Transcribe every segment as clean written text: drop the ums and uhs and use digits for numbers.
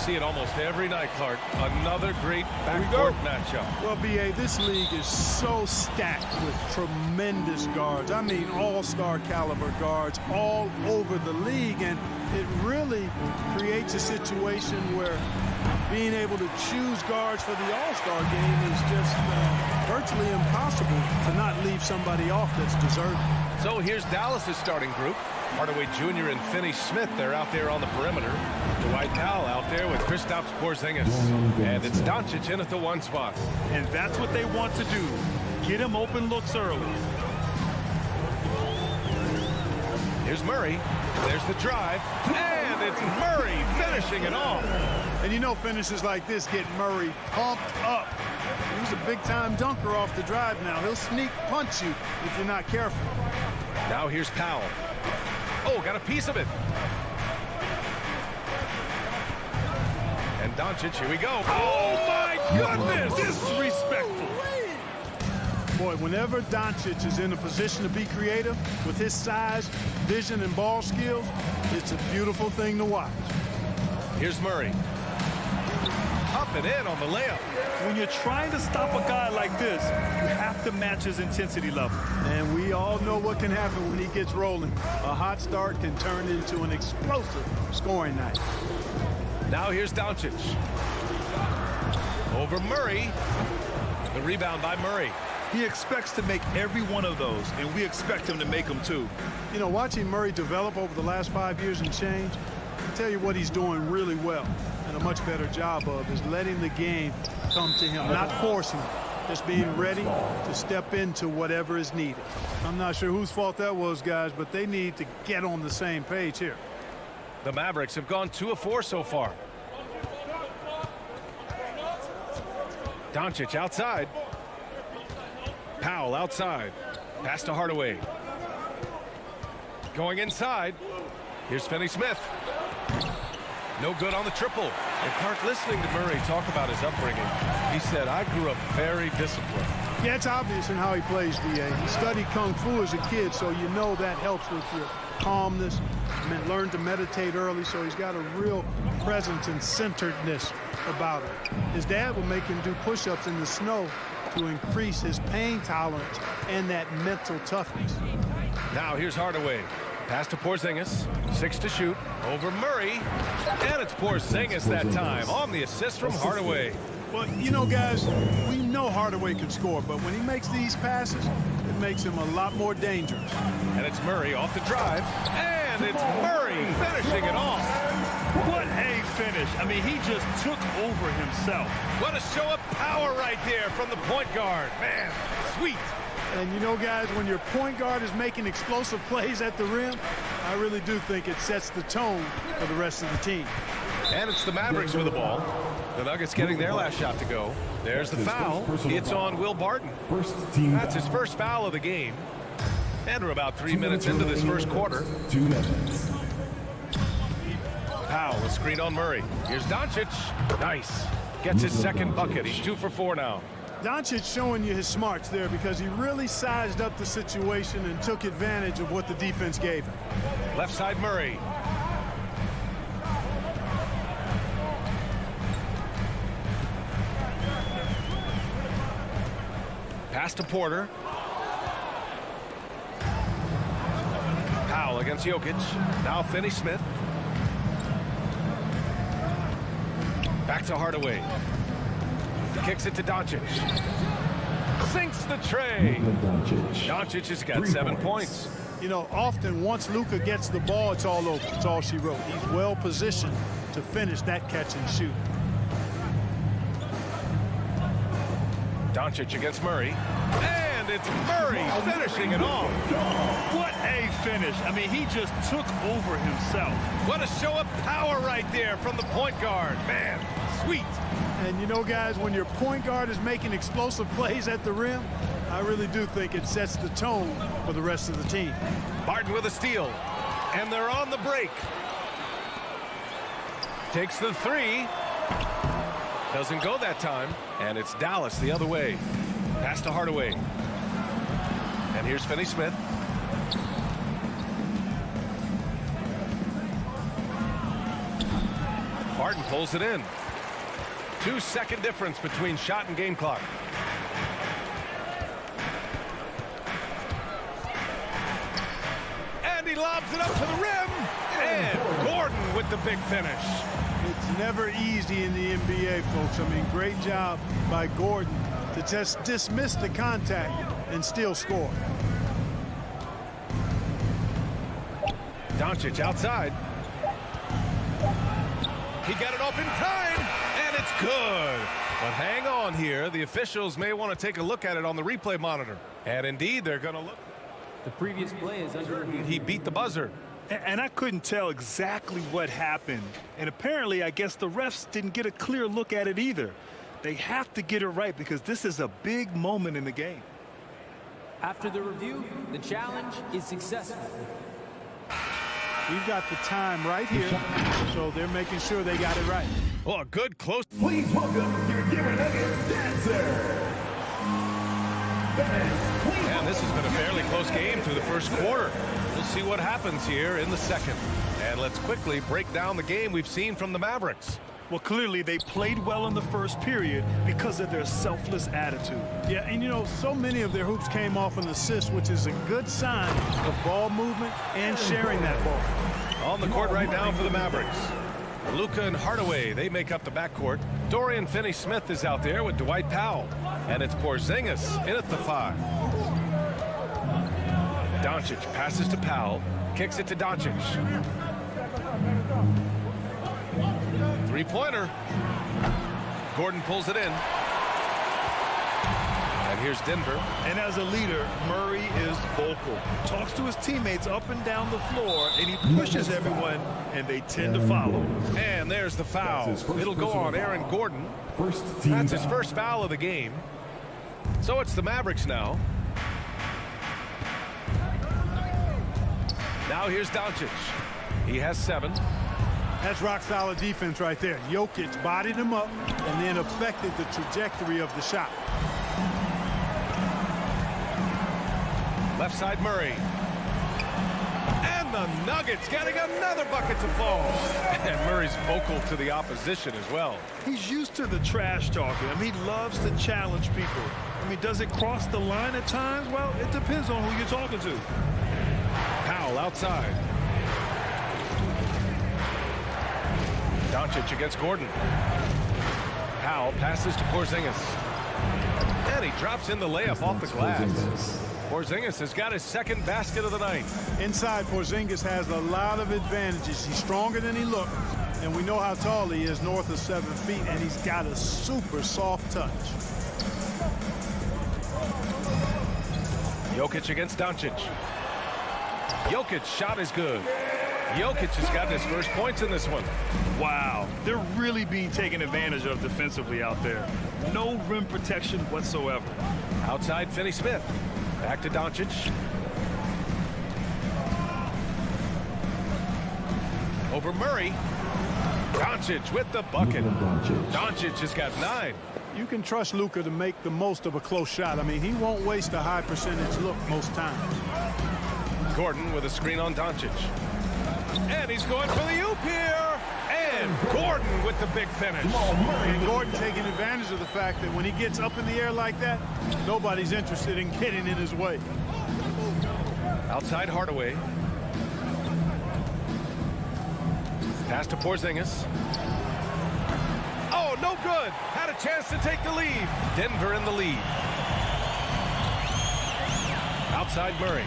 see it almost every night, Clark. Another great backcourt matchup. Well, B.A., this league is so stacked with tremendous guards. I mean, all-star caliber guards all over the league, and it really creates a situation where being able to choose guards for the all-star game is just virtually impossible to not leave somebody off that's deserving. So here's Dallas's starting group. Hardaway Jr. and Finney Smith, they're out there on the perimeter. Dwight Powell out there with Kristaps Porzingis. And it's Doncic in at the 1 spot. And that's what they want to do. Get him open looks early. Here's Murray. There's the drive. And it's Murray finishing it off. And you know finishes like this get Murray pumped up. He's a big-time dunker off the drive now. He'll sneak punch you if you're not careful. Now here's Powell. Oh, got a piece of it. And Doncic, here we go. Oh, my goodness! Disrespectful. Boy, whenever Doncic is in a position to be creative with his size, vision, and ball skills, it's a beautiful thing to watch. Here's Murray. Up and in on the layup. When you're trying to stop a guy like this, you have to match his intensity level. And we all know what can happen when he gets rolling. A hot start can turn into an explosive scoring night. Now here's Doncic. Over Murray. The rebound by Murray. He expects to make every one of those, and we expect him to make them too. You know, watching Murray develop over the last 5 years and change, I tell you what he's doing really well and a much better job of is letting the game come to him, not forcing it, just being ready to step into whatever is needed. I'm not sure whose fault that was, guys, but they need to get on the same page here. The Mavericks have gone 2 of 4 so far. Doncic outside. Powell outside. Pass to Hardaway. Going inside. Here's Finney Smith. No good on the triple. And Clark, listening to Murray talk about his upbringing, he said, I grew up very disciplined. Yeah, it's obvious in how he plays, D.A. He studied Kung Fu as a kid, so you know that helps with your calmness. Learned to meditate early, so he's got a real presence and centeredness about him. His dad would make him do push-ups in the snow to increase his pain tolerance and that mental toughness. Now here's Hardaway. Pass to Porzingis. 6 to shoot. Over Murray. And it's Porzingis that time on the assist from Hardaway. Well, you know, guys, we know Hardaway can score, but when he makes these passes, it makes him a lot more dangerous. And it's Murray off the drive. And it's Murray finishing it off. What a finish. I mean, he just took over himself. What a show of power right there from the point guard. Man, sweet. And you know, guys, when your point guard is making explosive plays at the rim, I really do think it sets the tone for the rest of the team. And it's the Mavericks with the ball. The Nuggets getting their last shot to go. There's the foul. It's on Will Barton. That's his first foul of the game. And we're about 3 minutes into this first quarter. 2 minutes. Powell, a screen on Murray. Here's Doncic. Nice. Gets his second bucket. He's 2 for 4 now. Doncic showing you his smarts there because he really sized up the situation and took advantage of what the defense gave him. Left side Murray. Pass to Porter. Powell against Jokic. Now Finney Smith. Back to Hardaway. Kicks it to Doncic. Sinks the tray. Doncic has got 7 points. You know, often once Luka gets the ball, it's all over. It's all she wrote. He's well positioned to finish that catch and shoot. Doncic against Murray. And it's Murray finishing it off. What a finish. I mean, he just took over himself. What a show of power right there from the point guard. Man, sweet. And you know, guys, when your point guard is making explosive plays at the rim, I really do think it sets the tone for the rest of the team. Barton with a steal. And they're on the break. Takes the 3. Doesn't go that time. And it's Dallas the other way. Pass to Hardaway. And here's Finney Smith. Barton pulls it in. 2-second difference between shot and game clock. And he lobs it up to the rim. And Gordon with the big finish. It's never easy in the NBA, folks. I mean, great job by Gordon to just dismiss the contact and still score. Doncic outside. He got it off in time, and it's good. But hang on here. The officials may want to take a look at it on the replay monitor. And indeed, they're going to look. The previous play is under review. He beat the buzzer. And I couldn't tell exactly what happened. And apparently, I guess the refs didn't get a clear look at it either. They have to get it right because this is a big moment in the game. After the review, the challenge is successful. We've got the time right here, so they're making sure they got it right. Oh, a good close. Please welcome your Denver Nuggets dancer. And this has been a fairly close game through the first quarter. We'll see what happens here in the second. And let's quickly break down the game we've seen from the Mavericks. Well, clearly they played well in the first period because of their selfless attitude. Yeah, and you know, so many of their hoops came off an assist, which is a good sign of ball movement and sharing that ball. On the court right now for the Mavericks. Luka and Hardaway, they make up the backcourt. Dorian Finney-Smith is out there with Dwight Powell. And it's Porzingis in at the 5. Doncic passes to Powell, kicks it to Doncic. Three-pointer. Gordon pulls it in. And here's Denver. And as a leader, Murray is vocal. Talks to his teammates up and down the floor, and he pushes everyone, and they tend to follow. And there's the foul. It'll go on Aaron Gordon. That's his first foul of the game. So it's the Mavericks now. Now here's Doncic. He has 7. That's rock-solid defense right there. Jokic bodied him up and then affected the trajectory of the shot. Left side Murray. And the Nuggets getting another bucket to fall. And Murray's vocal to the opposition as well. He's used to the trash talking. I mean, he loves to challenge people. I mean, does it cross the line at times? Well, it depends on who you're talking to. Powell outside. Doncic against Gordon. Powell passes to Porzingis. And he drops in the layup off the glass. Porzingis has got his second basket of the night. Inside, Porzingis has a lot of advantages. He's stronger than he looks, and we know how tall he is, north of 7 feet, and he's got a super soft touch. Jokic against Doncic. Jokic shot is good. Jokic has gotten his first points in this one. Wow, they're really being taken advantage of defensively out there. No rim protection whatsoever. Outside Finney-Smith. Back to Doncic. Over Murray. Doncic with the bucket. Doncic has got 9. You can trust Luka to make the most of a close shot. I mean, he won't waste a high percentage look most times. Gordon with a screen on Doncic. And he's going for the oop here. And Gordon with the big finish. And Gordon taking advantage of the fact that when he gets up in the air like that, nobody's interested in getting in his way. Outside Hardaway. Pass to Porzingis. Oh, no good. Had a chance to take the lead. Denver in the lead. Outside Murray.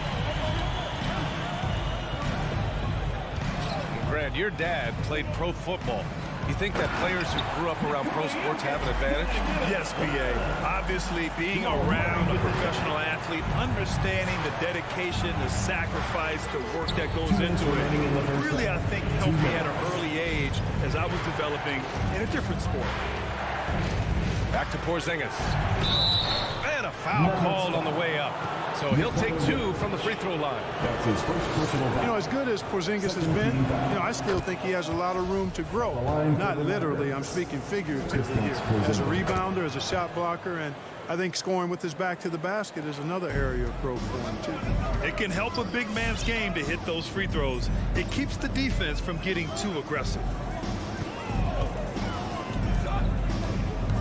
Grant, your dad played pro football. You think that players who grew up around pro sports have an advantage? Yes, B.A. Obviously, being around a professional athlete, understanding the dedication, the sacrifice, the work that goes into it, really, I think, helped me at an early age as I was developing in a different sport. Back to Porzingis. And a foul called on the way up. So he'll take 2 from the free throw line. That's his first personal foul. You know, as good as Porzingis has been, you know, I still think he has a lot of room to grow. Not literally, I'm speaking figuratively here. As a rebounder, as a shot blocker, and I think scoring with his back to the basket is another area of growth for him, too. It can help a big man's game to hit those free throws. It keeps the defense from getting too aggressive.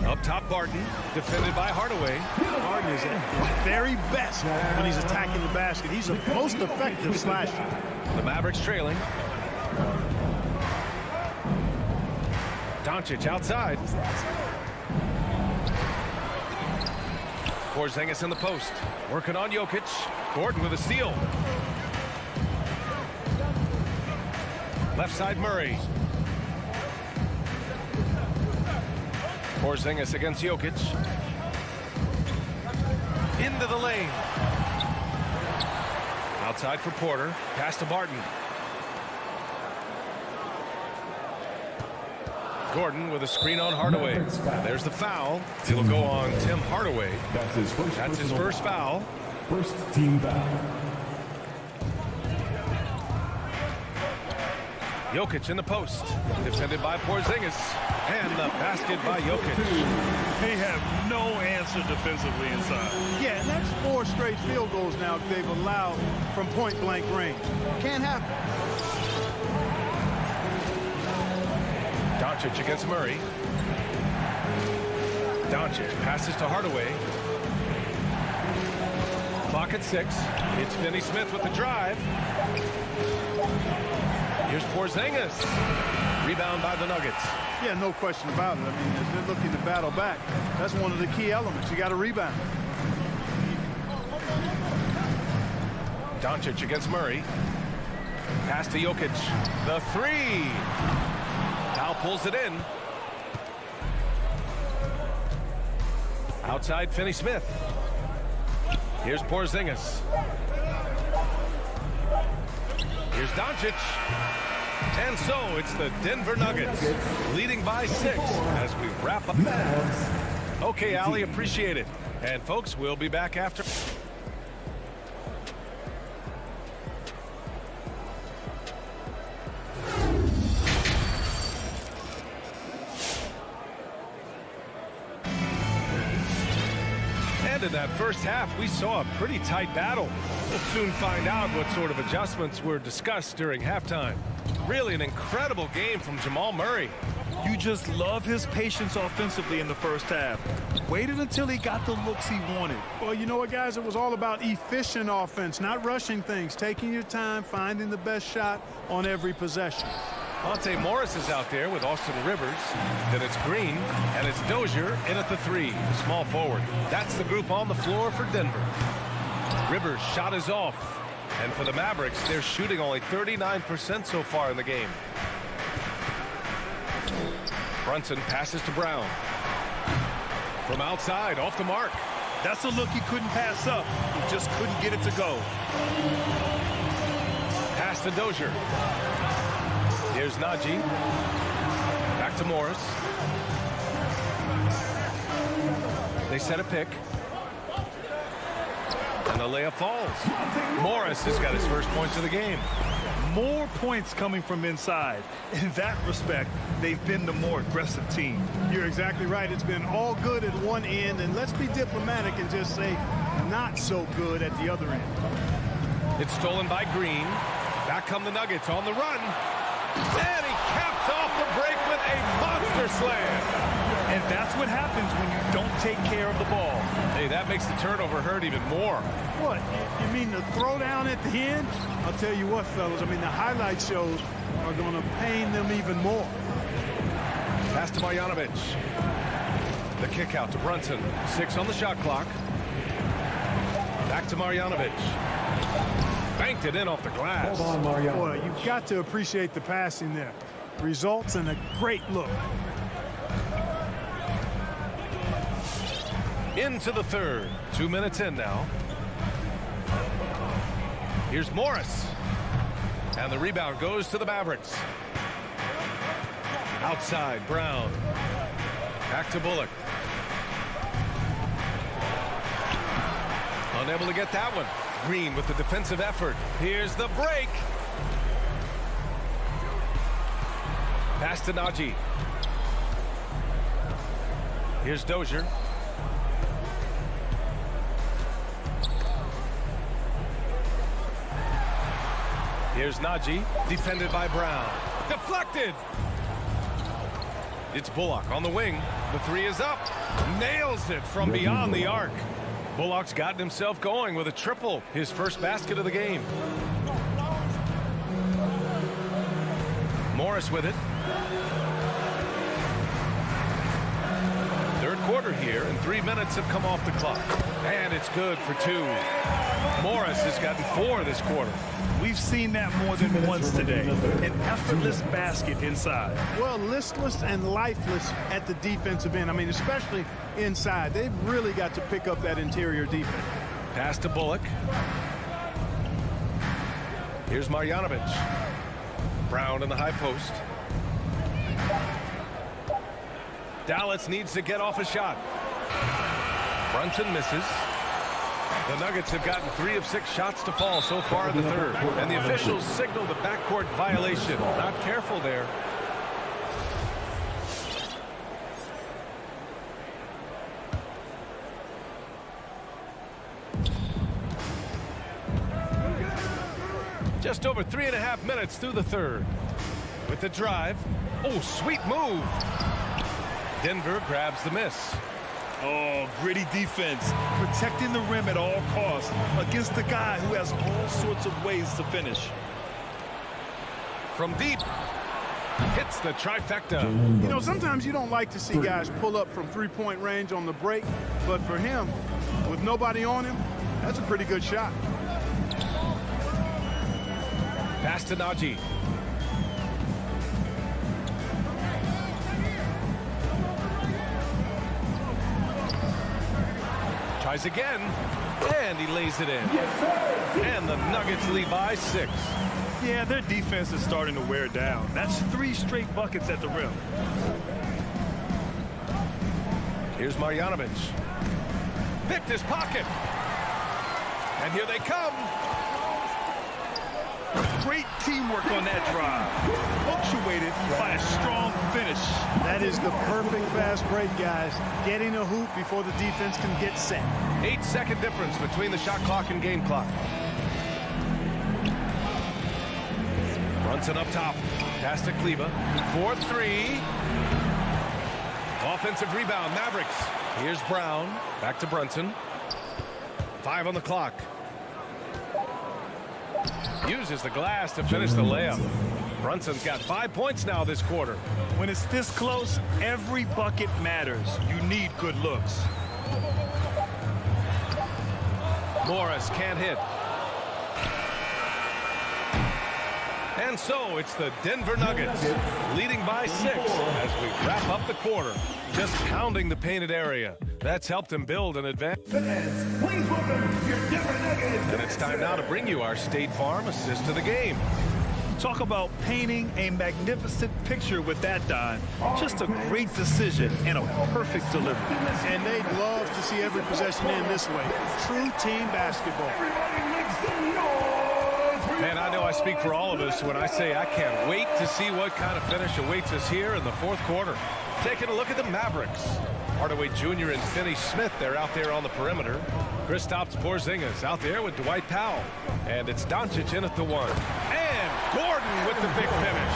Up top, Barton, defended by Hardaway. Harden is at his very best when he's attacking the basket. He's a most effective slasher. The Mavericks trailing. Doncic outside. Porzingis in the post. Working on Jokic. Gordon with a steal. Left side, Murray. Porzingis against Jokic. Into the lane. Outside for Porter. Pass to Barton. Gordon with a screen on Hardaway. There's the foul. It'll go on Tim Hardaway. That's his first foul. First team foul. Jokic in the post. Defended by Porzingis. And the basket by Jokic. They have no answer defensively inside. Yeah, and that's 4 straight field goals now they've allowed from point-blank range. Can't happen. Doncic against Murray. Doncic passes to Hardaway. Clock at 6. It's Finney Smith with the drive. Here's Porzingis. Rebound by the Nuggets. Yeah, no question about it. I mean, as they're looking to battle back, that's one of the key elements. You got to rebound. Doncic against Murray. Pass to Jokic. The 3. Powell pulls it in. Outside, Finney Smith. Here's Porzingis. Here's Doncic. And so it's the Denver Nuggets leading by 6 as we wrap up. Okay, Ali, appreciate it. And folks, we'll be back after. And in that first half, we saw a pretty tight battle. We'll soon find out what sort of adjustments were discussed during halftime. Really an incredible game from Jamal Murray. You just love his patience offensively in the first half. Waited until he got the looks he wanted. Well, you know what, guys? It was all about efficient offense, not rushing things, taking your time, finding the best shot on every possession. Monte Morris is out there with Austin Rivers. Then it's Green, and it's Dozier in at the 3, the small forward. That's the group on the floor for Denver. Rivers' shot is off. And for the Mavericks, they're shooting only 39% so far in the game. Brunson passes to Brown. From outside, off the mark. That's a look he couldn't pass up. He just couldn't get it to go. Pass to Dozier. Here's Najee. Back to Morris. They set a pick. And the layup falls. Morris has got his first points of the game. More points coming from inside. In that respect, they've been the more aggressive team. You're exactly right. It's been all good at one end, and let's be diplomatic and just say not so good at the other end. It's stolen by Green. Back come the Nuggets on the run. And he caps off the break with a monster slam. And that's what happens when you don't take care of the ball. Hey, that makes the turnover hurt even more. What? You mean the throwdown at the end? I'll tell you what, fellas. I mean, the highlight shows are going to pain them even more. Pass to Marjanovic. The kick out to Brunson. 6 on the shot clock. Back to Marjanovic. Banked it in off the glass. Boy, you've got to appreciate the passing there. Results in a great look. Into the third. 2 minutes in now. Here's Morris. And the rebound goes to the Mavericks. Outside, Brown. Back to Bullock. Unable to get that one. Green with the defensive effort. Here's the break. Pass to Najee. Here's Dozier. Here's Najee, defended by Brown. Deflected! It's Bullock on the wing. The three is up. Nails it from beyond the arc. Bullock's gotten himself going with a triple, his first basket of the game. Morris with it. Third quarter here, and 3 minutes have come off the clock. And it's good for two. Morris has gotten 4 this quarter. We've seen that more than once today. An effortless basket inside. Well, listless and lifeless at the defensive end. I mean, especially inside. They've really got to pick up that interior defense. Pass to Bullock. Here's Marjanovic. Brown in the high post. Dallas needs to get off a shot. Brunson misses. The Nuggets have gotten 3 of 6 shots to fall so far in the third. And the officials signaled a backcourt violation. Not careful there. Just over 3.5 minutes through the third. With the drive. Oh, sweet move. Denver grabs the miss. Oh, gritty defense. Protecting the rim at all costs against a guy who has all sorts of ways to finish. From deep. Hits the trifecta. You know, sometimes you don't like to see guys pull up from three-point range on the break, but for him, with nobody on him, that's a pretty good shot. Pass to Najee. Tries again, and he lays it in. And the Nuggets lead by 6. Yeah, their defense is starting to wear down. That's 3 straight buckets at the rim. Here's Marjanovic. Picked his pocket. And here they come. Great teamwork on that drive. Punctuated by a strong finish. That is the perfect fast break, guys. Getting a hoop before the defense can get set. 8-second difference between the shot clock and game clock. Brunson up top. Pass to Kleber. 4-3. Offensive rebound, Mavericks. Here's Brown. Back to Brunson. 5 on the clock. Uses the glass to finish the layup. Brunson's got 5 points now this quarter. When it's this close, every bucket matters. You need good looks. Morris can't hit. And so it's the Denver Nuggets leading by 6 as we wrap up the quarter. Just pounding the painted area. That's helped them build an advantage. Please welcome your Denver Nuggets. And it's time now to bring you our State Farm assist of the game. Talk about painting a magnificent picture with that dime. Just a great decision and a perfect delivery. And they'd love to see every possession in this way. True team basketball. Everybody makes some noise for Man, I know I speak for all of us when I say I can't wait to see what kind of finish awaits us here in the fourth quarter. Taking a look at the Mavericks. Hardaway Jr. and Finney Smith, they're out there on the perimeter. Kristaps Porzingis out there with Dwight Powell. And it's Doncic in at the 1. And Gordon with the big finish.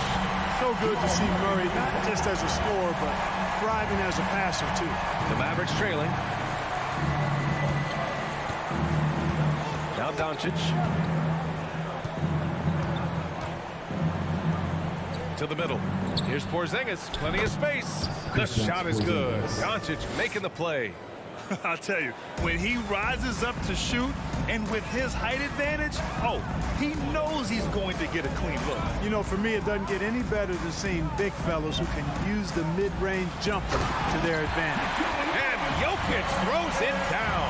So good to see Murray, not just as a scorer, but thriving as a passer, too. The Mavericks trailing. Now Doncic. To the middle. Here's Porzingis. Plenty of space. The shot is good. Doncic making the play. I'll tell you, when he rises up to shoot, and with his height advantage, oh, he knows he's going to get a clean look. You know, for me, it doesn't get any better than seeing big fellas who can use the mid-range jumper to their advantage. And Jokic throws it down.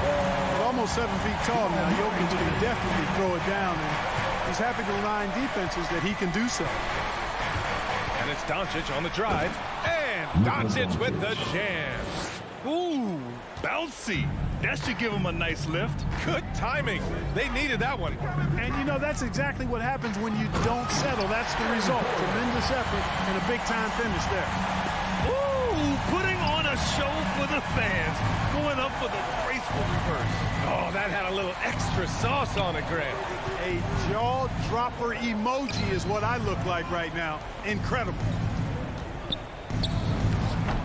At almost 7 feet tall now, Jokic can definitely throw it down, and he's happy to remind defenses that he can do so. And it's Doncic on the drive. And Doncic with the jam. Ooh, bouncy. That should give him a nice lift. Good timing. They needed that one. And, you know, that's exactly what happens when you don't settle. That's the result. Tremendous effort and a big-time finish there. Ooh, putting on a show for the fans. Going up for the graceful reverse. Oh, that had a little extra sauce on it, Grant. A jaw-dropper emoji is what I look like right now. Incredible.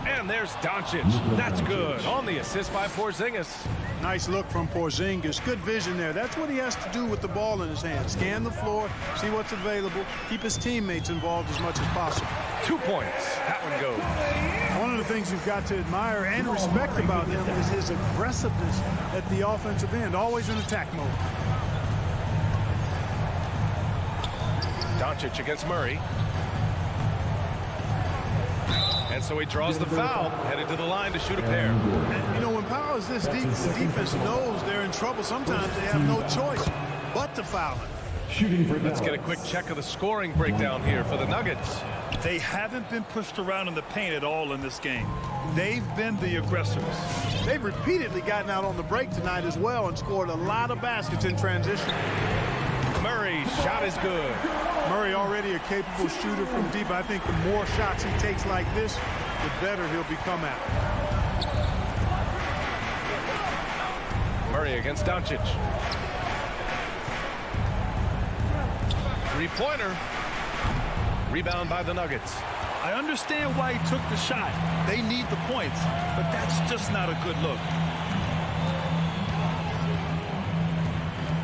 And And there's Doncic. That's good. On the assist by Porzingis. Nice look from Porzingis. Good vision there. That's what he has to do with the ball in his hand. Scan the floor, see what's available, keep his teammates involved as much as possible. 2 points. That one goes. One of the things you've got to admire and respect about him is his aggressiveness at the offensive end, always in attack mode. Doncic against Murray. And so he draws the foul, headed to the line to shoot a pair. And, you know, when Powell is this deep, the defense knows they're in trouble. Sometimes they have no choice but to foul him. Shooting for Let's get a quick check of the scoring breakdown here for the Nuggets. They haven't been pushed around in the paint at all in this game. They've been the aggressors. They've repeatedly gotten out on the break tonight as well and scored a lot of baskets in transition. Murray, shot is good. Murray already a capable shooter from deep. I think the more shots he takes like this, the better he'll become at it. Murray against Doncic. Three-pointer. Rebound by the Nuggets. I understand why he took the shot. They need the points, but that's just not a good look.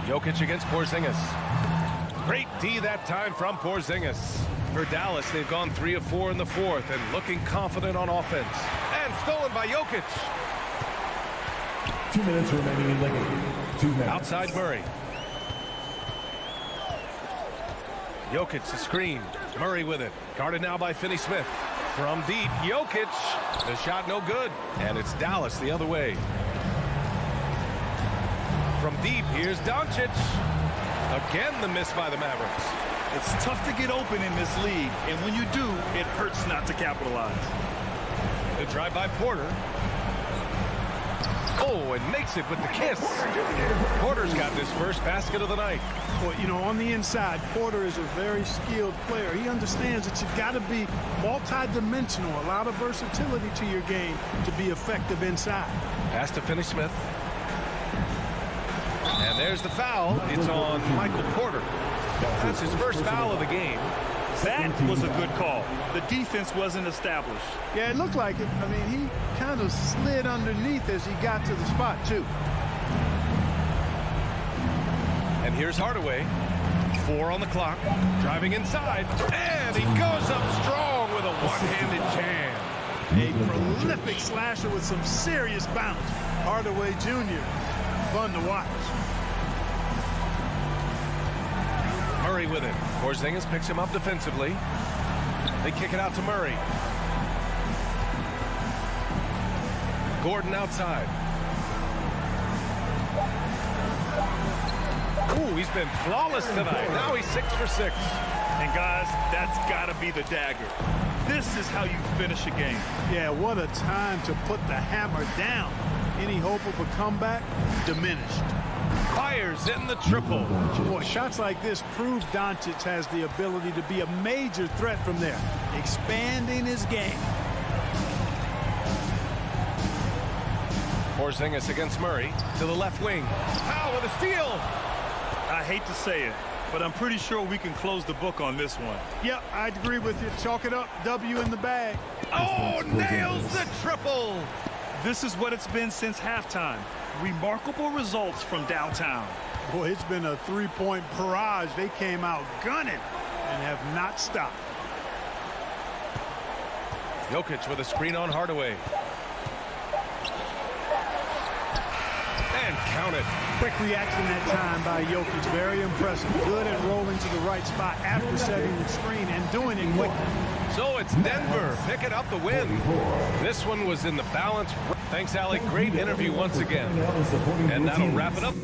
Jokic against Porzingis. Great D that time from Porzingis. For Dallas, they've gone 3 of 4 in the fourth and looking confident on offense. And stolen by Jokic. 2 minutes remaining in the game. 2 minutes. Outside Murray. Jokic the screen. Murray with it. Guarded now by Finney-Smith. From deep, Jokic. The shot no good. And it's Dallas the other way. From deep, here's Doncic. Again, the miss by the Mavericks. It's tough to get open in this league, and when you do, it hurts not to capitalize. The drive by Porter. Oh, and makes it with the kiss. Porter's got this first basket of the night. Well, you know, on the inside, Porter is a very skilled player. He understands that you've got to be multi-dimensional, a lot of versatility to your game to be effective inside. Pass to Finney-Smith. And there's the foul. It's on Michael Porter. That's his first foul of the game. That was a good call. The defense wasn't established. Yeah, it looked like it. I mean, he kind of slid underneath as he got to the spot, too. And here's Hardaway. 4 on the clock. Driving inside. And he goes up strong with a one-handed jam. A prolific slasher with some serious bounce. Hardaway Jr. Fun to watch. Murray with it. Porzingis picks him up defensively. They kick it out to Murray. Gordon outside. Ooh, he's been flawless tonight. Now he's 6 for 6. And guys, that's got to be the dagger. This is how you finish a game. Yeah, what a time to put the hammer down. Any hope of a comeback? Diminished. Fires in the triple. Boy, shots like this prove Doncic has the ability to be a major threat from there, expanding his game. Porzingis against Murray to the left wing. Powell with a steal. I hate to say it, but I'm pretty sure we can close the book on this one. Yep, I'd agree with you. Chalk it up. W in the bag. Oh, nails the triple. This is what it's been since halftime. Remarkable results from downtown. Boy, it's been a three-point barrage. They came out gunning and have not stopped. Jokic with a screen on Hardaway. And count it. Quick reaction that time by Jokic. Very impressive. Good at rolling to the right spot after setting the screen and doing it quickly. So it's Denver picking up the win. This one was in the balance. Thanks, Alec. Great interview once again. And that'll wrap it up.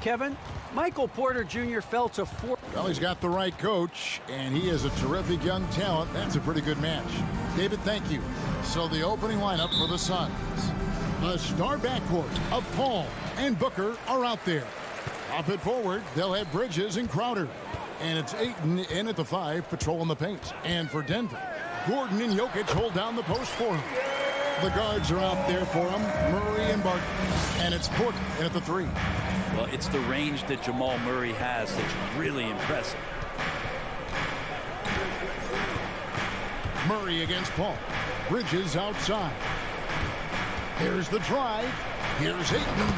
Kevin. Michael Porter Jr. fell to 4. Well, he's got the right coach, and he is a terrific young talent. That's a pretty good match. David, thank you. So the opening lineup for the Suns. The star backcourt of Paul and Booker are out there. Up it forward, they'll have Bridges and Crowder. And it's Ayton in at the 5, patrolling the paint. And for Denver, Gordon and Jokic hold down the post for him. The guards are out there for him, Murray and Barton. And it's Porter in at the 3. Well, it's the range that Jamal Murray has that's really impressive. Murray against Paul. Bridges outside. Here's the drive. Here's Ayton.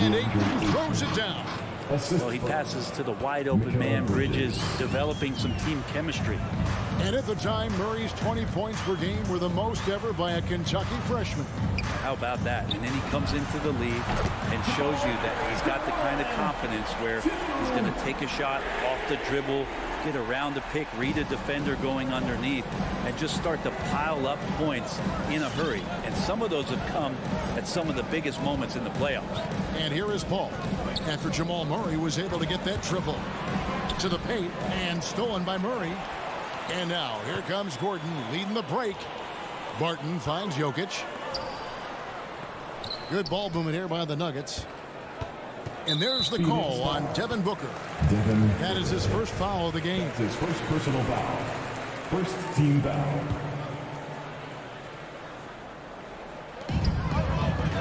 And Ayton throws it down. Well, he passes to the wide open man. Bridges developing some team chemistry. And at the time, Murray's 20 points per game were the most ever by a Kentucky freshman. How about that? And then he comes into the league and shows you that he's got the kind of confidence where he's going to take a shot off the dribble, get around the pick, read a defender going underneath, and just start to pile up points in a hurry. And some of those have come at some of the biggest moments in the playoffs. And here is Paul. After Jamal Murray was able to get that triple to the paint and stolen by Murray. And now here comes Gordon leading the break. Barton finds Jokic. Good ball movement here by the Nuggets. And there's the call on Devin Booker. That is his first foul of the game. His first personal foul. First team foul.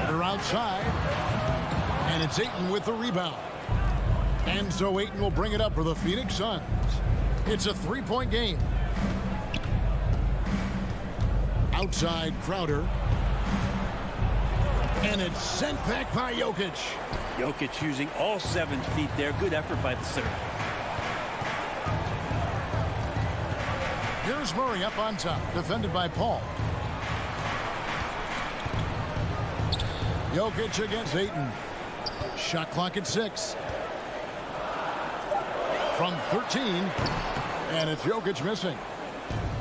They're outside. And it's Ayton with the rebound. And so Ayton will bring it up for the Phoenix Suns. It's a 3-point game. Outside Crowder. And it's sent back by Jokic. Jokic using all 7 feet there. Good effort by the center. Here's Murray up on top, defended by Paul. Jokic against Ayton. Shot clock at 6. From 13. And it's Jokic missing.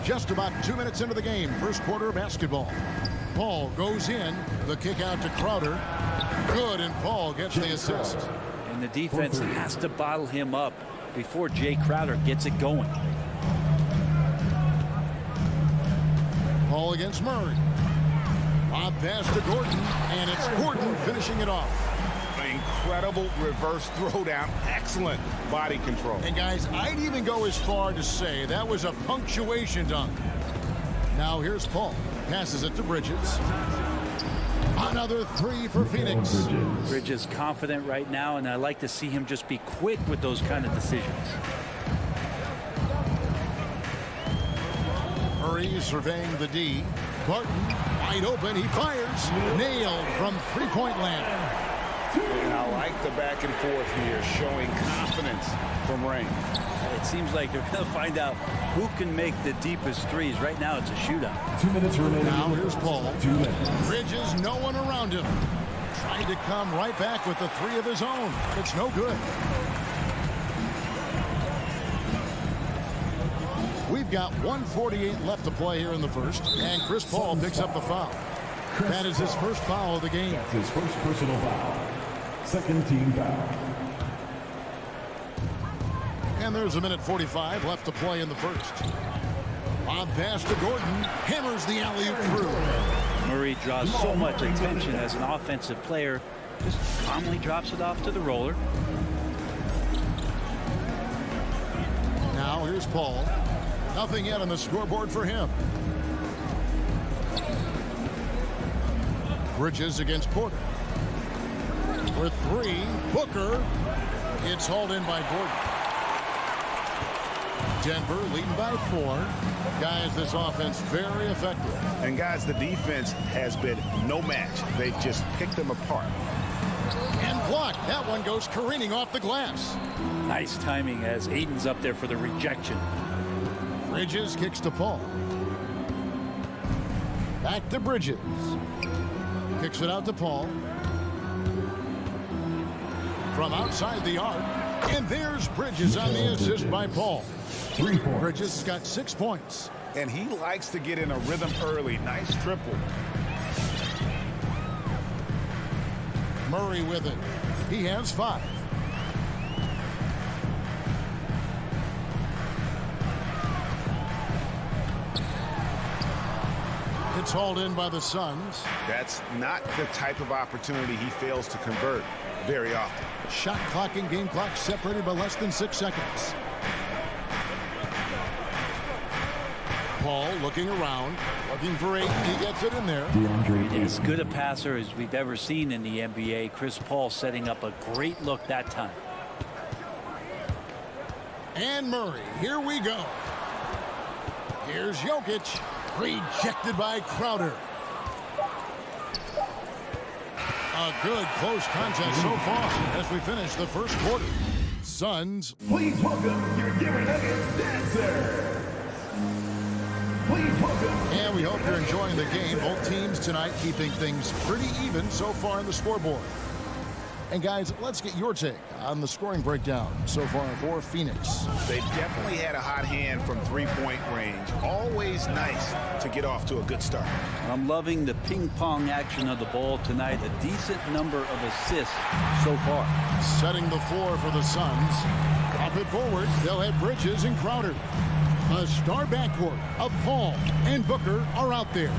Just about 2 minutes into the game. First quarter of basketball. Paul goes in. The kick out to Crowder. Good, and Paul gets the assist. And the defense has to bottle him up before Jay Crowder gets it going. Paul against Murray. Lob pass to Gordon, and it's Gordon finishing it off. Incredible reverse throwdown. Excellent body control. And guys, I'd even go as far to say that was a punctuation dunk. Now here's Paul. Passes it to Bridges. Another 3 for Phoenix. Bridges confident right now, and I like to see him just be quick with those kind of decisions. Murray surveying the D. Barton wide open. He fires. Nailed from 3-point land. And I like the back and forth here, showing confidence from Rain. It seems like they're going to find out who can make the deepest threes. Right now, it's a shootout. 2 minutes remaining. Now here's Paul. 2 minutes. Bridges, no one around him. Trying to come right back with the 3 of his own. It's no good. We've got 1:48 left to play here in the first. And Chris Paul picks up the foul. That is his first foul of the game. That's his first personal foul. Second team foul. And there's 1:45 left to play in the first. Lob pass to Gordon. Hammers the alley-oop through. Murray draws so much attention as an offensive player. Just calmly drops it off to the roller. Now here's Paul. Nothing yet on the scoreboard for him. Bridges against Porter. For 3, Booker. It's hauled in by Gordon. Denver leading by 4. Guys, this offense very effective. And guys, the defense has been no match. They've just picked them apart. And blocked. That one goes careening off the glass. Nice timing as Ayton's up there for the rejection. Bridges kicks to Paul. Back to Bridges. Kicks it out to Paul. From outside the arc. And there's Bridges on the assist by Paul. 3 points. Bridges has got 6 points. And he likes to get in a rhythm early. Nice triple. Murray with it. He has 5. It's hauled in by the Suns. That's not the type of opportunity he fails to convert very often. Shot clock and game clock separated by less than 6 seconds. Paul looking around, looking for Ayton. He gets it in there. As good a passer as we've ever seen in the NBA. Chris Paul setting up a great look that time. And Murray, here we go. Here's Jokic, rejected by Crowder. A good close contest so far as we finish the first quarter. Suns. Please welcome your Denver Nuggets dancer. Please welcome. And we hope you're enjoying the game. Both teams tonight keeping things pretty even so far on the scoreboard. And guys, let's get your take on the scoring breakdown so far for Phoenix. They definitely had a hot hand from three-point range. Always nice to get off to a good start. I'm loving the ping-pong action of the ball tonight. A decent number of assists so far. Setting the floor for the Suns. Drop it forward. They'll have Bridges and Crowder. A star backcourt of Paul and Booker are out there.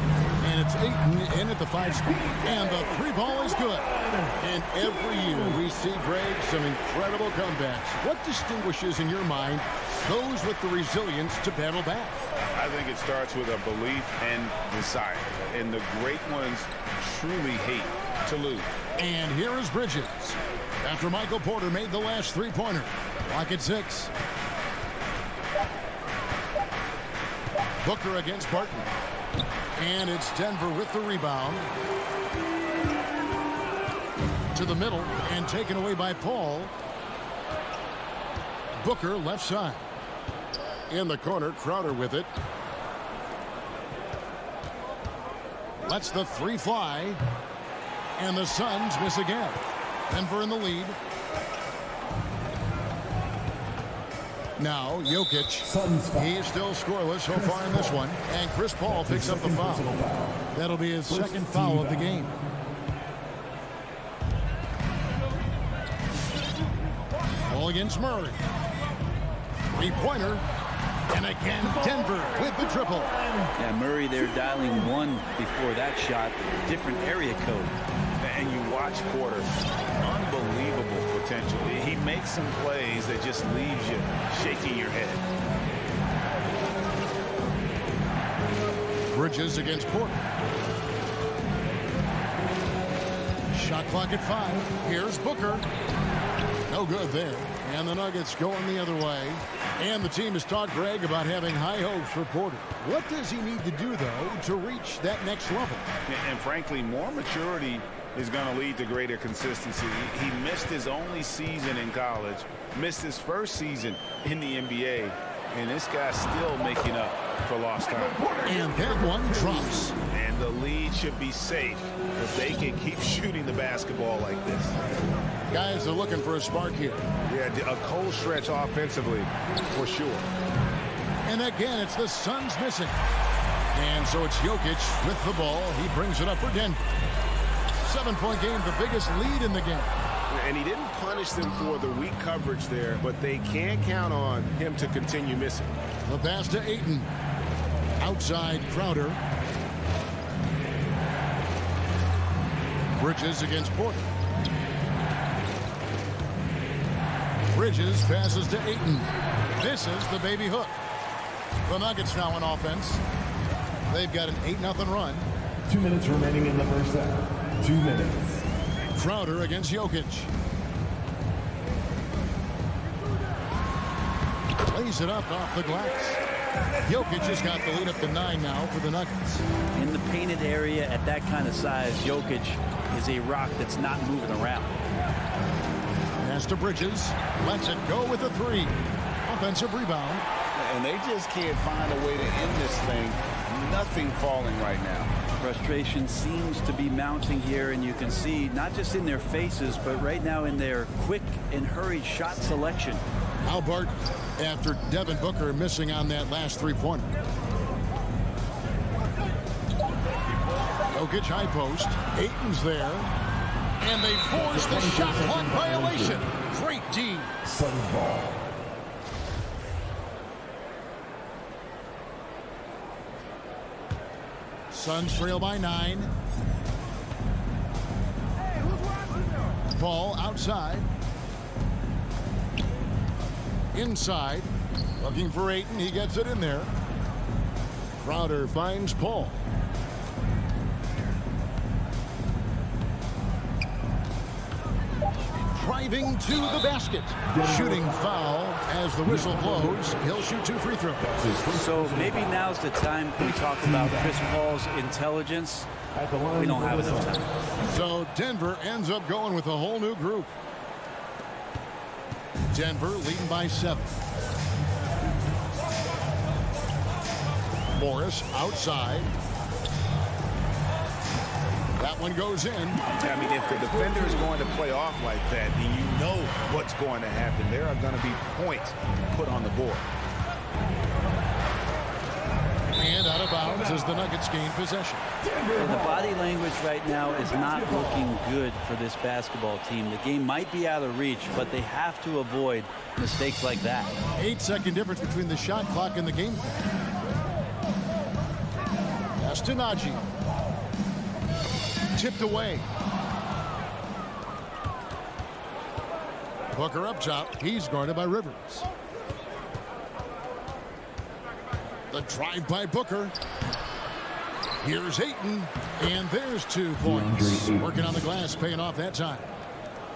And it's Ayton in at the 5 spot. And the 3 ball is good. And every year we see, Greg, some incredible comebacks. What distinguishes in your mind those with the resilience to battle back? I think it starts with a belief and desire. And the great ones truly hate to lose. And here is Bridges. After Michael Porter made the last 3-pointer. Lock at 6. Booker against Barton. And it's Denver with the rebound. To the middle and taken away by Paul. Booker left side. In the corner, Crowder with it. Lets the 3 fly. And the Suns miss again. Denver in the lead. Now, Jokic, he's still scoreless so far in this one. And Chris Paul picks up the foul. That'll be his second foul of the game. Ball against Murray. 3-pointer. And again, Denver with the triple. Yeah, Murray there dialing 1 before that shot. Different area code. And you watch Porter. Unbelievable potential. He makes some plays that just leaves you shaking your head. Bridges against Porter. Shot clock at 5. Here's Booker. No good there. And the Nuggets going the other way. And the team has talked, Greg, about having high hopes for Porter. What does he need to do, though, to reach that next level? And frankly, more maturity is going to lead to greater consistency. He missed his only season in college, missed his first season in the NBA, and this guy's still making up for lost time. And that one drops. And the lead should be safe if they can keep shooting the basketball like this. Guys are looking for a spark here. Yeah, a cold stretch offensively, for sure. And again, it's the Suns missing. And so it's Jokic with the ball. He brings it up for Denver. 7-point game, the biggest lead in the game. And he didn't punish them for the weak coverage there, but they can't count on him to continue missing. The pass to Ayton. Outside Crowder. Bridges against Porter. Bridges passes to Ayton. This is the baby hook. The Nuggets now on offense. They've got an 8-0 run. 2 minutes remaining in the first half. 2 minutes. Crowder against Jokic. Lays it up off the glass. Jokic has got the lead up to 9 now for the Nuggets. In the painted area at that kind of size, Jokic is a rock that's not moving around. Pass to Bridges. Lets it go with a 3. Offensive rebound. And they just can't find a way to end this thing. Nothing falling right now. Frustration seems to be mounting here, and you can see not just in their faces, but right now in their quick and hurried shot selection. Now Barton, after Devin Booker missing on that last 3-pointer. Jokic high post. Ayton's there. And they force the shot clock violation. Great D. Suns ball. Suns trail by 9. Ball outside. Inside. Looking for Ayton. He gets it in there. Crowder finds Paul. Driving to the basket. Shooting foul as the whistle blows. He'll shoot 2 free throws. So maybe now's the time we talk about Chris Paul's intelligence. We don't have enough time. So Denver ends up going with a whole new group. Denver leading by 7. Morris outside. That one goes in. I mean, if the defender is going to play off like that, then you know what's going to happen. There are going to be points put on the board. And out of bounds as the Nuggets gain possession. The body language right now is not looking good for this basketball team. The game might be out of reach, but they have to avoid mistakes like that. 8-second difference between the shot clock and the game clock. Estanaji. Tipped away. Booker up top. He's guarded by Rivers. The drive by Booker. Here's Ayton. And there's 2 points. Working on the glass, paying off that time.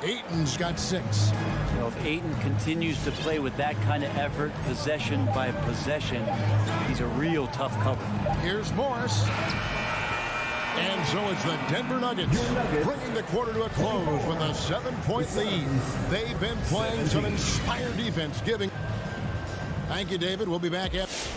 Ayton's got 6. Well, if Ayton continues to play with that kind of effort, possession by possession, he's a real tough cover. Here's Morris. And so it's the Denver Nuggets bringing the quarter to a close with a 7-point lead. They've been playing some inspired defense, giving. Thank you, David. We'll be back after.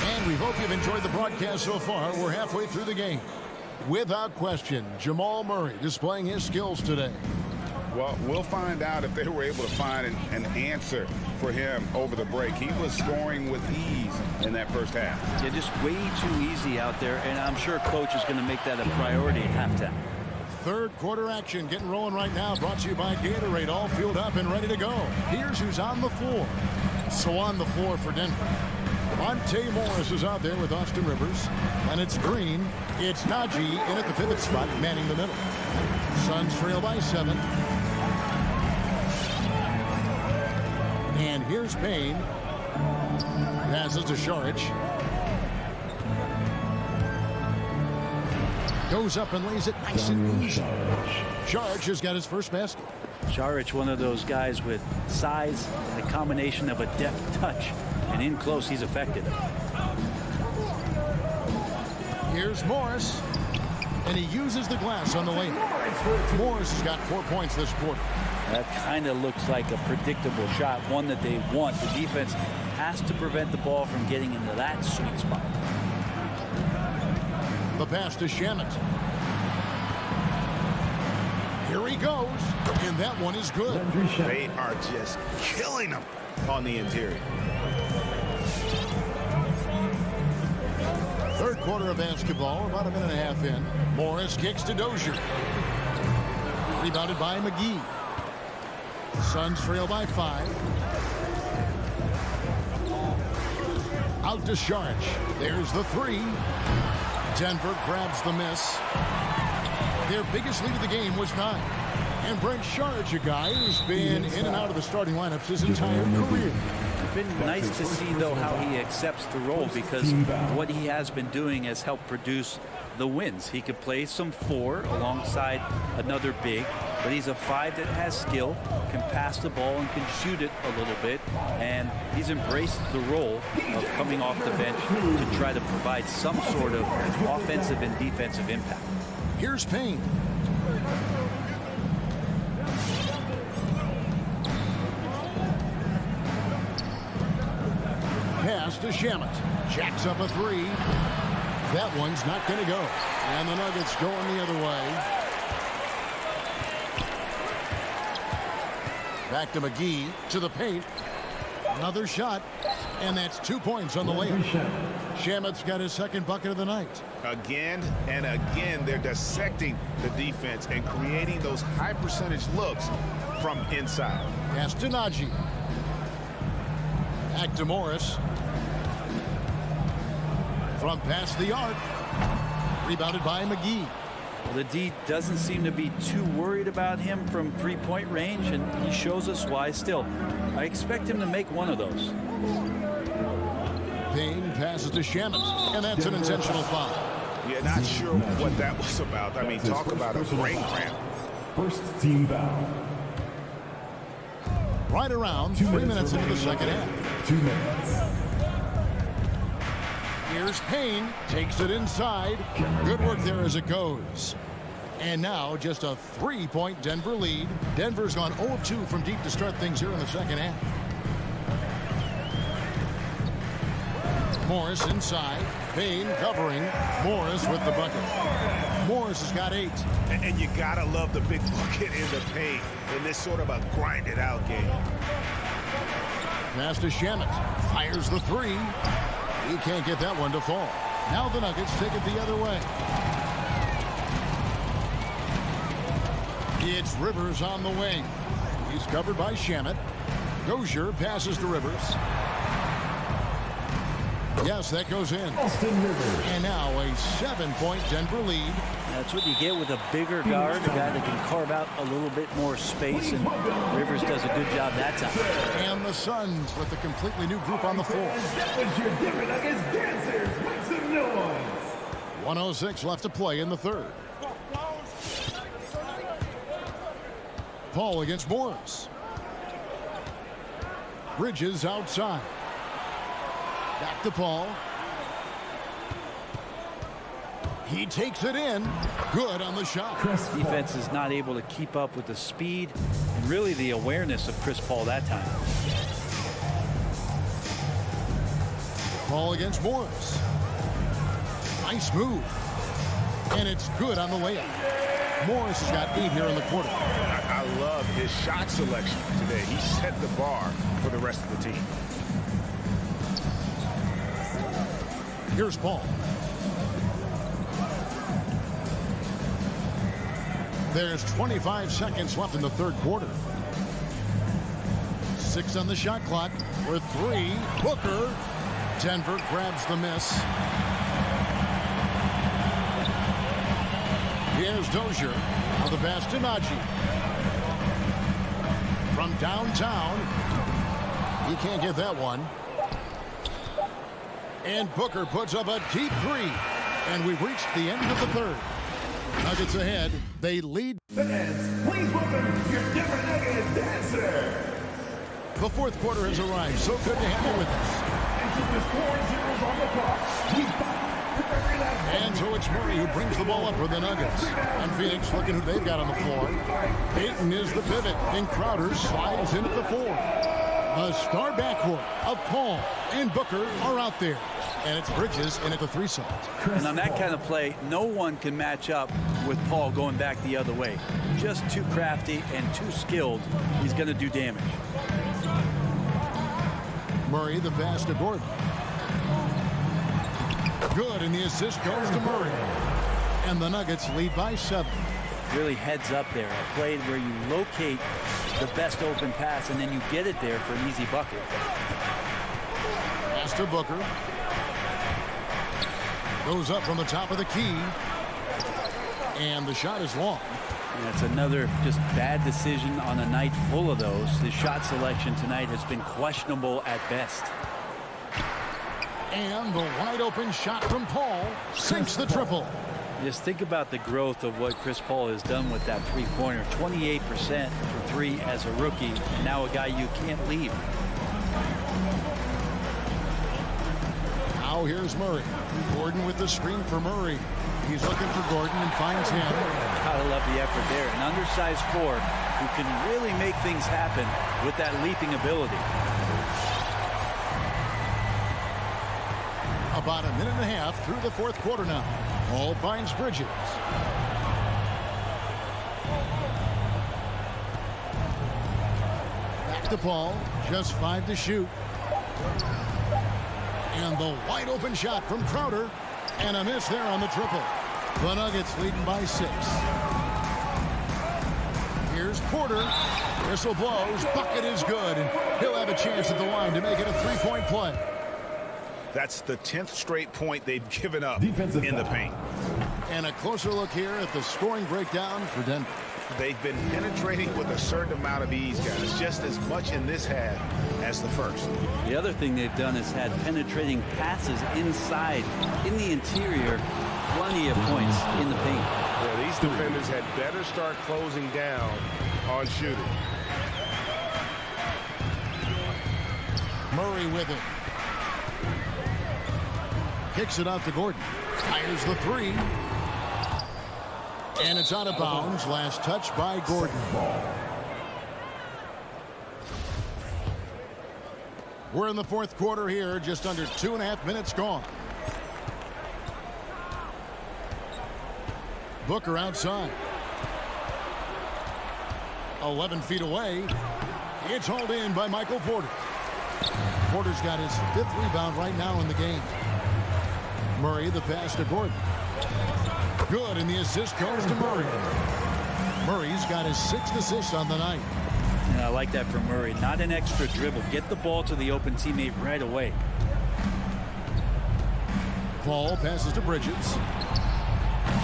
And we hope you've enjoyed the broadcast so far. We're halfway through the game. Without question, Jamal Murray displaying his skills today. Well, we'll find out if they were able to find an answer for him over the break. He was scoring with ease in that first half. Yeah, just way too easy out there, and I'm sure coach is going to make that a priority at halftime. Third quarter action getting rolling right now, brought to you by Gatorade, all fueled up and ready to go. Here's who's on the floor. So on the floor for Denver, Monte Morris is out there with Austin Rivers, and it's Green. It's Najee in at the pivot spot, manning the middle. Suns trail by 7. And here's Payne. Passes to Saric. Goes up and lays it nice and easy. Saric has got his first basket. Saric, one of those guys with size and a combination of a deft touch. And in close, he's effective. Here's Morris. And he uses the glass on the lane. Morris has got 4 points this quarter. That kind of looks like a predictable shot, one that they want. The defense has to prevent the ball from getting into that sweet spot. The pass to Shamet. Here he goes. And that one is good. They are just killing him on the interior. Third quarter of basketball, about a minute and a half in. Morris kicks to Dozier. Rebounded by McGee. Suns trail by 5. Out to Saric. There's the 3. Denver grabs the miss. Their biggest lead of the game was 9. And Brent Saric, a guy who's been in and out of the starting lineups his entire career. It's been nice to see, though, how he accepts the role, because what he has been doing has helped produce the wins. He could play some 4 alongside another big, but he's a 5 that has skill, can pass the ball and can shoot it a little bit, and he's embraced the role of coming off the bench to try to provide some sort of offensive and defensive impact. Here's Payne. Pass to Shamet. Jacks up a 3. That one's not going to go. And the Nuggets going the other way. Back to McGee, to the paint. Another shot. And that's 2 points on the layup. Shamet's got his second bucket of the night. Again and again, they're dissecting the defense and creating those high percentage looks from inside. Pass to Najee. Back to Morris. From past the arc. Rebounded by McGee. Well, the D doesn't seem to be too worried about him from three-point range, and he shows us why still. I expect him to make one of those. Payne passes to Shamet, and that's an intentional foul. Yeah, not sure what that was about. I mean, talk about a brain cramp. First team foul. Right around 3 minutes into the second half. 2 minutes. Here's Payne, takes it inside. Good work there as it goes. And now just a 3-point Denver lead. Denver's gone 0 of 2 from deep to start things here in the second half. Morris inside. Payne covering. Morris with the bucket. Morris has got 8. And you gotta love the big bucket in the paint in this sort of a grinded out game. Pass to Shamet. Fires the 3. He can't get that one to fall. Now the Nuggets take it the other way. It's Rivers on the wing. He's covered by Shamet. Dozier passes to Rivers. Yes, that goes in. Austin Rivers. And now a 7-point Denver lead. That's what you get with a bigger guard, a guy that can carve out a little bit more space, and Rivers does a good job that time. And the Suns with a completely new group on the floor. That was your Denver Nuggets dancers. Make some noise. 1:06 left to play in the third. Paul against Morris. Bridges outside. Back to Paul. He takes it in. Good on the shot. Defense is not able to keep up with the speed and really the awareness of Chris Paul that time. Paul against Morris. Nice move. And it's good on the layup. Morris has got 8 here in the quarter. I love his shot selection today. He set the bar for the rest of the team. Here's Paul. There's 25 seconds left in the third quarter. 6 on the shot clock for 3. Booker. Denver grabs the miss. Here's Dozier. Now the pass to Najee. From downtown. He can't get that one. And Booker puts up a deep 3. And we've reached the end of the third. Nuggets ahead. They lead. Fans, please welcome your Denver Nuggets dancer. The fourth quarter has arrived. So good to have you with us. And with 4 zeros on the clock, we fight for every last one. And so it's Murray who brings the ball up for the Nuggets. And Phoenix looking who they've got on the floor. Payton is the pivot. And Crowder slides into the 4. A star backcourt of Paul and Booker are out there. And it's Bridges in at the 3 side. And on that kind of play, no one can match up with Paul going back the other way. Just too crafty and too skilled. He's going to do damage. Murray, the pass to Gordon. Good, and the assist goes to Murray. And the Nuggets lead by 7. Really heads up there. A play where you locate the best open pass and then you get it there for an easy bucket. Pass to Booker. Goes up from the top of the key. And the shot is long. And that's another just bad decision on a night full of those. The shot selection tonight has been questionable at best. And the wide open shot from Paul sinks the triple. Just think about the growth of what Chris Paul has done with that three-pointer. 28% for 3 as a rookie, and now a guy you can't leave. Now here's Murray. Gordon with the screen for Murray. He's looking for Gordon and finds him. Gotta love the effort there. An undersized 4 who can really make things happen with that leaping ability. About a minute and a half through the fourth quarter now. Paul finds Bridges. Back to Paul. Just 5 to shoot. And the wide open shot from Crowder. And a miss there on the triple. The Nuggets leading by 6. Here's Porter. Whistle blows. Bucket is good. And he'll have a chance at the line to make it a 3-point play. That's the 10th straight point they've given up in the paint. And a closer look here at the scoring breakdown for Denver. They've been penetrating with a certain amount of ease, guys, just as much in this half as the first. The other thing they've done is had penetrating passes inside, in the interior, plenty of points in the paint. Yeah, these defenders had better start closing down on shooting. Murray with it. Kicks it out to Gordon. Fires the 3. And it's out of bounds. Last touch by Gordon. We're in the 4th quarter here. Just under 2.5 minutes gone. Booker outside. 11 feet away. It's hauled in by Michael Porter. Porter's got his 5th rebound right now in the game. Murray, the pass to Gordon. Good, and the assist goes to Murray. Murray's got his 6th assist on the night. And I like that from Murray. Not an extra dribble. Get the ball to the open teammate right away. Paul passes to Bridges.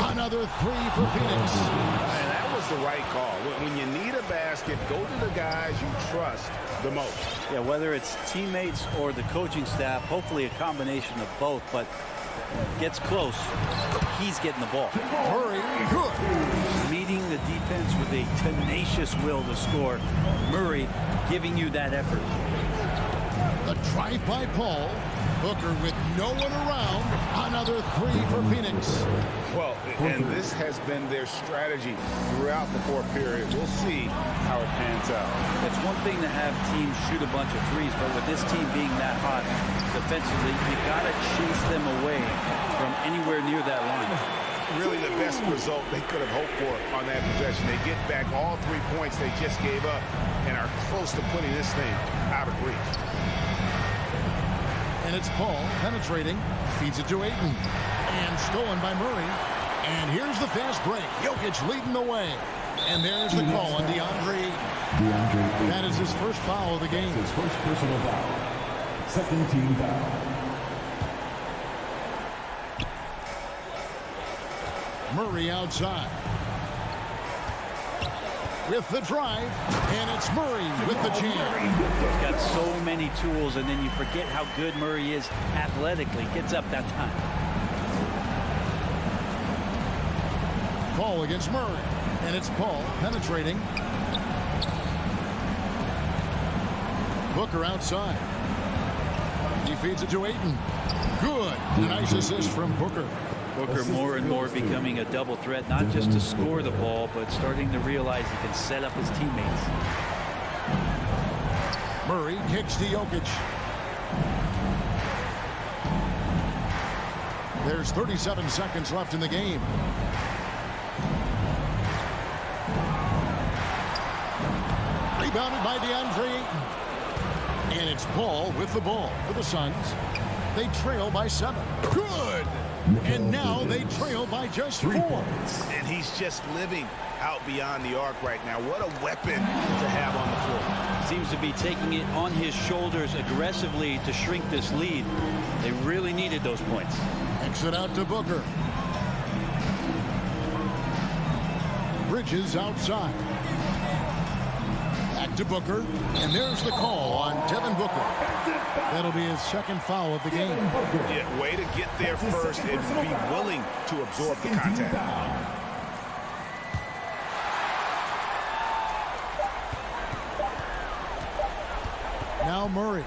Another 3 for Phoenix. And that was the right call. When you need a basket, go to the guys you trust the most. Yeah, whether it's teammates or the coaching staff, hopefully a combination of both, but gets close, he's getting the ball. Murray, good. Meeting the defense with a tenacious will to score. Murray giving you that effort. The drive by Paul. Booker with no one around. Another 3 for Phoenix. Well, and this has been their strategy throughout the 4th period. We'll see how it pans out. It's one thing to have teams shoot a bunch of threes, but with this team being that hot defensively, you got to chase them away from anywhere near that line. Really the best result they could have hoped for on that possession. They get back all 3 points they just gave up and are close to putting this thing out of reach. And it's Paul penetrating. Feeds it to Ayton. And stolen by Murray. And here's the fast break. Jokic leading the way. And there's the call on DeAndre Ayton. That is his first foul of the game. His first personal foul. 2nd team foul. Murray outside. With the drive, and it's Murray with the jam. He's got so many tools, and then you forget how good Murray is athletically. Gets up that time. Paul against Murray, and it's Paul penetrating. Booker outside. He feeds it to Ayton. Good. Nice assist from Booker. Booker more and more becoming a double threat, not just to score the ball, but starting to realize he can set up his teammates. Murray kicks to Jokic. There's 37 seconds left in the game. Rebounded by DeAndre Ayton. And it's Paul with the ball for the Suns. They trail by 7. Good! And now they trail by just 4. And he's just living out beyond the arc right now. What a weapon to have on the floor. Seems to be taking it on his shoulders aggressively to shrink this lead. They really needed those points. Exit out to Booker. Bridges outside. Back to Booker. And there's the call on Devin Booker. That'll be his 2nd foul of the game. Yeah, way to get there first and be willing to absorb the contact. Now Murray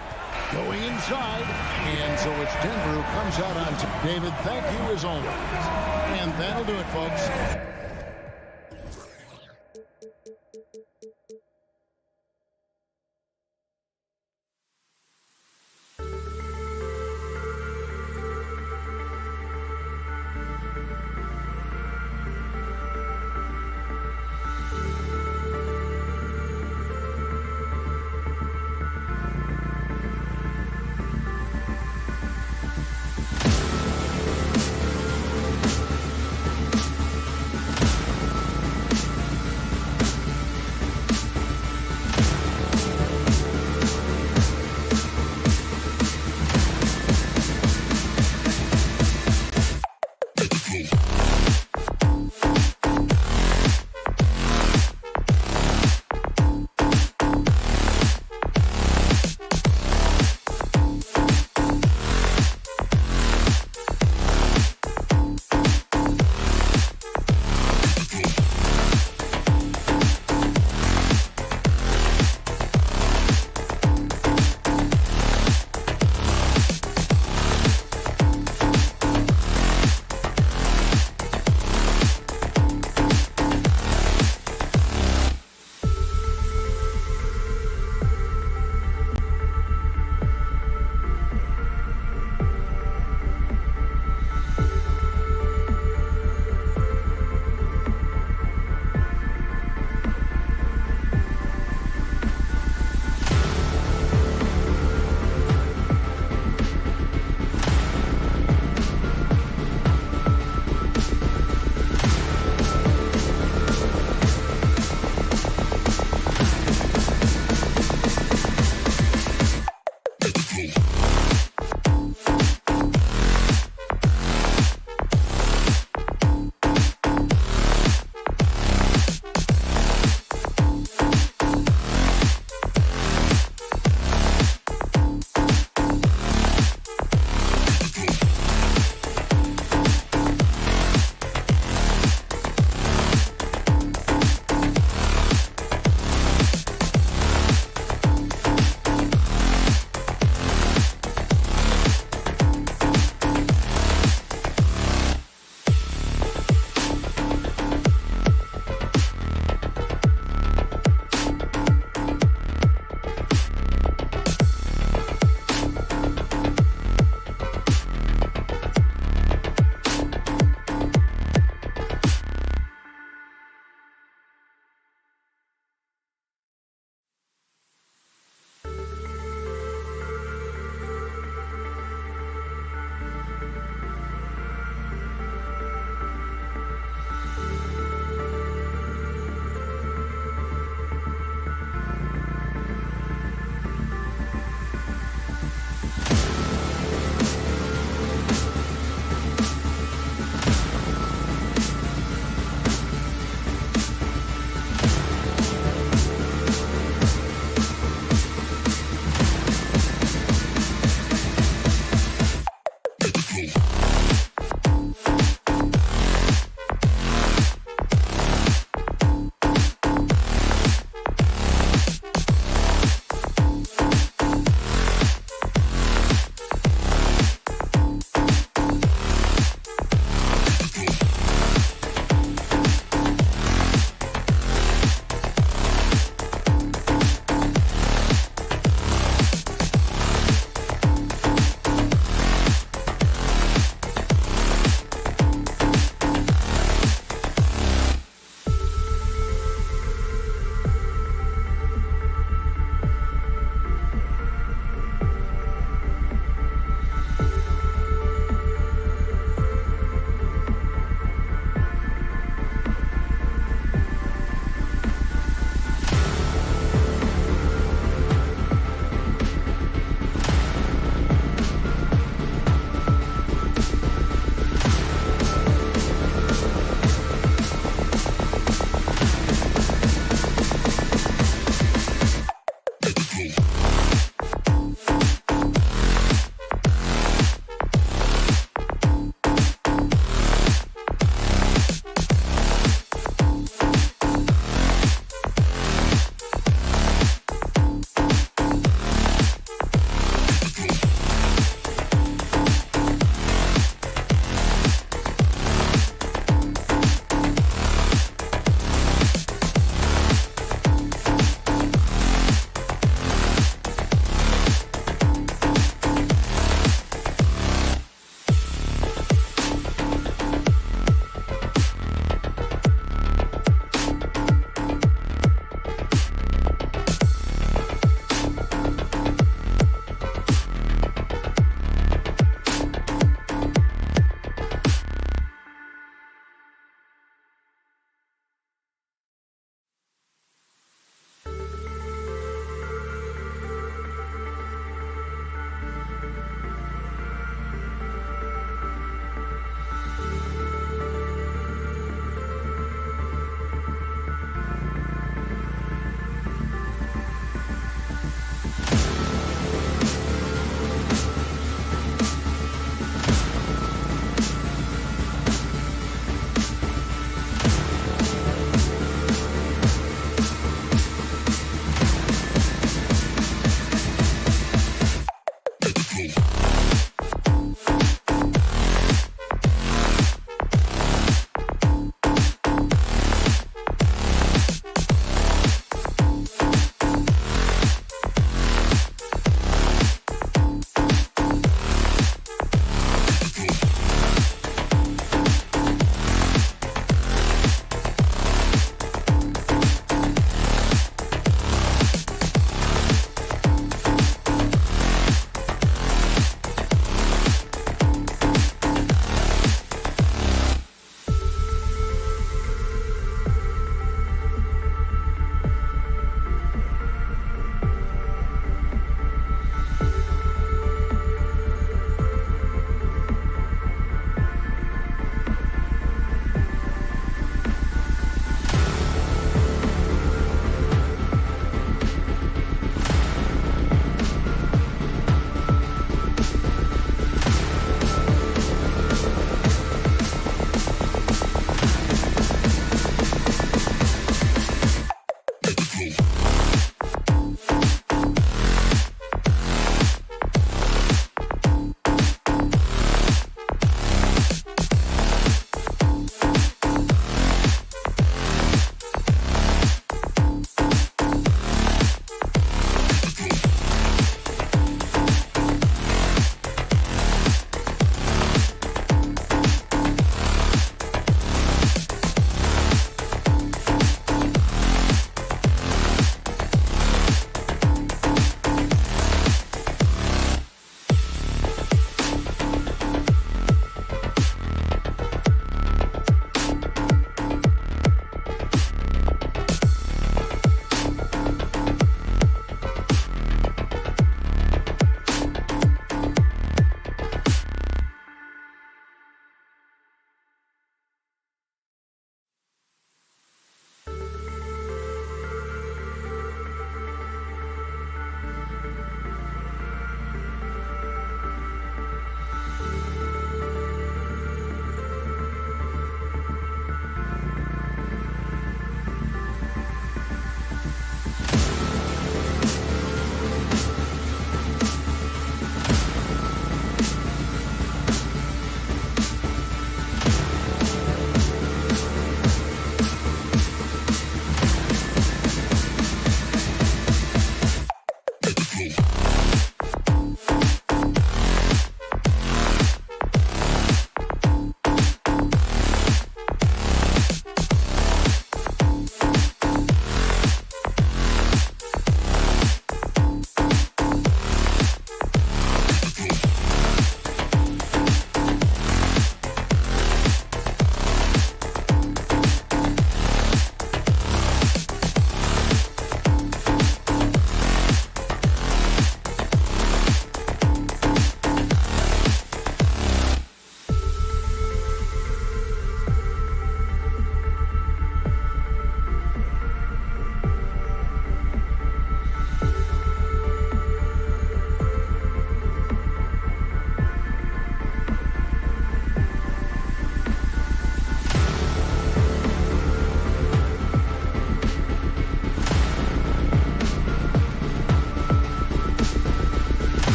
going inside. And so it's Denver who comes out on top. David, thank you as always. And that'll do it, folks.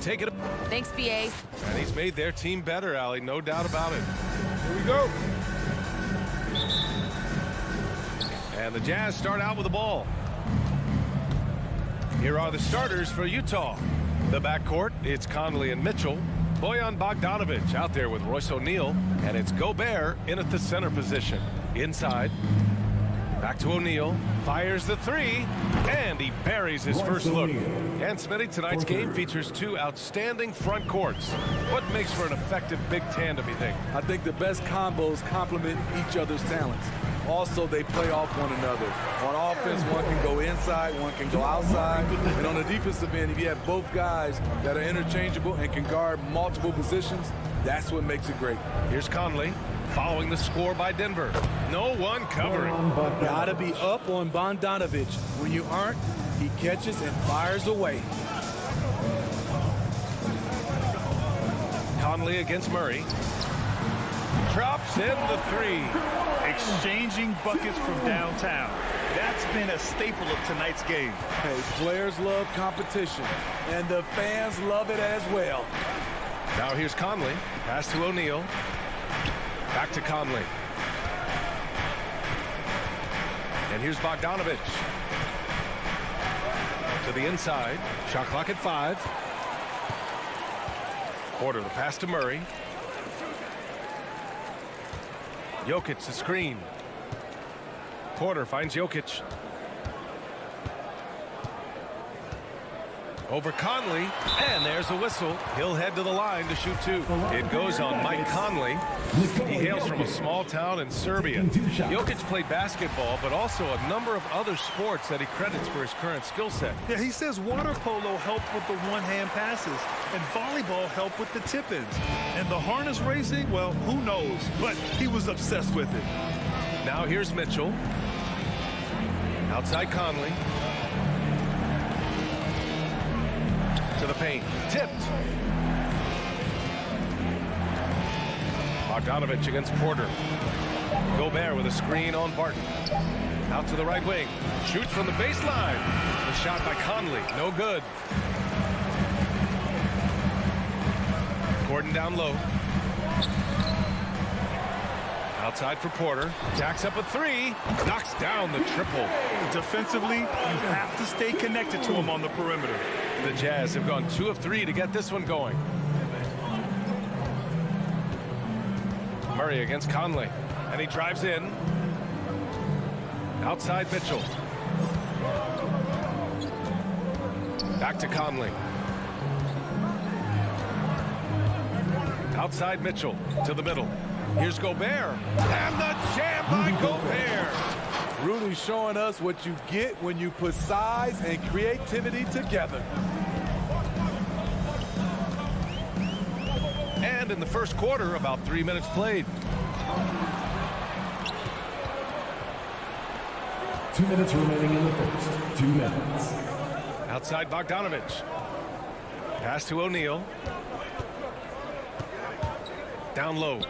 take it. Thanks, BA. And he's made their team better, Allie. No doubt about it. Here we go. And the Jazz start out with the ball. Here are the starters for Utah. The backcourt, it's Conley and Mitchell. Bojan Bogdanovic out there with Royce O'Neal. And it's Gobert in at the center position. Inside. Back to O'Neal. Fires the three. And he buries his first look. And Smitty, tonight's game features two outstanding front courts. What makes for an effective big tandem, you think? I think the best combos complement each other's talents. Also, they play off one another. On offense, one can go inside, one can go outside. And on the defensive end, if you have both guys that are interchangeable and can guard multiple positions, that's what makes it great. Here's Conley following the score by Denver. No one covering. Gotta be up on Bogdanovic. When you aren't, he catches and fires away. Conley against Murray. Drops in the three. Exchanging buckets from downtown. That's been a staple of tonight's game. Hey, players love competition, and the fans love it as well. Now here's Conley. Pass to O'Neal. Back to Conley. And here's Bogdanovic. To the inside. Shot clock at 5. Porter, the pass to Murray. Jokic, the screen. Porter finds Jokic. Over Conley, and there's a whistle. He'll head to the line to shoot two. It goes on Mike Conley. He hails from a small town in Serbia. Jokic played basketball, but also a number of other sports that he credits for his current skill set. Yeah, he says water polo helped with the one-hand passes, and volleyball helped with the tip-ins. And the harness racing, well, who knows? But he was obsessed with it. Now here's Mitchell. Outside Conley. To the paint. Tipped. Bogdanovic against Porter. Gobert with a screen on Barton. Out to the right wing. Shoots from the baseline. The shot by Conley. No good. Gordon down low. Outside for Porter. Jacks up a three. Knocks down the triple. Defensively, you have to stay connected to him on the perimeter. The Jazz have gone 2 of 3 to get this one going. Murray against Conley. And he drives in. Outside Mitchell. Back to Conley. Outside Mitchell to the middle. Here's Gobert. And the jam by Gobert. Rudy showing us what you get when you put size and creativity together. And in the first quarter, about 3 minutes played. 2 minutes remaining in the first. 2 minutes. Outside Bogdanovic. Pass to O'Neal. Down low.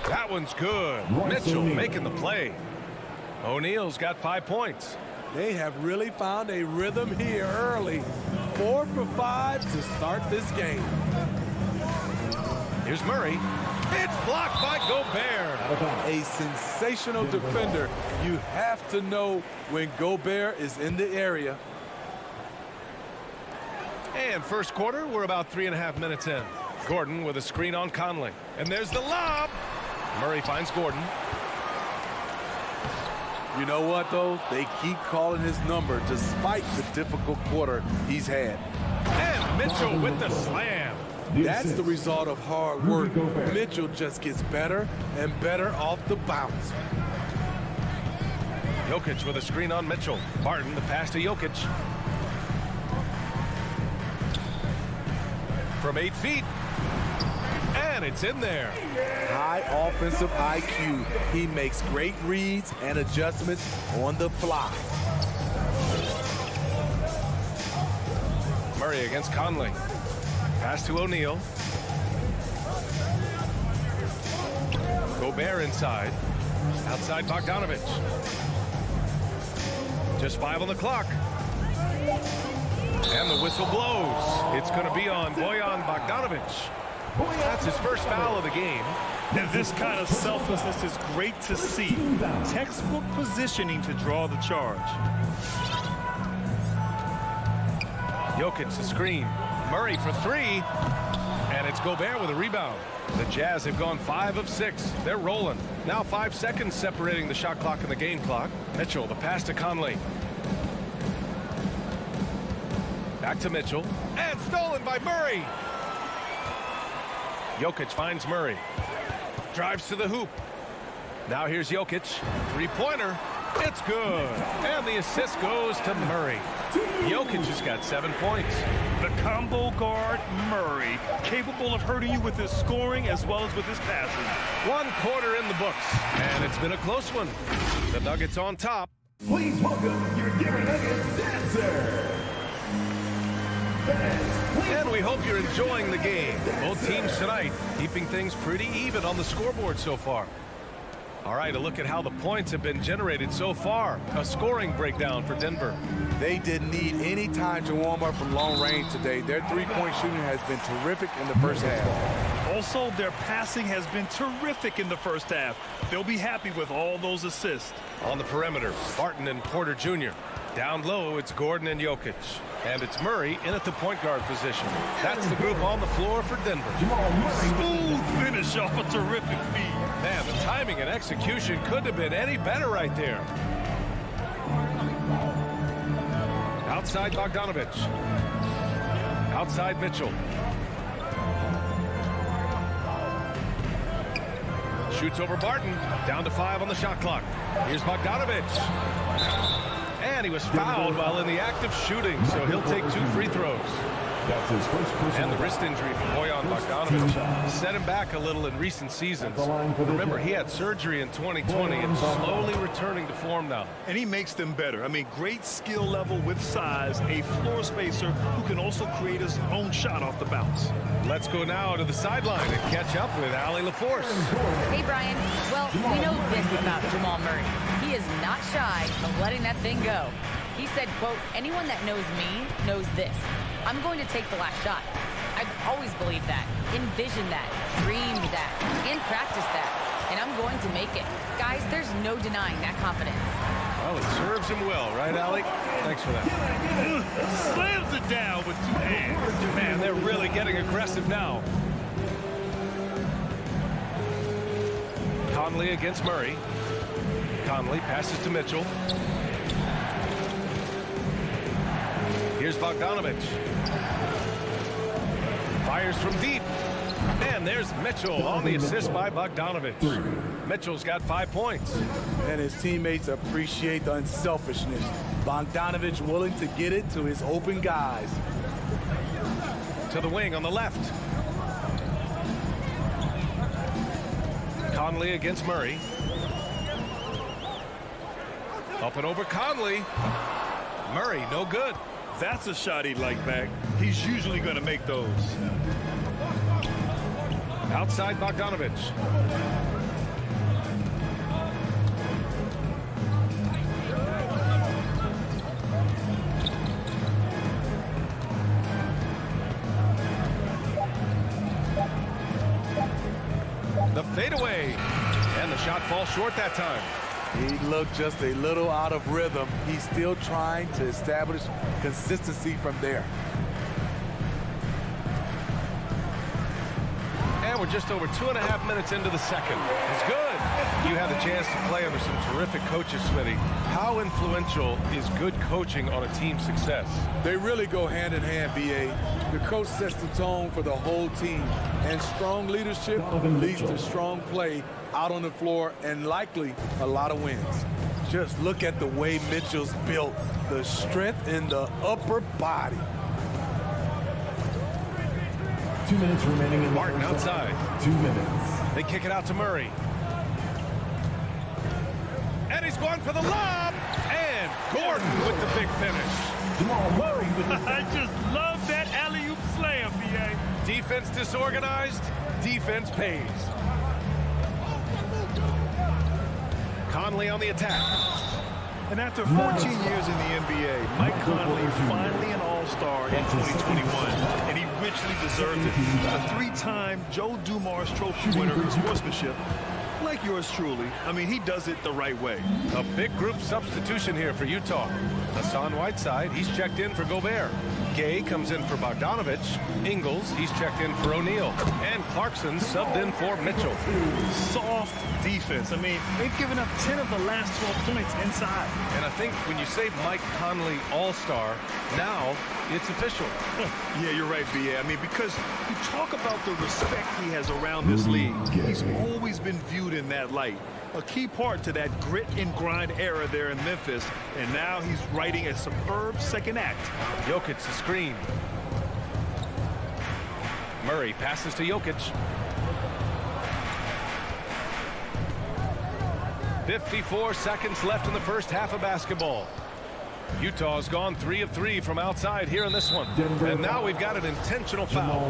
That one's good. Mitchell making the play. O'Neal's got 5 points. They have really found a rhythm here early. 4 for 5 to start this game. Here's Murray. It's blocked by Gobert. A sensational defender. You have to know when Gobert is in the area. And first quarter, we're about 3.5 minutes in. Gordon with a screen on Conley. And there's the lob. Murray finds Gordon. You know what, though? They keep calling his number despite the difficult quarter he's had. And Mitchell with the slam. That's the result of hard work. Mitchell just gets better and better off the bounce. Jokic with a screen on Mitchell. Barton, the pass to Jokic. From 8 feet. And it's in there. High offensive IQ. He makes great reads and adjustments on the fly. Murray against Conley. Pass to O'Neal. Gobert inside. Outside Bogdanovic. Just 5 on the clock. And the whistle blows. It's going to be on Bojan Bogdanovic. That's his first foul of the game. And this kind of selflessness is great to see. Textbook positioning to draw the charge. Jokic the screen. Murray for three. And it's Gobert with a rebound. The Jazz have gone 5 of 6. They're rolling. Now 5 seconds separating the shot clock and the game clock. Mitchell, the pass to Conley. Back to Mitchell. And stolen by Murray. Jokic finds Murray. Drives to the hoop. Now here's Jokic. Three-pointer. It's good. And the assist goes to Murray. Jokic has got 7 points. The combo guard, Murray, capable of hurting you with his scoring as well as with his passing. 1 quarter in the books. And it's been a close one. The Nuggets on top. Please welcome your Denver Nuggets dancer. And we hope you're enjoying the game. Both teams tonight keeping things pretty even on the scoreboard so far. All right, a look at how the points have been generated so far. A scoring breakdown for Denver. They didn't need any time to warm up from long range today. Their three-point shooting has been terrific in the first half. Also, their passing has been terrific in the first half. They'll be happy with all those assists. On the perimeter, Barton and Porter Jr. Down low, it's Gordon and Jokic. And it's Murray in at the point guard position. That's the group on the floor for Denver. Smooth finish off a terrific feed. Man, the timing and execution couldn't have been any better right there. Outside Bogdanovic. Outside Mitchell. Shoots over Barton. Down to 5 on the shot clock. Here's Bogdanovic. And he was fouled while in the act of shooting, so he'll take 2 free throws. That's his first And the wrist injury for Bojan Bogdanovic set him back a little in recent seasons. Remember, he had surgery in 2020 and slowly returning to form now. And he makes them better. I mean, great skill level with size, a floor spacer who can also create his own shot off the bounce. Let's go now to the sideline and catch up with Allie LaForce. Hey, Brian. Well, we know this about Jamal Murray. He is not shy of letting that thing go. He said, quote, anyone that knows me knows this. I'm going to take the last shot. I've always believed that, envisioned that, dreamed that, and practiced that. And I'm going to make it. Guys, there's no denying that confidence. Well, it serves him well, right, Allie? Thanks for that. Slams it down with 2 hands. Man, they're really getting aggressive now. Conley against Murray. Conley passes to Mitchell. Here's Bogdanovic. Fires from deep. And there's Mitchell on the assist by Bogdanovic. Mitchell's got 5 points. And his teammates appreciate the unselfishness. Bogdanovic willing to get it to his open guys. To the wing on the left. Conley against Murray. Up and over Conley. Murray, no good. That's a shot he'd like back. He's usually going to make those. Outside Bogdanovic. The fadeaway. And the shot falls short that time. He looked just a little out of rhythm. He's still trying to establish consistency from there. And we're just over 2.5 minutes into the second. It's good. You had the chance to play under some terrific coaches, Smitty. How influential is good coaching on a team's success? They really go hand in hand, B.A. The coach sets the tone for the whole team. And strong leadership leads to strong play out on the floor and likely a lot of wins. Just look at the way Mitchell's built, the strength in the upper body. 2 minutes remaining in the Martin outside. 2 minutes. They kick it out to Murray. And he's going for the lob. And Gordon with the big finish. Jamal Murray with the I just love that alley-oop slam, B.A. Defense disorganized. Defense pays. Conley on the attack. And after 14 years in the NBA, Mike Conley finally an All-Star in 2021, and he richly deserved it. A three-time Joe Dumars Trophy winner for sportsmanship, like yours truly. I mean, he does it the right way. A big group substitution here for Utah. Hassan Whiteside, he's checked in for Gobert. Gay comes in for Bogdanovich. Ingles, he's checked in for O'Neal. And Clarkson subbed in for Mitchell. Soft defense. I mean, they've given up 10 of the last 12 points inside. And I think when you say Mike Conley All-Star, now it's official. Yeah, you're right, B.A. I mean, because you talk about the respect he has around this league. He's always been viewed in that light. A key part to that grit and grind era there in Memphis, and now he's writing a superb second act. Jokic the screen. Murray passes to Jokic. 54 seconds left in the first half of basketball. Utah's gone 3 of 3 from outside here in this one. And now we've got an intentional foul.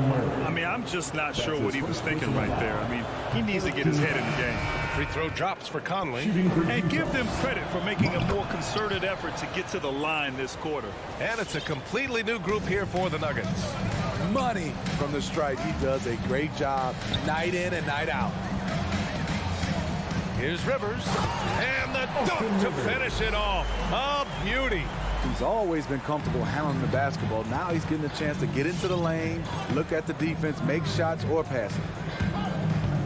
I mean, I'm just not sure what he was thinking right there. I mean, he needs to get his head in the game. Free throw drops for Conley. And give them credit for making a more concerted effort to get to the line this quarter. And it's a completely new group here for the Nuggets. Money from the stripe. He does a great job night in and night out. Here's Rivers, and the dunk to finish it off. A beauty. He's always been comfortable handling the basketball. Now he's getting a chance to get into the lane, look at the defense, make shots or pass it.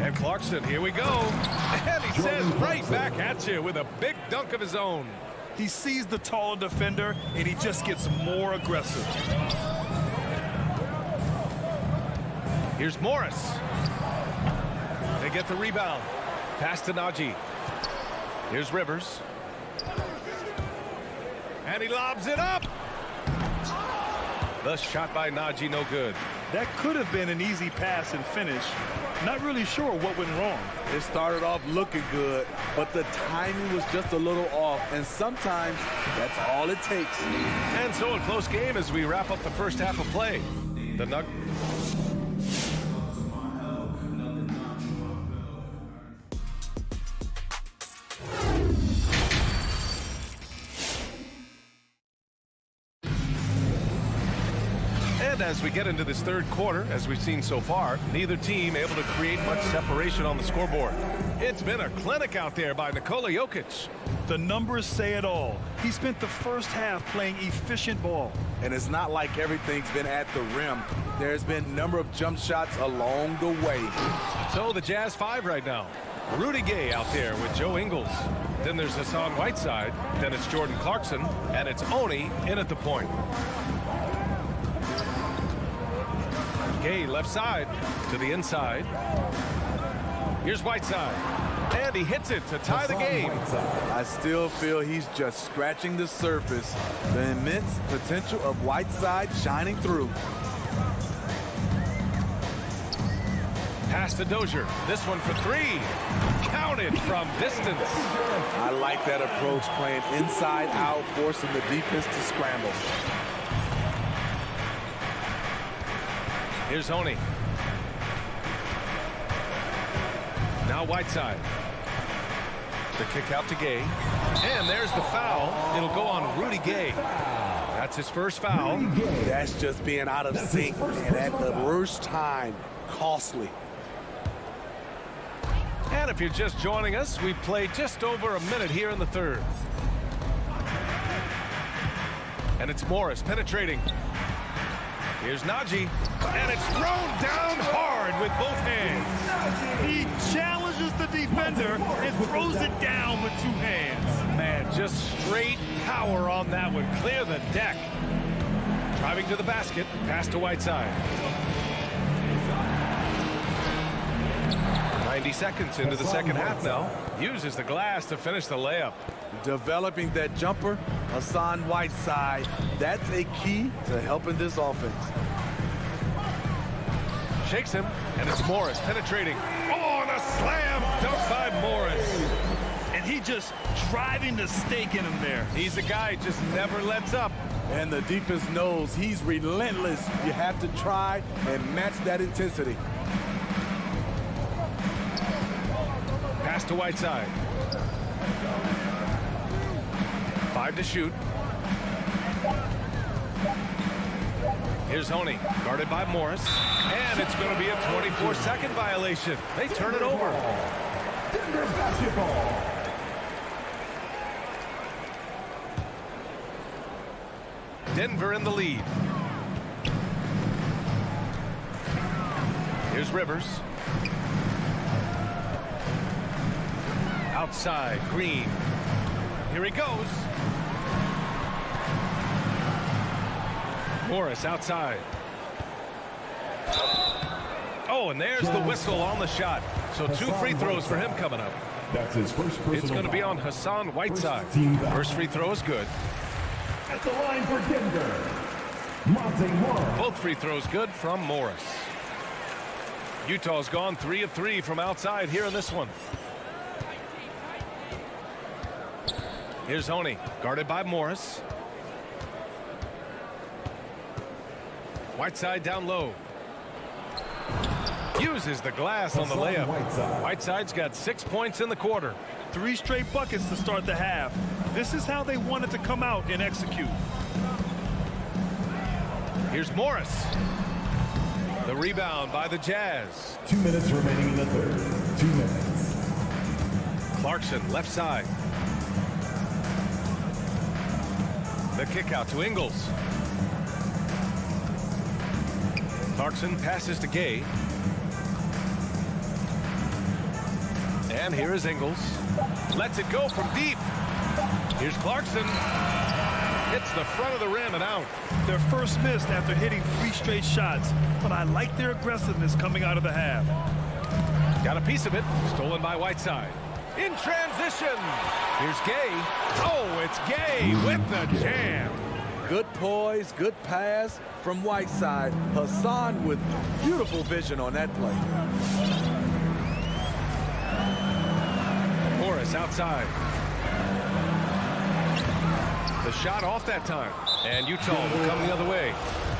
And Clarkson, here we go. And he says right back at you with a big dunk of his own. He sees the taller defender, and he just gets more aggressive. Here's Morris. They get the rebound. Pass to Najee. Here's Rivers. And he lobs it up. The shot by Najee, no good. That could have been an easy pass and finish. Not really sure what went wrong. It started off looking good, but the timing was just a little off, and sometimes that's all it takes. And so a close game as we wrap up the first half of play. The Nuggets. As we get into this third quarter, as we've seen so far, neither team able to create much separation on the scoreboard. It's been a clinic out there by Nikola Jokic. The numbers say it all. He spent the first half playing efficient ball. And it's not like everything's been at the rim. There's been a number of jump shots along the way. So the Jazz 5 right now. Rudy Gay out there with Joe Ingles. Then there's Hassan Whiteside. Then it's Jordan Clarkson. And it's Oni in at the point. Gay left side to the inside. Here's Whiteside. And he hits it to tie the game. I still feel he's just scratching the surface. The immense potential of Whiteside shining through. Pass to Dozier. This one for 3. Counted from distance. I like that approach, playing inside out, forcing the defense to scramble. Here's Oni. Now Whiteside. The kick out to Gay. And there's the foul. It'll go on Rudy Gay. That's his first foul. That's just being out of sync. And at the worst time, costly. And if you're just joining us, we've played just over a minute here in the third. And it's Morris penetrating. Here's Najee, and it's thrown down hard with both hands. He challenges the defender and throws it down with 2 hands. Man, just straight power on that one. Clear the deck. Driving to the basket, pass to Whiteside. 90 seconds into the second half now. Uses the glass to finish the layup. Developing that jumper, Hassan Whiteside, that's a key to helping this offense. Shakes him, and it's Morris penetrating. Oh, and a slam dunk by Morris. And he just driving the stake in him there. He's a guy who just never lets up. And the defense knows he's relentless. You have to try and match that intensity. Pass to Whiteside. 5 to shoot. Here's Honey, guarded by Morris. And it's going to be a 24-second violation. They turn it over. Denver basketball. Denver in the lead. Here's Rivers. Outside, Green. Here he goes. Morris outside. Oh, and there's the whistle on the shot. So 2 free throws for him coming up. That's his first personal It's going to be foul. on Hassan Whiteside. First First free throw is good. At the line for Denver, Monte Morris. Both free throws good from Morris. Utah's gone 3 of 3 from outside here in this one. Here's Honey, guarded by Morris. Whiteside down low. Uses the glass on the layup. Whiteside's got 6 points in the quarter. 3 straight buckets to start the half. This is how they wanted to come out and execute. Here's Morris. The rebound by the Jazz. 2 minutes remaining in the third. 2 minutes. Clarkson, left side. The kick out to Ingles. Clarkson passes to Gay. And here is Ingles. Lets it go from deep. Here's Clarkson. Hits the front of the rim and out. Their first miss after hitting 3 straight shots, but I like their aggressiveness coming out of the half. Got a piece of it. Stolen by Whiteside. In transition. Here's Gay. Oh, it's Gay with the jam. Good poise, good pass from Whiteside. Hassan with beautiful vision on that play. Morris outside. The shot off that time. And Utah will come the other way.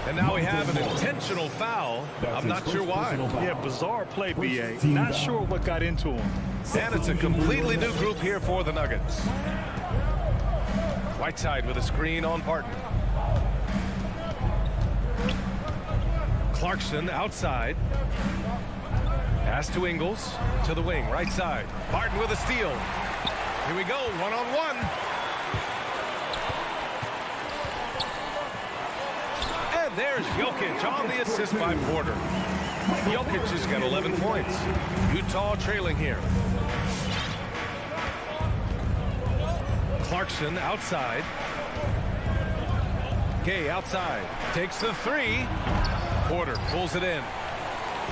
And now we have an intentional foul. I'm not sure why. Yeah, bizarre play, BA. Not sure what got into him. And it's a completely new group here for the Nuggets. Whiteside with a screen on Barton. Clarkson outside. Pass to Ingles. To the wing, right side. Barton with a steal. Here we go, one-on-one. And there's Jokic on the assist by Porter. Jokic has got 11 points. Utah trailing here. Clarkson outside. Gay outside. Takes the 3. Porter pulls it in.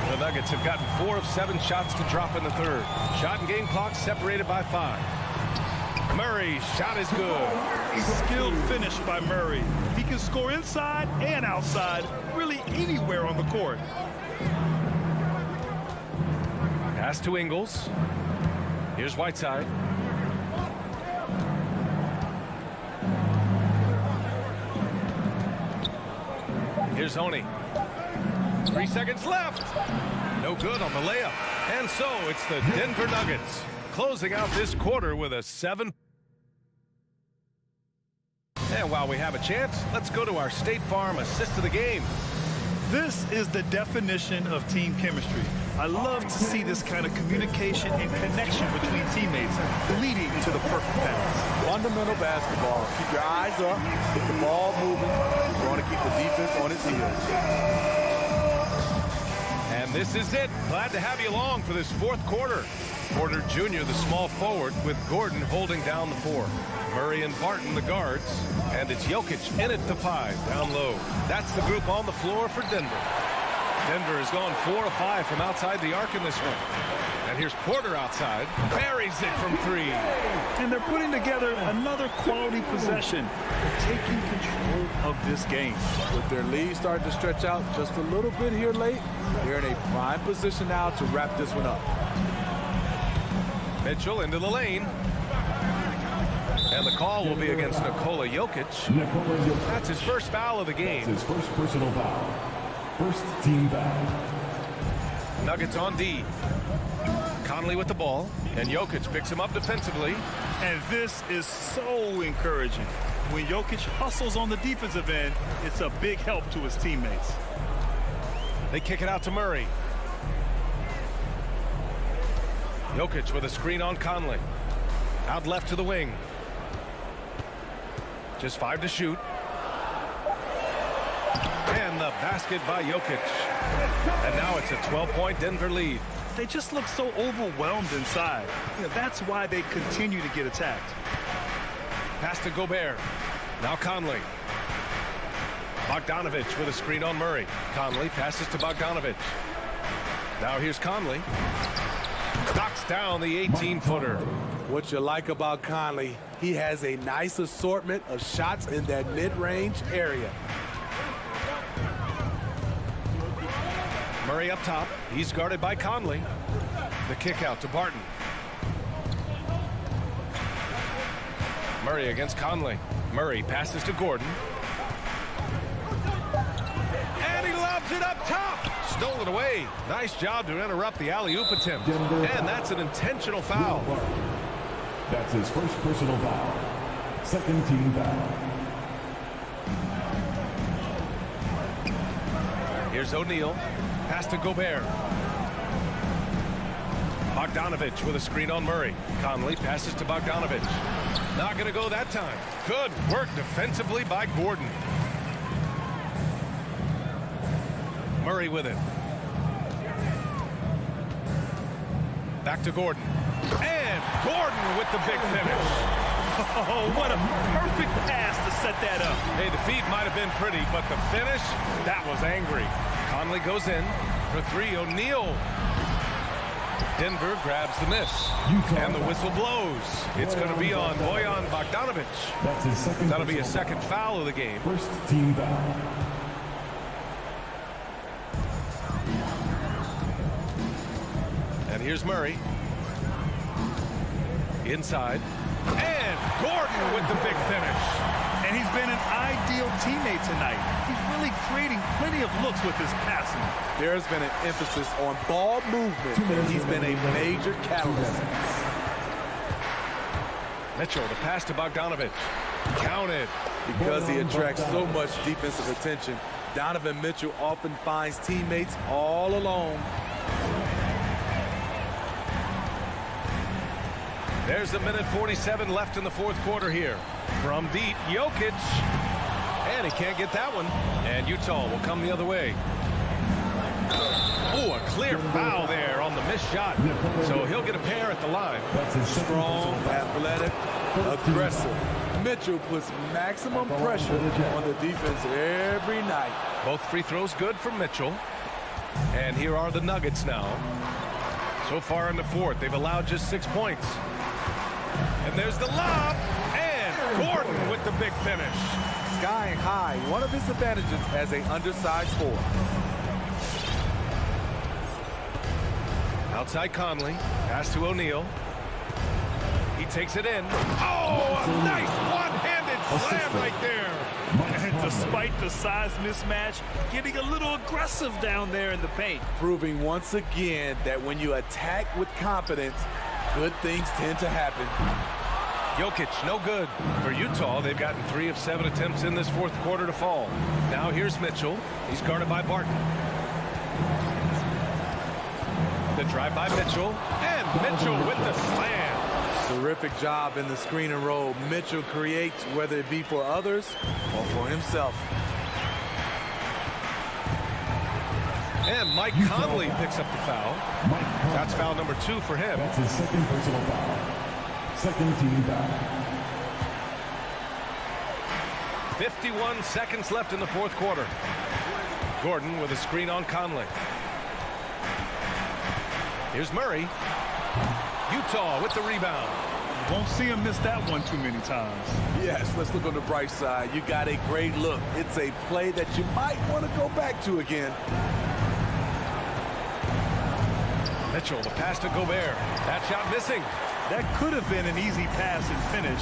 The Nuggets have gotten 4 of 7 shots to drop in the third. Shot and game clock separated by 5. Murray, shot is good. Skilled finish by Murray. He can score inside and outside, really anywhere on the court. Pass to Ingles. Here's Whiteside. Here's Honey. 3 seconds left. No good on the layup. And so it's the Denver Nuggets closing out this quarter with a 7. And while we have a chance, let's go to our State Farm assist of the game. This is the definition of team chemistry. I love to see this kind of communication and connection between teammates leading to the perfect pass. Fundamental basketball. Keep your eyes up, keep the ball moving. You want to keep the defense on its heels. And this is it. Glad to have you along for this fourth quarter. Porter Jr., the small forward, with Gordon holding down the 4. Murray and Barton, the guards. And it's Jokic in at the 5, down low. That's the group on the floor for Denver. Denver has gone 4 of 5 from outside the arc in this one. And here's Porter outside. Buries it from 3. And they're putting together another quality possession. They're taking control of this game. With their lead starting to stretch out just a little bit here late, they're in a prime position now to wrap this one up. Mitchell into the lane. And the call will be against Nikola Jokic. That's his first foul of the game. That's his first personal foul. First team foul. Nuggets on D. Conley with the ball. And Jokic picks him up defensively. And this is so encouraging. When Jokic hustles on the defensive end, it's a big help to his teammates. They kick it out to Murray. Jokic with a screen on Conley. Out left to the wing. Just 5 to shoot. And the basket by Jokic. And now it's a 12-point Denver lead. They just look so overwhelmed inside. That's why they continue to get attacked. Pass to Gobert. Now Conley. Bogdanovic with a screen on Murray. Conley passes to Bogdanovic. Now here's Conley. Knocks down the 18-footer. What you like about Conley, he has a nice assortment of shots in that mid-range area. Murray up top. He's guarded by Conley. The kick out to Barton. Murray against Conley. Murray passes to Gordon. And he lobs it up top. Stole it away. Nice job to interrupt the alley-oop attempt. And that's an intentional foul. That's his first personal foul. Second team foul. Here's O'Neal. Pass to Gobert. Bogdanovic with a screen on Murray. Conley passes to Bogdanovic. Not going to go that time. Good work defensively by Gordon. Murray with it. Back to Gordon. And Gordon with the big finish. Oh, what a perfect pass to set that up. Hey, the feed might have been pretty, but the finish, that was angry. Conley goes in for 3. O'Neal. Denver grabs the miss. And the whistle blows. It's going to be on Bojan Bogdanovic. That's his second. That'll be a second foul of the game. First team foul. And here's Murray. Inside. And Gordon with the big finish. And he's been an ideal teammate tonight. He's really creating plenty of looks with his passing. There's been an emphasis on ball movement. He's been a major catalyst. Mitchell, the pass to Bogdanovic. Counted. Because he attracts so much defensive attention, Donovan Mitchell often finds teammates all alone. There's a minute 47 left in the fourth quarter here. From deep, Jokic. And he can't get that one. And Utah will come the other way. Oh, a clear foul there on the missed shot. So he'll get a pair at the line. Strong, athletic, aggressive. Mitchell puts maximum pressure on the defense every night. Both free throws good for Mitchell. And here are the Nuggets now. So far in the fourth, they've allowed just 6 points. And there's the lob. And Gordon with the big finish. Skying high, one of his advantages as an undersized forward. Outside Conley. Pass to O'Neal. He takes it in. Oh, a nice one-handed slam right there. And despite the size mismatch, getting a little aggressive down there in the paint. Proving once again that when you attack with confidence, good things tend to happen. Jokic, no good. For Utah, they've gotten 3 of 7 attempts in this fourth quarter to fall. Now here's Mitchell. He's guarded by Barton. The drive by Mitchell. And Mitchell with the slam. Terrific job in the screen and roll. Mitchell creates, whether it be for others or for himself. And Mike Conley picks up the foul. That's foul number 2 for him. That's his second personal foul. Second team foul. 51 seconds left in the fourth quarter. Gordon with a screen on Conley. Here's Murray. Utah with the rebound. Won't see him miss that one too many times. Yes, let's look on the bright side. You got a great look. It's a play that you might want to go back to again. Mitchell, the pass to Gobert. That shot missing. That could have been an easy pass and finish.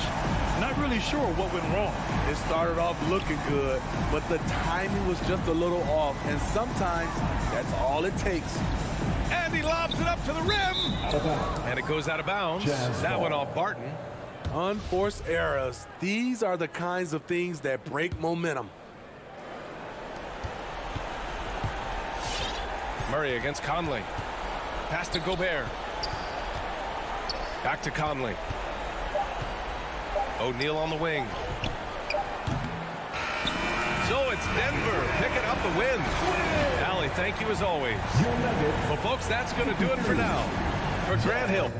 Not really sure what went wrong. It started off looking good, but the timing was just a little off, and sometimes that's all it takes. And he lobs it up to the rim. And it goes out of bounds. That went off Barton. Unforced errors. These are the kinds of things that break momentum. Murray against Conley. Pass to Gobert. Back to Conley. O'Neal on the wing. So it's Denver picking up the win. Allie, thank you as always. Well, folks, that's going to do it for now. For Grant Hill.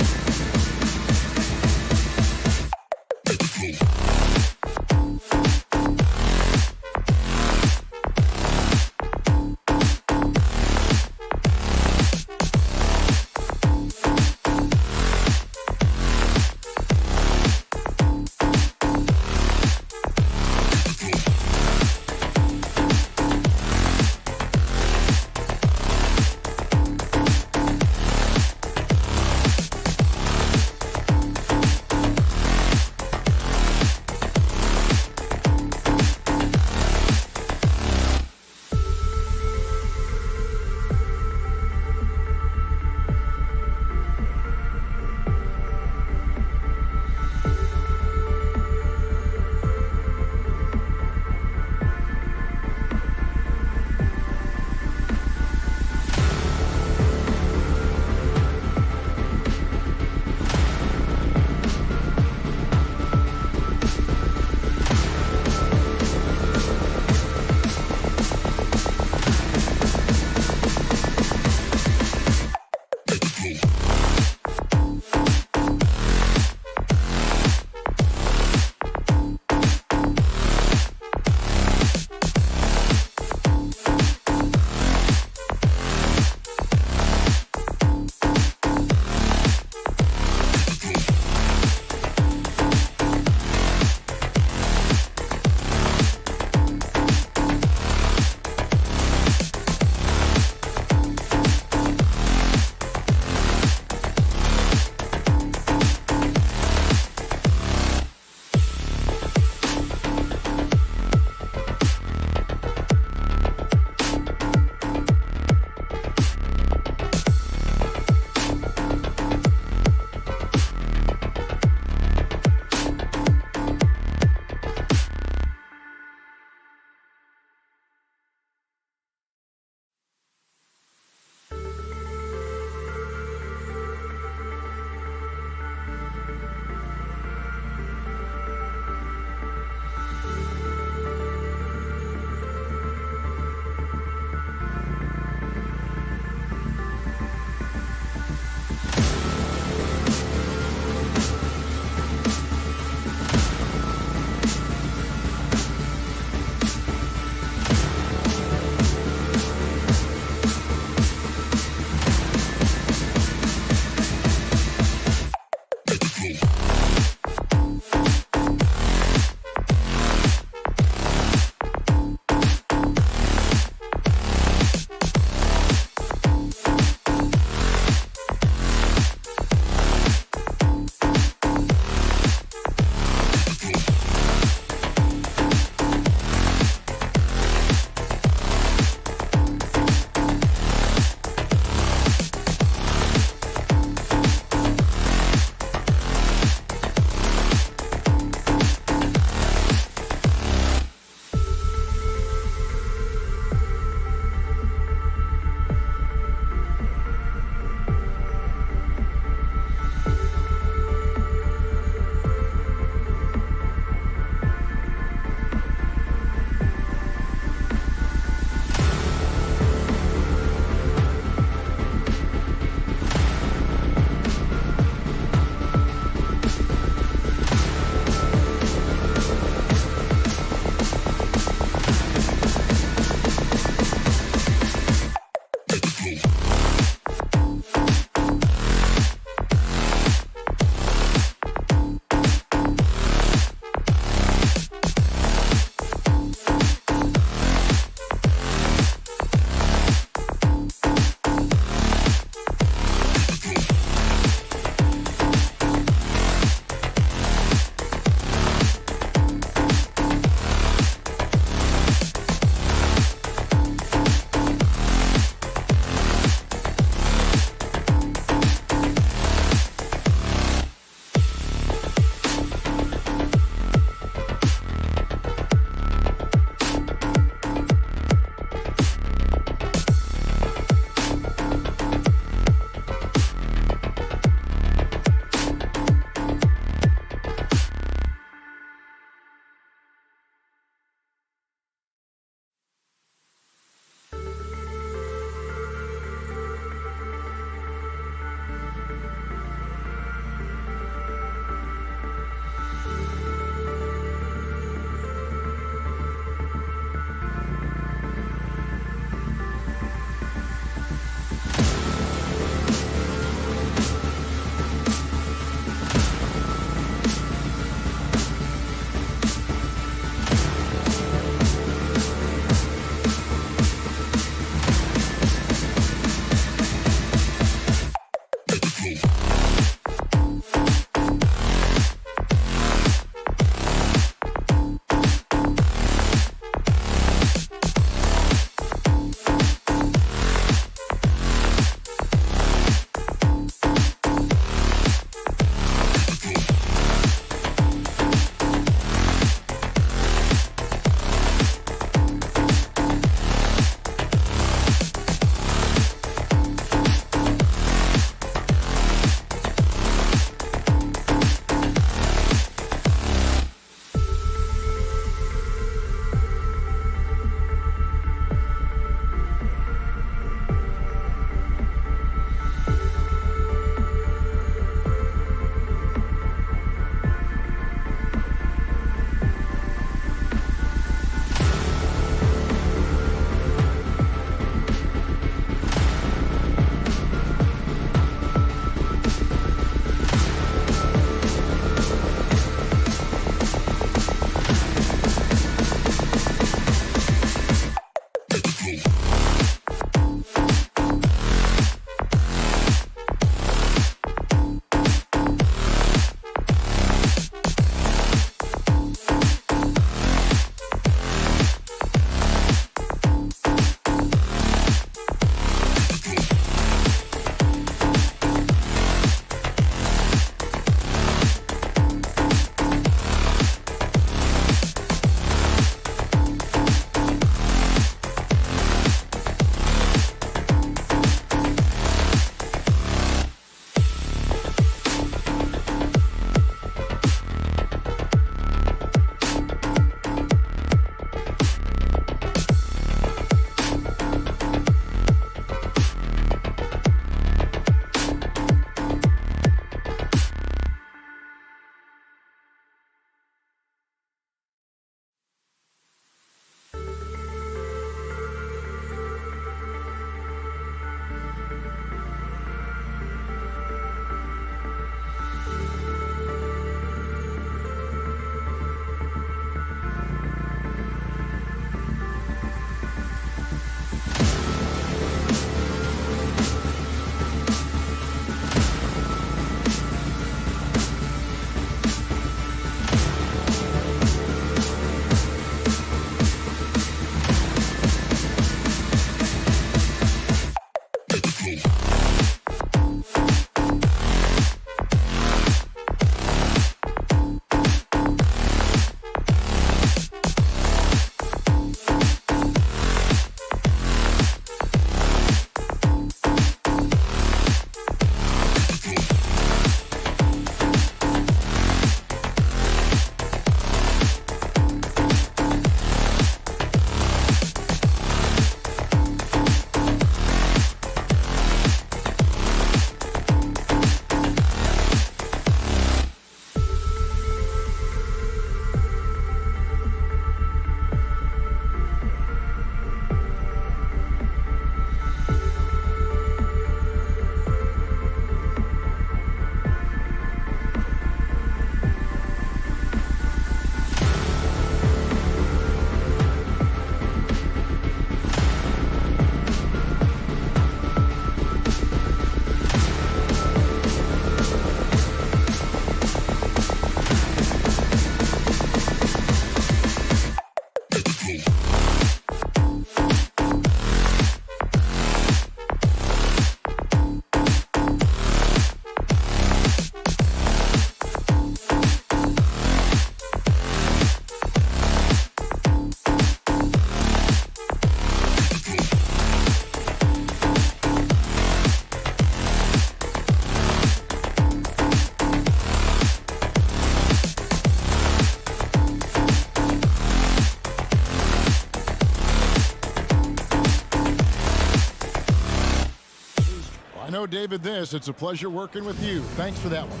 know, David, it's a pleasure working with you. Thanks for that one.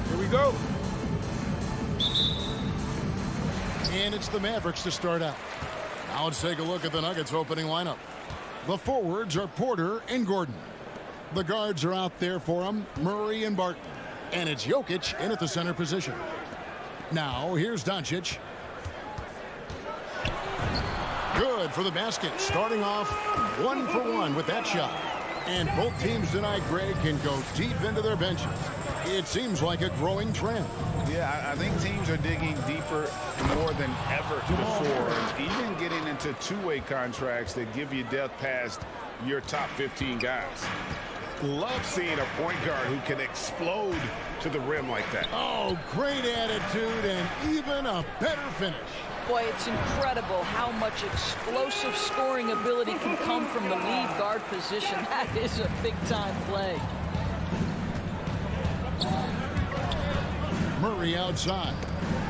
Here we go. And it's the Mavericks to start out. Now let's take a look at the Nuggets opening lineup. The forwards are Porter and Gordon. The guards are out there for them, Murray and Barton. And it's Jokic in at the center position. Now here's Doncic. Good for the basket. Starting off 1 for 1 with that shot. And both teams tonight, Greg, can go deep into their benches. It seems like a growing trend. Yeah, I think teams are digging deeper more than ever before. And even getting into two-way contracts that give you depth past your top 15 guys. Love seeing a point guard who can explode to the rim like that. Oh, great attitude and even a better finish. Boy, it's incredible how much explosive scoring ability can come from the lead guard position. That is a big-time play. Murray outside.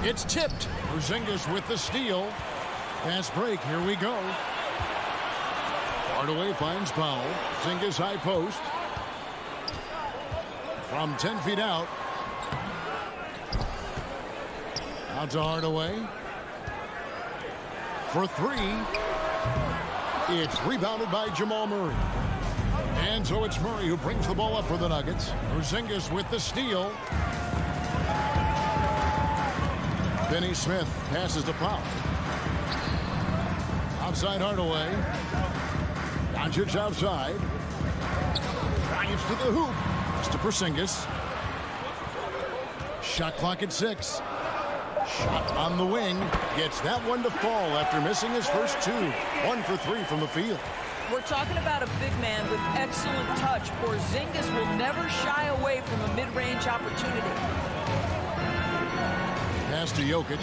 It's tipped. Porzingis with the steal. Fast break. Here we go. Hardaway finds Powell. Porzingis high post. From 10 feet out. Out to Hardaway. For 3. It's rebounded by Jamal Murray. And so it's Murray who brings the ball up for the Nuggets. Porzingis with the steal. Finney Smith passes to Powell. Outside Hardaway. Doncic outside. Drives to the hoop. It's to Porzingis. Shot clock at 6. Shot on the wing. Gets that one to fall after missing his first 2. 1 for 3 from the field. We're talking about a big man with excellent touch. Porzingis will never shy away from a mid-range opportunity. Pass to Jokic.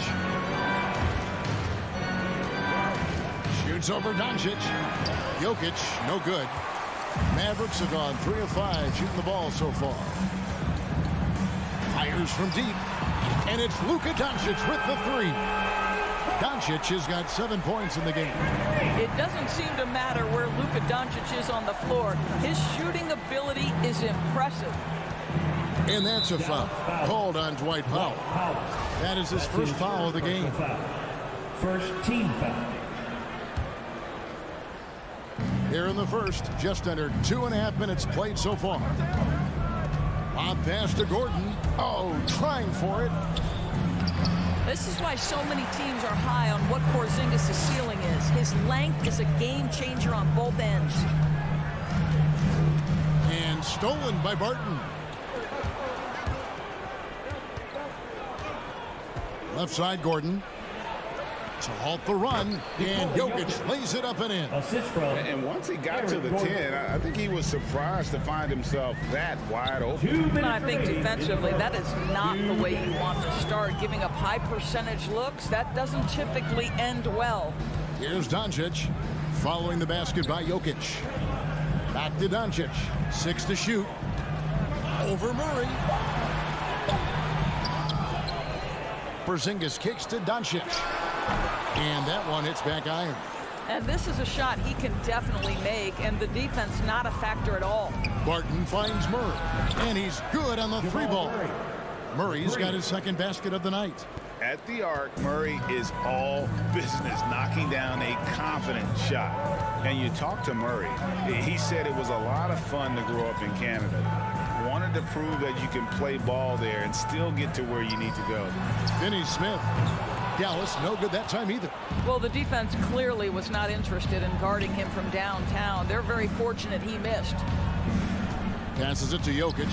Shoots over Doncic. Jokic, no good. Mavericks have gone 3 of 5 shooting the ball so far. Fires from deep. And it's Luka Doncic with the 3. Doncic has got 7 points in the game. It doesn't seem to matter where Luka Doncic is on the floor. His shooting ability is impressive. And that's a foul called on Dwight Powell. That is his first foul of the game. First team foul. Here in the first, just under 2.5 minutes played so far. Lob pass to Gordon. Oh, trying for it. This is why so many teams are high on what Porzingis' ceiling is. His length is a game changer on both ends. And stolen by Barton. Left side, Gordon. To halt the run, and Jokic lays it up and in. And once he got to the 10, I think he was surprised to find himself that wide open. I think defensively, that is not the way you want to start. Giving up high percentage looks, that doesn't typically end well. Here's Doncic, following the basket by Jokic. Back to Doncic, 6 to shoot. Over Murray. Porzingis kicks to Doncic. And that one hits back iron. And this is a shot he can definitely make, and the defense not a factor at all. Barton finds Murray, and he's good on the 3-ball. Murray's got his second basket of the night. At the arc, Murray is all business, knocking down a confident shot. And you talk to Murray, he said it was a lot of fun to grow up in Canada. Wanted to prove that you can play ball there and still get to where you need to go. Finney Smith. Dallas, no good that time either. Well, the defense clearly was not interested in guarding him from downtown. They're very fortunate he missed. Passes it to Jokic.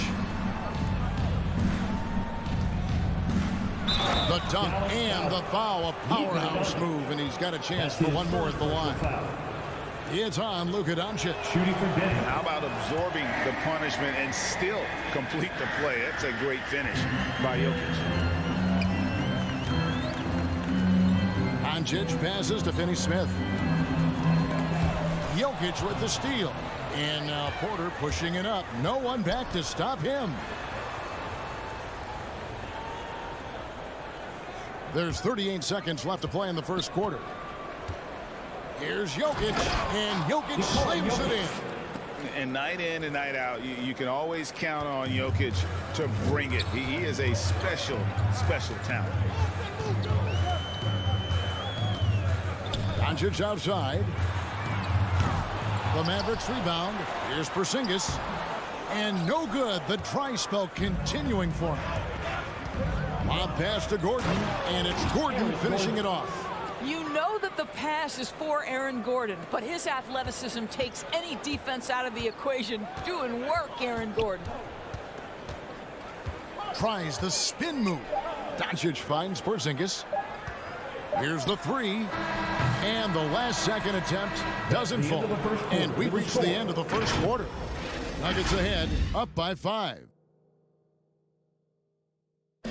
The dunk and the foul, a powerhouse move, and he's got a chance for one more at the line. It's on Luka Doncic. How about absorbing the punishment and still complete the play? That's a great finish by Jokic. Doncic passes to Finney Smith. Jokic with the steal. And now Porter pushing it up. No one back to stop him. There's 38 seconds left to play in the first quarter. Here's Jokic, and Jokic slams it in. And night in and night out, you can always count on Jokic to bring it. He is a special, special talent. Doncic outside. The Mavericks rebound. Here's Porzingis. And no good. The dry spell continuing for him. Lob pass to Gordon. And it's Gordon finishing it off. You know that the pass is for Aaron Gordon, but his athleticism takes any defense out of the equation. Doing work, Aaron Gordon. Tries the spin move. Doncic finds Porzingis. Here's the three. And the last second attempt doesn't fall. And we reach the end of the first quarter. Nuggets ahead, up by 5.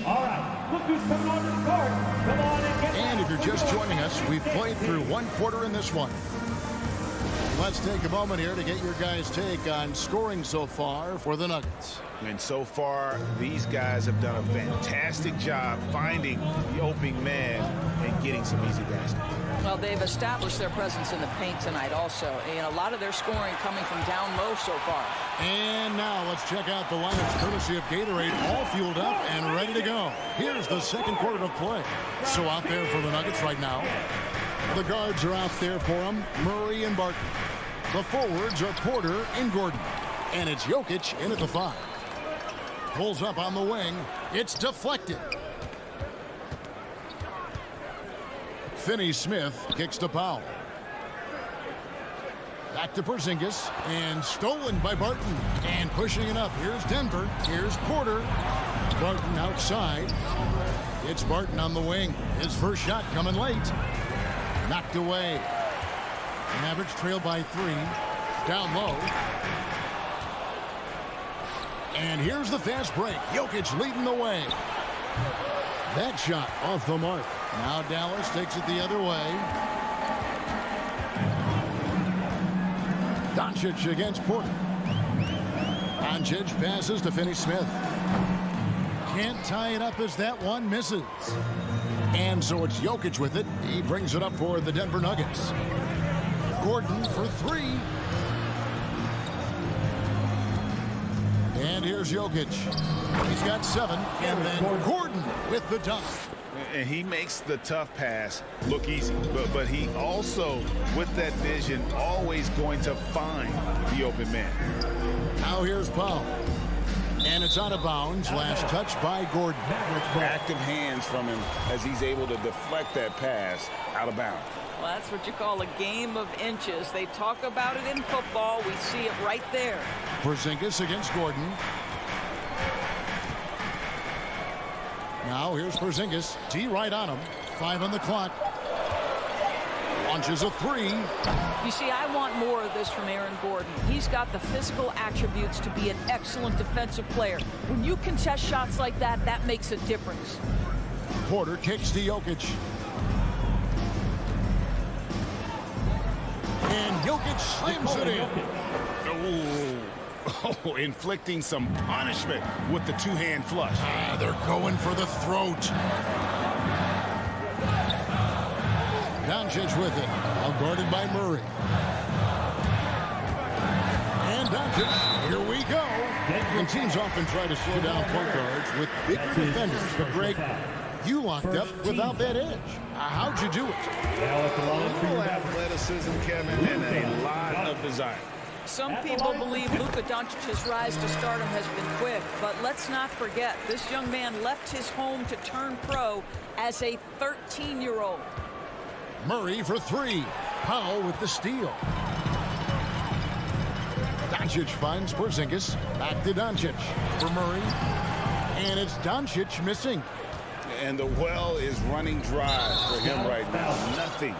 All right, look who's coming on the court. Come on and get. And if you're just joining us, we've played through one quarter in this one. Let's take a moment here to get your guys' take on scoring so far for the Nuggets. And so far, these guys have done a fantastic job finding the opening man and getting some easy baskets. Well, they've established their presence in the paint tonight also. And a lot of their scoring coming from down low so far. And now let's check out the lineups courtesy of Gatorade, all fueled up and ready to go. Here's the second quarter of play. So out there for the Nuggets right now. The guards are out there for them, Murray and Barton. The forwards are Porter and Gordon. And it's Jokic in at the 5. Pulls up on the wing. It's deflected. Finney-Smith kicks to Powell. Back to Porzingis. And stolen by Barton. And pushing it up. Here's Denver. Here's Porter. Barton outside. It's Barton on the wing. His first shot coming late. Knocked away. Mavericks trail by 3. Down low. And here's the fast break. Jokic leading the way. That shot off the mark. Now Dallas takes it the other way. Doncic against Porter. Doncic passes to Finney-Smith. Can't tie it up as that one misses. And so it's Jokic with it. He brings it up for the Denver Nuggets. Gordon for 3. And here's Jokic. He's got 7. And then Gordon with the dunk. And he makes the tough pass look easy. But he also, with that vision, always going to find the open man. Now here's Powell. And it's out of bounds. Last touch by Gordon. Active hands from him as he's able to deflect that pass out of bounds. Well, that's what you call a game of inches. They talk about it in football. We see it right there. Porzingis against Gordon. Now here's Porzingis. T right on him. 5 on the clock. Launches a 3. You see, I want more of this from Aaron Gordon. He's got the physical attributes to be an excellent defensive player. When you contest shots like that, that makes a difference. Porter kicks to Jokic. And Jokic slams it in. Oh, inflicting some punishment with the two-hand flush. They're going for the throat. Doncic with it. Now guarded by Murray. And Doncic, here we go. And teams often try to slow down point guards with bigger defenders. But Greg, you locked up without that edge. How'd you do it? Full athleticism, Kevin, and a lot of desire. Some people believe Luka Doncic's rise to stardom has been quick, but let's not forget, this young man left his home to turn pro as a 13-year-old. Murray for 3. Powell with the steal. Doncic finds Porzingis. Back to Doncic for Murray. And it's Doncic missing. And the well is running dry for him right now. Nothing.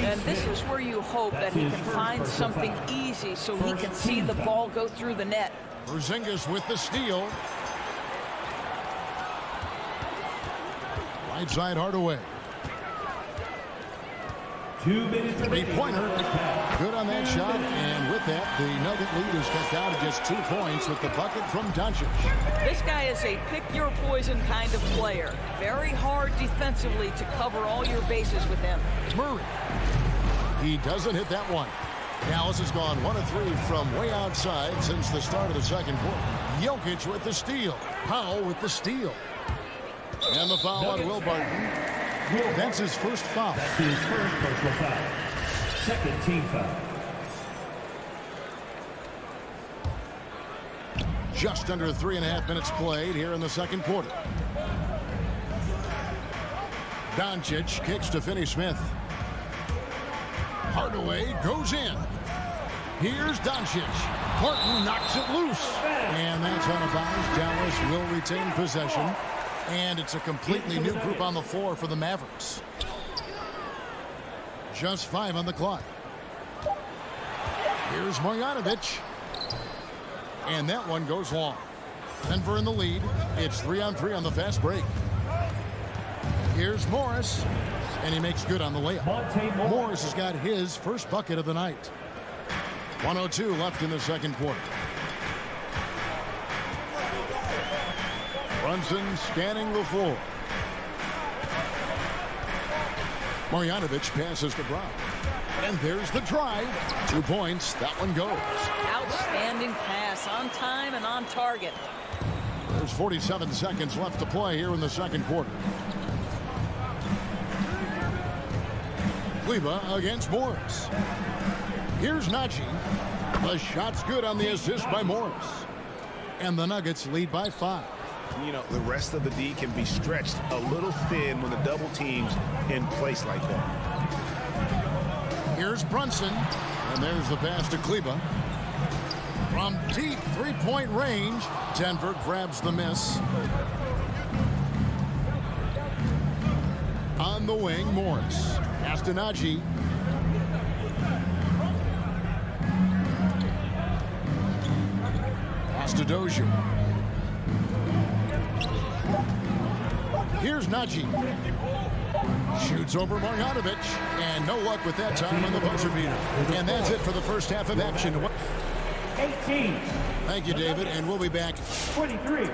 And this is where you hope that he can find something easy so he can see the ball go through the net. Porzingis with the steal. Right side Hardaway. 2 minutes. 3-pointer. Good on that shot. And with that, the Nugget lead is cut down to just 2 points with the bucket from Doncic. This guy is a pick-your-poison kind of player. Very hard defensively to cover all your bases with him. Murray. He doesn't hit that one. Dallas has gone 1 of 3 from way outside since the start of the second quarter. Jokic with the steal. Powell with the steal. And the foul on Will Barton. That's his first foul. That's his first personal foul. Second team foul. Just under 3.5 minutes played here in the second quarter. Doncic kicks to Finney-Smith. Hardaway goes in. Here's Doncic. Horton knocks it loose. And that's out of bounds. Dallas will retain possession. And it's a completely new group on the floor for the Mavericks. Just 5 on the clock. Here's Marjanovic. And that one goes long. Denver in the lead. It's 3-on-3 on the fast break. Here's Morris. And he makes good on the layup. Morris has got his first bucket of the night. 1:02 left in the second quarter. Brunson scanning the floor. Marjanovic passes to Brown. And there's the drive. 2 points. That one goes. Outstanding pass, on time and on target. There's 47 seconds left to play here in the second quarter. Kleber against Morris. Here's Najee. The shot's good on the assist by Morris. And the Nuggets lead by 5. You know, the rest of the D can be stretched a little thin when the double team's in place like that. Here's Brunson. And there's the pass to Kleber. From deep three-point range, Denver grabs the miss. On the wing, Morris. Pass to Najee. Pass to Dozier. Here's Najee. Shoots over Marjanovic. And no luck with that time on the buzzer beater. And that's it for the first half of action. 18. Thank you, David. And we'll be back. 23.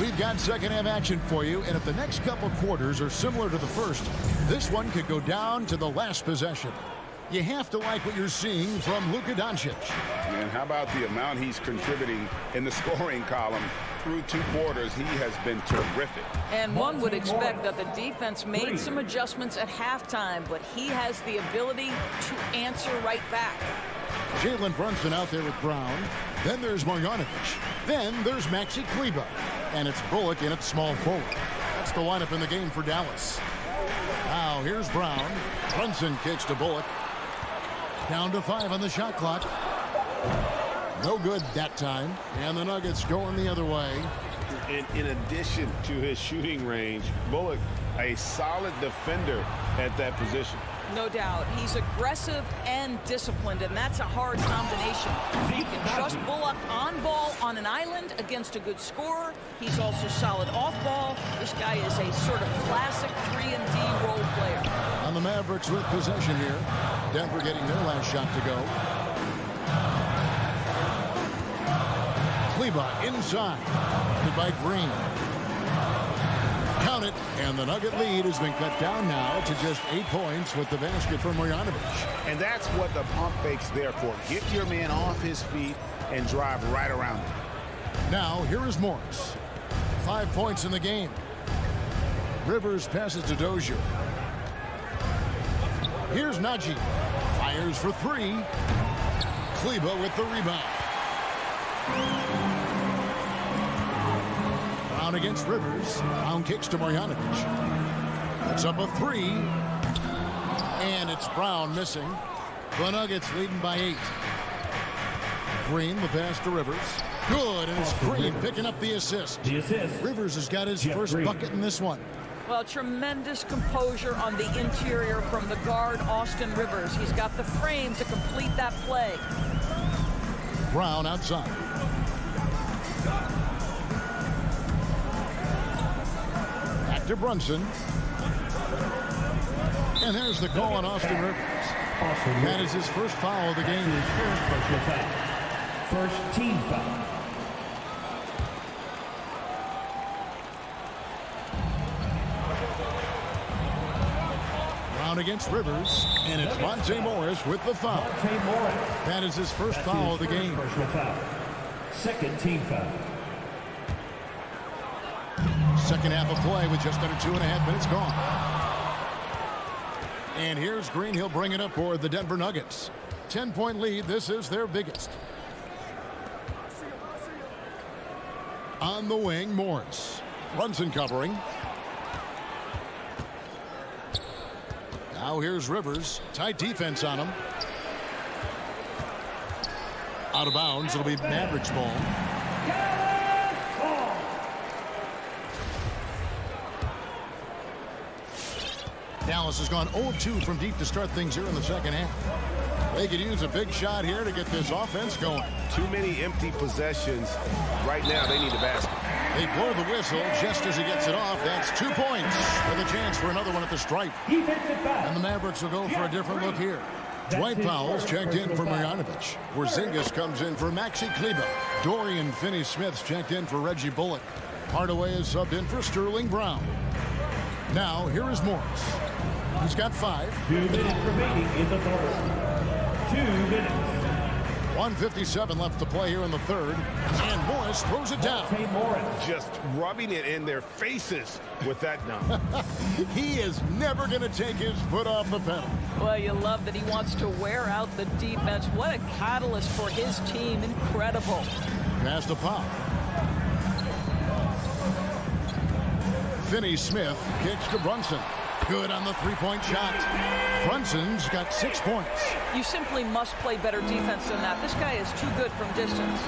We've got second half action for you, and if the next couple quarters are similar to the first, this one could go down to the last possession. You have to like what you're seeing from Luka Doncic. And how about the amount he's contributing in the scoring column? Through 2 quarters, he has been terrific. And one would expect that the defense made some adjustments at halftime, but he has the ability to answer right back. Jalen Brunson out there with Brown. Then there's Marjanovic. Then there's Maxi Kleber. And it's Bullock in at small forward. That's the lineup in the game for Dallas. Now here's Brown. Brunson kicks to Bullock. Down to 5 on the shot clock. No good that time. And the Nuggets going the other way. In addition to his shooting range, Bullock, a solid defender at that position. No doubt. He's aggressive and disciplined, and that's a hard combination. You can trust Bullock on ball on an island against a good scorer. He's also solid off ball. This guy is a sort of classic 3-and-D role player. On the Mavericks with possession here. Denver getting their last shot to go. Kleber inside. By Green. Count it, and the Nugget lead has been cut down now to just 8 points with the basket from Marjanovic. And that's what the pump fake's there for. Get your man off his feet and drive right around him. Now, here is Morris. 5 points in the game. Rivers passes to Dozier. Here's Najee. Fires for 3. Kleber with the rebound. Brown against Rivers. Brown kicks to Marjanovic. That's up a 3. And it's Brown missing. The Nuggets leading by 8. Green, the pass to Rivers. Good, and it's Green picking up the assist. Rivers has got his first bucket in this one. Well, tremendous composure on the interior from the guard, Austin Rivers. He's got the frame to complete that play. Brown outside. Back to Brunson. And there's the call on Austin Rivers. That is his first foul of the game. First team foul. against Rivers, and it's Monte Morris with the foul. That is his first foul of the game. Personal foul. Second team foul. Second half of play with just under 2.5 minutes gone. And here's Green. He'll bring it up for the Denver Nuggets. 10-point lead. This is their biggest. On the wing, Morris. Brunson covering. Now here's Rivers. Tight defense on him. Out of bounds. It'll be Mavericks ball. Dallas has gone 0-2 from deep to start things here in the second half. They could use a big shot here to get this offense going. Too many empty possessions. Right now, they need a basket. They blow the whistle just as he gets it off. That's 2 points with a chance for another one at the stripe. And the Mavericks will go for a different look here. Dwight Powell's checked in for Marjanovic. Porzingis comes in for Maxi Kleber. Dorian Finney-Smith's checked in for Reggie Bullock. Hardaway is subbed in for Sterling Brown. Now, here is Morris. He's got 5. 2 minutes remaining in the third. 2 minutes. 1:57 left to play here in the third. And Morris throws it down. Just rubbing it in their faces with that dunk. He is never going to take his foot off the pedal. Well, you love that he wants to wear out the defense. What a catalyst for his team. Incredible. Pass to Pop. Finney-Smith kicks to Brunson. Good on the three-point shot. Brunson's got 6 points. You simply must play better defense than that. This guy is too good from distance.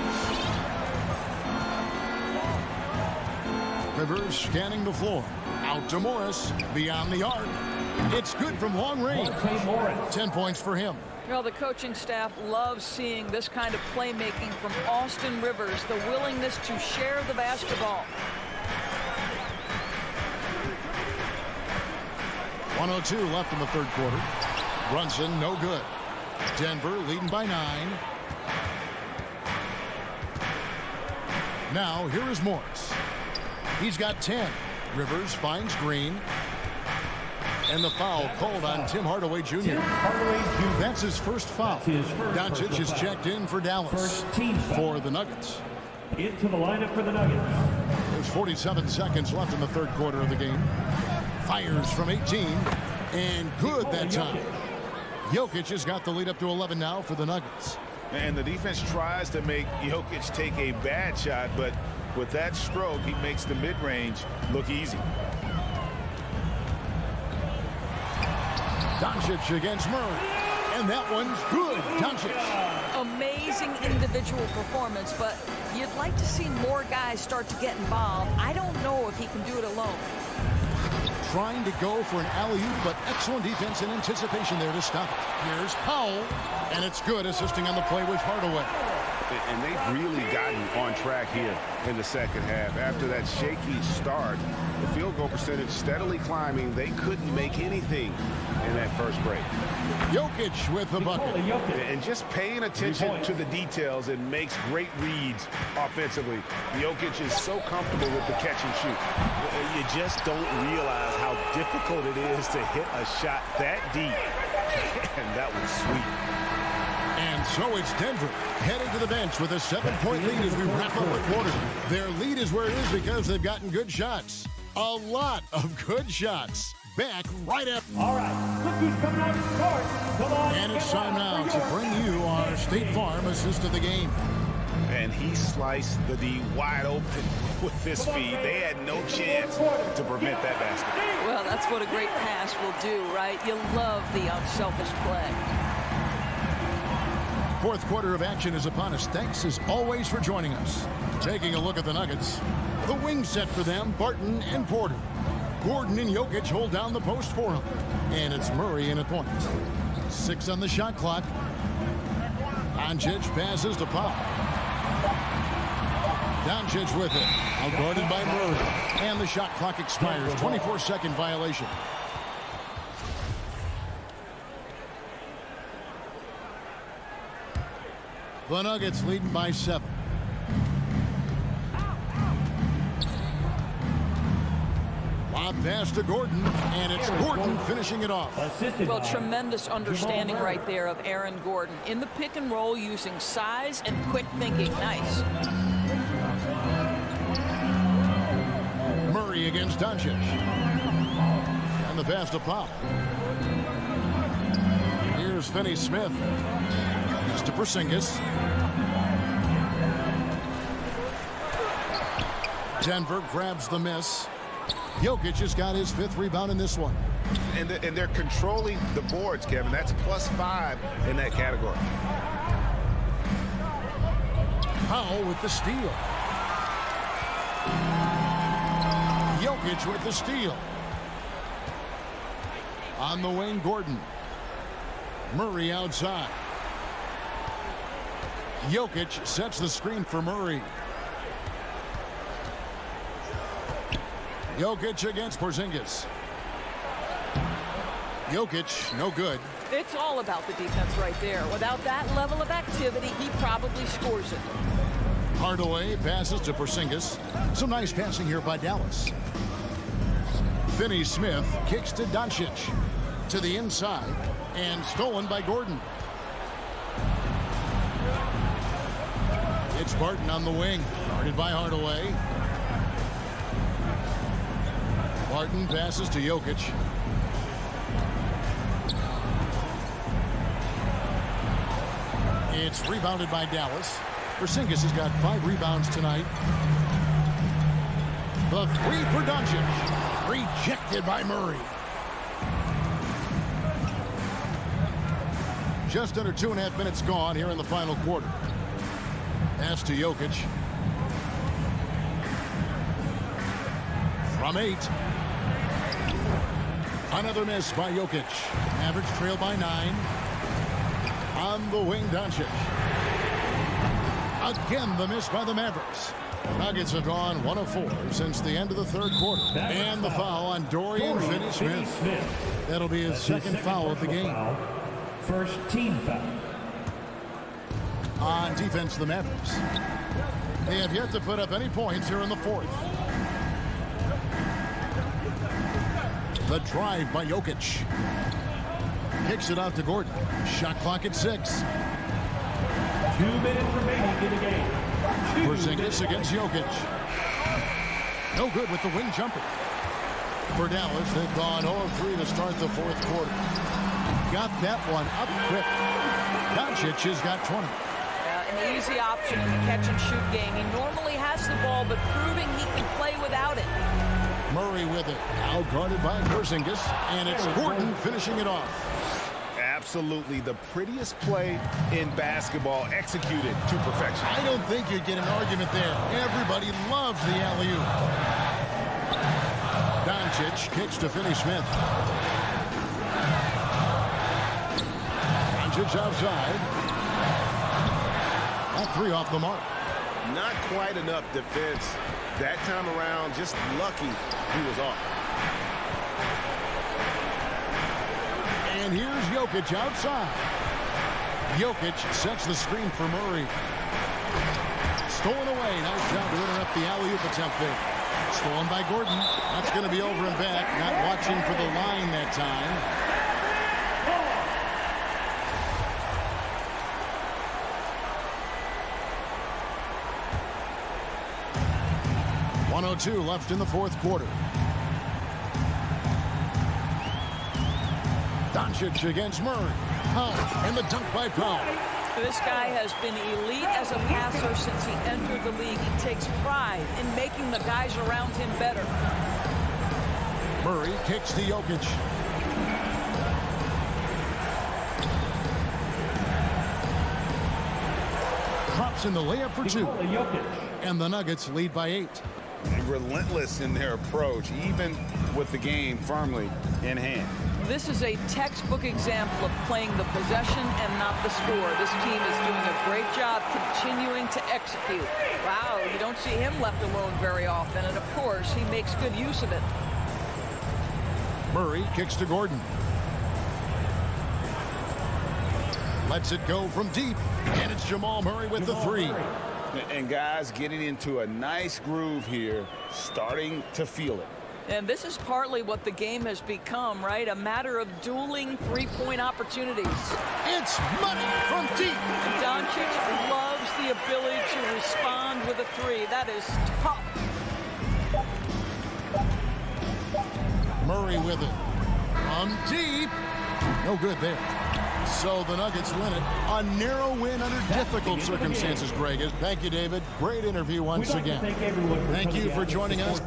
Rivers scanning the floor. Out to Morris. Beyond the arc. It's good from long range. 10 points for him. You know, the coaching staff loves seeing this kind of playmaking from Austin Rivers, the willingness to share the basketball. 1:02 left in the third quarter. Brunson, no good. Denver leading by 9. Now, here is Morris. He's got 10. Rivers finds Green. And the foul called on Tim Hardaway Jr. That's his first foul. Doncic is checked in for Dallas. For the Nuggets. Into the lineup for the Nuggets. There's 47 seconds left in the third quarter of the game. Fires from 18, and good that time. Jokic has got the lead up to 11 now for the Nuggets. And the defense tries to make Jokic take a bad shot, but with that stroke, he makes the mid-range look easy. Doncic against Murray, and that one's good. Doncic. Amazing individual performance, but you'd like to see more guys start to get involved. I don't know if he can do it alone. Trying to go for an alley-oop, but excellent defense and anticipation there to stop it. Here's Powell, and it's good, assisting on the play with Hardaway. And they've really gotten on track here in the second half. After that shaky start, the field goal percentage steadily climbing. They couldn't make anything in that first break. Jokic with the bucket. And just paying attention to the details, it makes great reads offensively. Jokic is so comfortable with the catch and shoot. You just don't realize how difficult it is to hit a shot that deep. And that was sweet. And so it's Denver heading to the bench with a 7-point lead as we wrap up the quarter. Their lead is where it is because they've gotten good shots. A lot of good shots. Back right after. All right, look who's coming out to start. Come on. And it's time now to bring you our State Farm assist of the game. And he sliced the D wide open with his feet. They had no chance to prevent that basket. Well, that's what a great pass will do, right? You love the unselfish play. Fourth quarter of action is upon us. Thanks as always for joining us. Taking a look at the Nuggets. The wing set for them, Barton and Porter. Gordon and Jokic hold down the post for him. And it's Murray in at point. 6 on the shot clock. Doncic passes to Pop. Doncic with it. Out guarded by Murray. And the shot clock expires. 24-second violation. The Nuggets leading by 7. Drop pass to Gordon, and it's Gordon finishing it off. Well, tremendous understanding right there of Aaron Gordon. In the pick and roll, using size and quick thinking. Nice. Murray against Doncic. And the pass to Pop. Here's Finney-Smith. It's to Porzingis. Denver grabs the miss. Jokic has got his 5th rebound in this one. And they're controlling the boards, Kevin. That's +5 in that category. Powell with the steal. Jokic with the steal. On the wing, Gordon. Murray outside. Jokic sets the screen for Murray. Jokic against Porzingis. Jokic, no good. It's all about the defense right there. Without that level of activity, he probably scores it. Hardaway passes to Porzingis. Some nice passing here by Dallas. Finney-Smith kicks to Doncic. To the inside. And stolen by Gordon. It's Barton on the wing. Guarded by Hardaway. Barton passes to Jokic. It's rebounded by Dallas. Porzingis has got 5 rebounds tonight. The 3 for Doncic. Rejected by Murray. Just under 2.5 minutes gone here in the final quarter. Pass to Jokic. From 8. Another miss by Jokic. Mavericks trail by 9. On the wing, Doncic. Again, the miss by the Mavericks. Nuggets have gone 1 of 4 since the end of the 3rd quarter. And the foul on Dorian Finney-Smith. That'll be his 2nd foul of the game. First team foul. On defense, the Mavericks. They have yet to put up any points here in the 4th. The drive by Jokic. Kicks it out to Gordon. Shot clock at 6. 2 minutes remaining in the game. Porzingis against Jokic. No good with the wing jumper. For Dallas, they've gone 0 of 3 to start the 4th quarter. Got that one up quick. Doncic has got 20. An easy option in the catch-and-shoot game. He normally has the ball, but proving he can play without it. Murray with it. Now guarded by Porzingis, and it's Gordon finishing it off. Absolutely the prettiest play in basketball, executed to perfection. I don't think you'd get an argument there. Everybody loves the alley-oop. Doncic kicks to Finney-Smith. Doncic outside. That 3 off the mark. Not quite enough defense that time around. Just lucky he was off. And here's Jokic outside. Jokic sets the screen for Murray. Stolen away. Nice job to interrupt the alley-oop attempt there. Stolen by Gordon. That's going to be over and back. Not watching for the line that time. .102 left in the 4th quarter. Doncic against Murray. Powell, and the dunk by Powell. This guy has been elite as a passer since he entered the league. He takes pride in making the guys around him better. Murray kicks to Jokic. Drops in the layup for 2. And the Nuggets lead by 8. And relentless in their approach, even with the game firmly in hand. This is a textbook example of playing the possession and not the score. This team is doing a great job continuing to execute. Wow, you don't see him left alone very often, and of course, he makes good use of it. Murray kicks to Gordon. Lets it go from deep, and it's Jamal Murray with the 3. And guys getting into a nice groove here, starting to feel it. And this is partly what the game has become, right? A matter of dueling three-point opportunities. It's money from deep. Doncic loves the ability to respond with a three. That is tough. Murray with it. From deep. No good there. So the Nuggets win it. A narrow win under difficult circumstances, Greg. Thank you, David. Great interview once again. Thank you for joining us.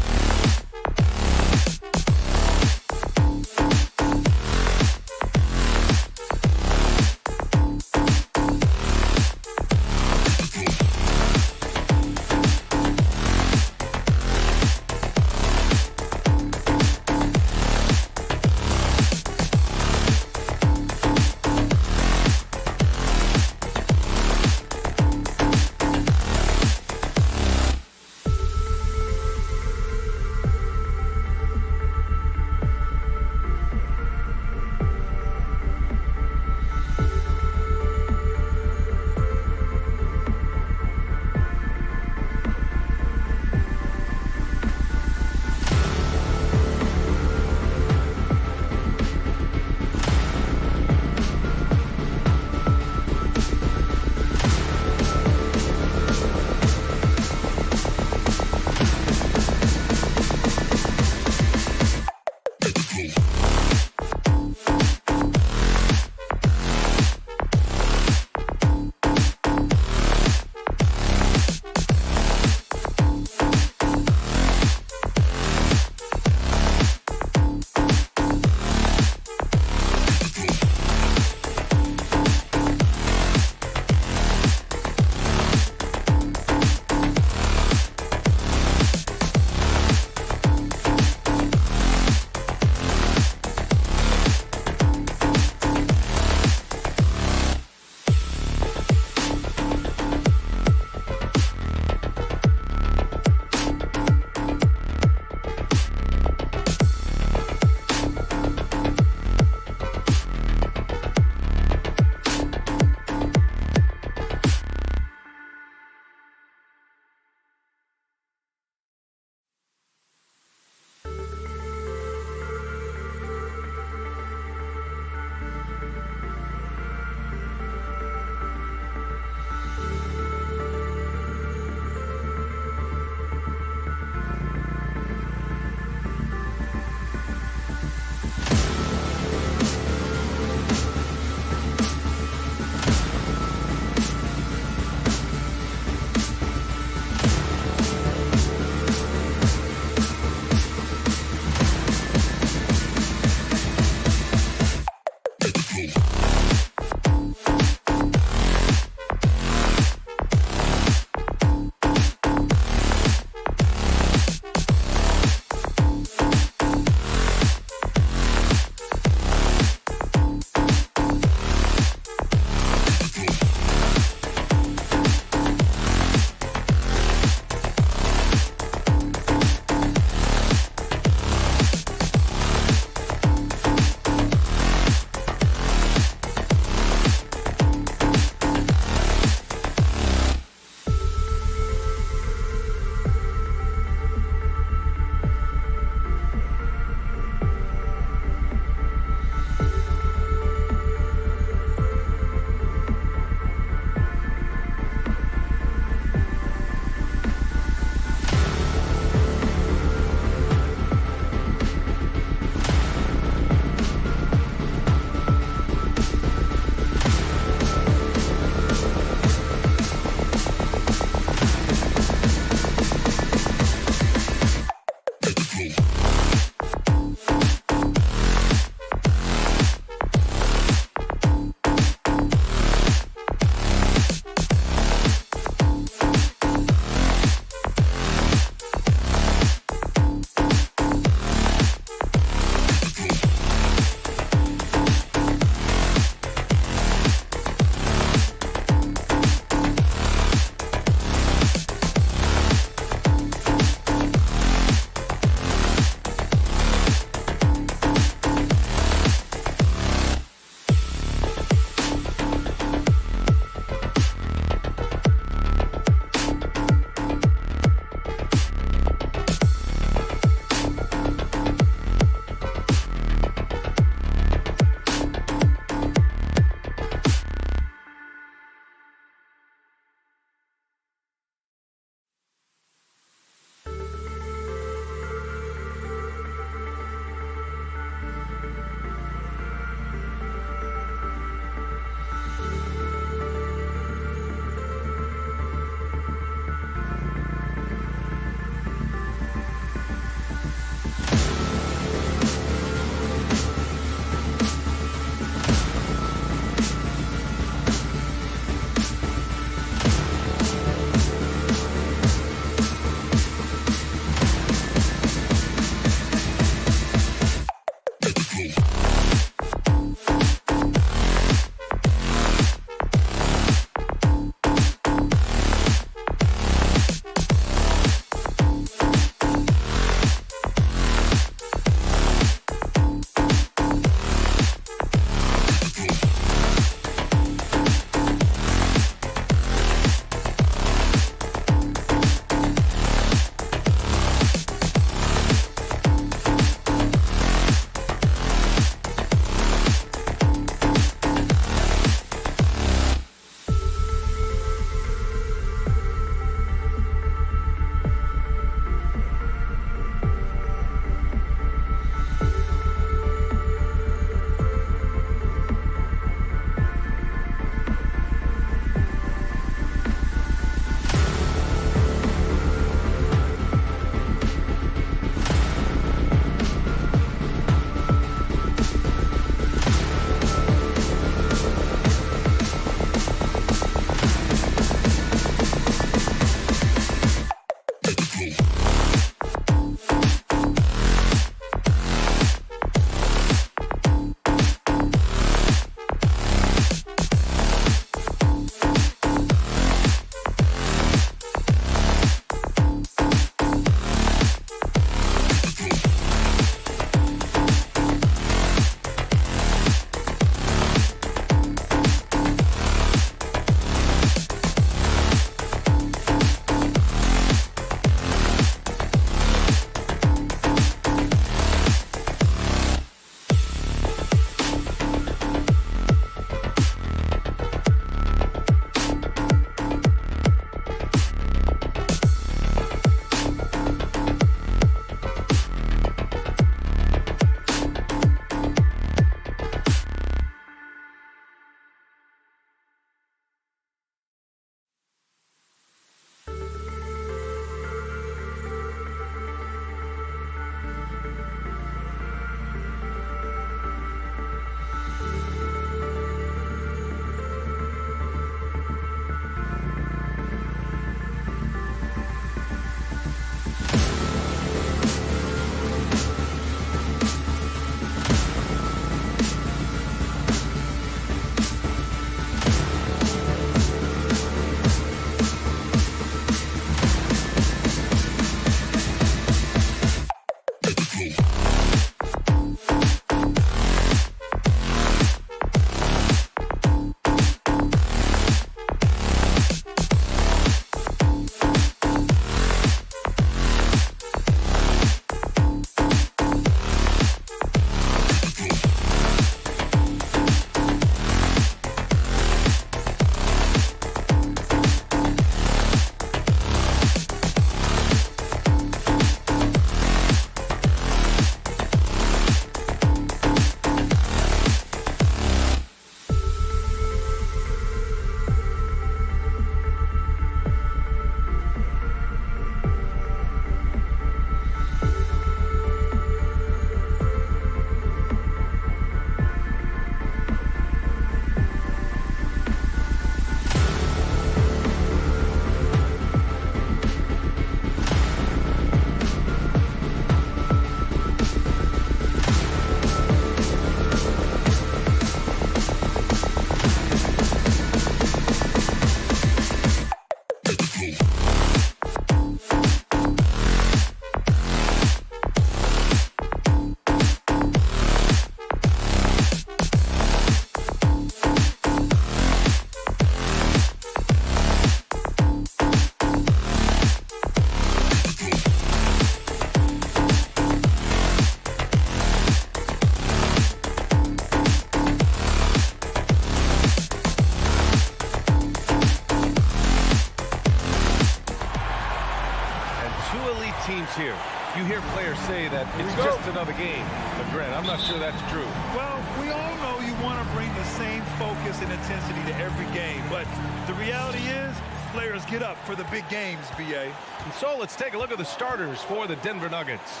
that it's just another game. But, Grant, I'm not sure that's true. Well, we all know you want to bring the same focus and intensity to every game. But the reality is, players get up for the big games, B.A. And so let's take a look at the starters for the Denver Nuggets.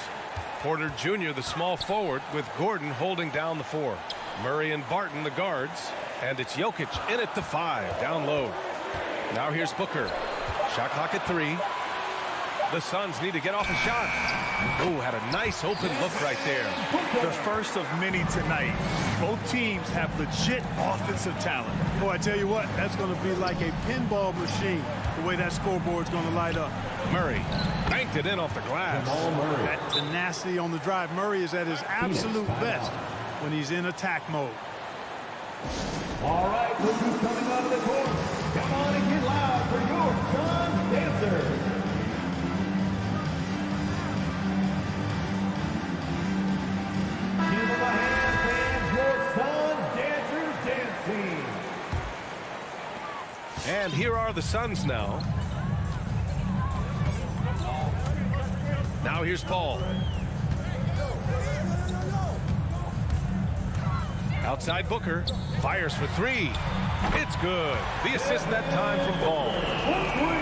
Porter Jr., the small forward, with Gordon holding down the 4. Murray and Barton, the guards. And it's Jokic in at the 5, down low. Now here's Booker. Shot clock at 3. The Suns need to get off a shot. Oh, had a nice open look right there. The first of many tonight. Both teams have legit offensive talent. Oh, I tell you what, that's going to be like a pinball machine, the way that scoreboard's going to light up. Murray banked it in off the glass. That tenacity on the drive. Murray is at his absolute best when he's in attack mode. All right, look who's coming out of the court. Come on and get loud for your Suns dancers. Give them a hand, fans, your Suns dancers dance team. And here are the Suns now. Now here's Paul. Outside Booker. Fires for 3. It's good. The assist that time from Paul.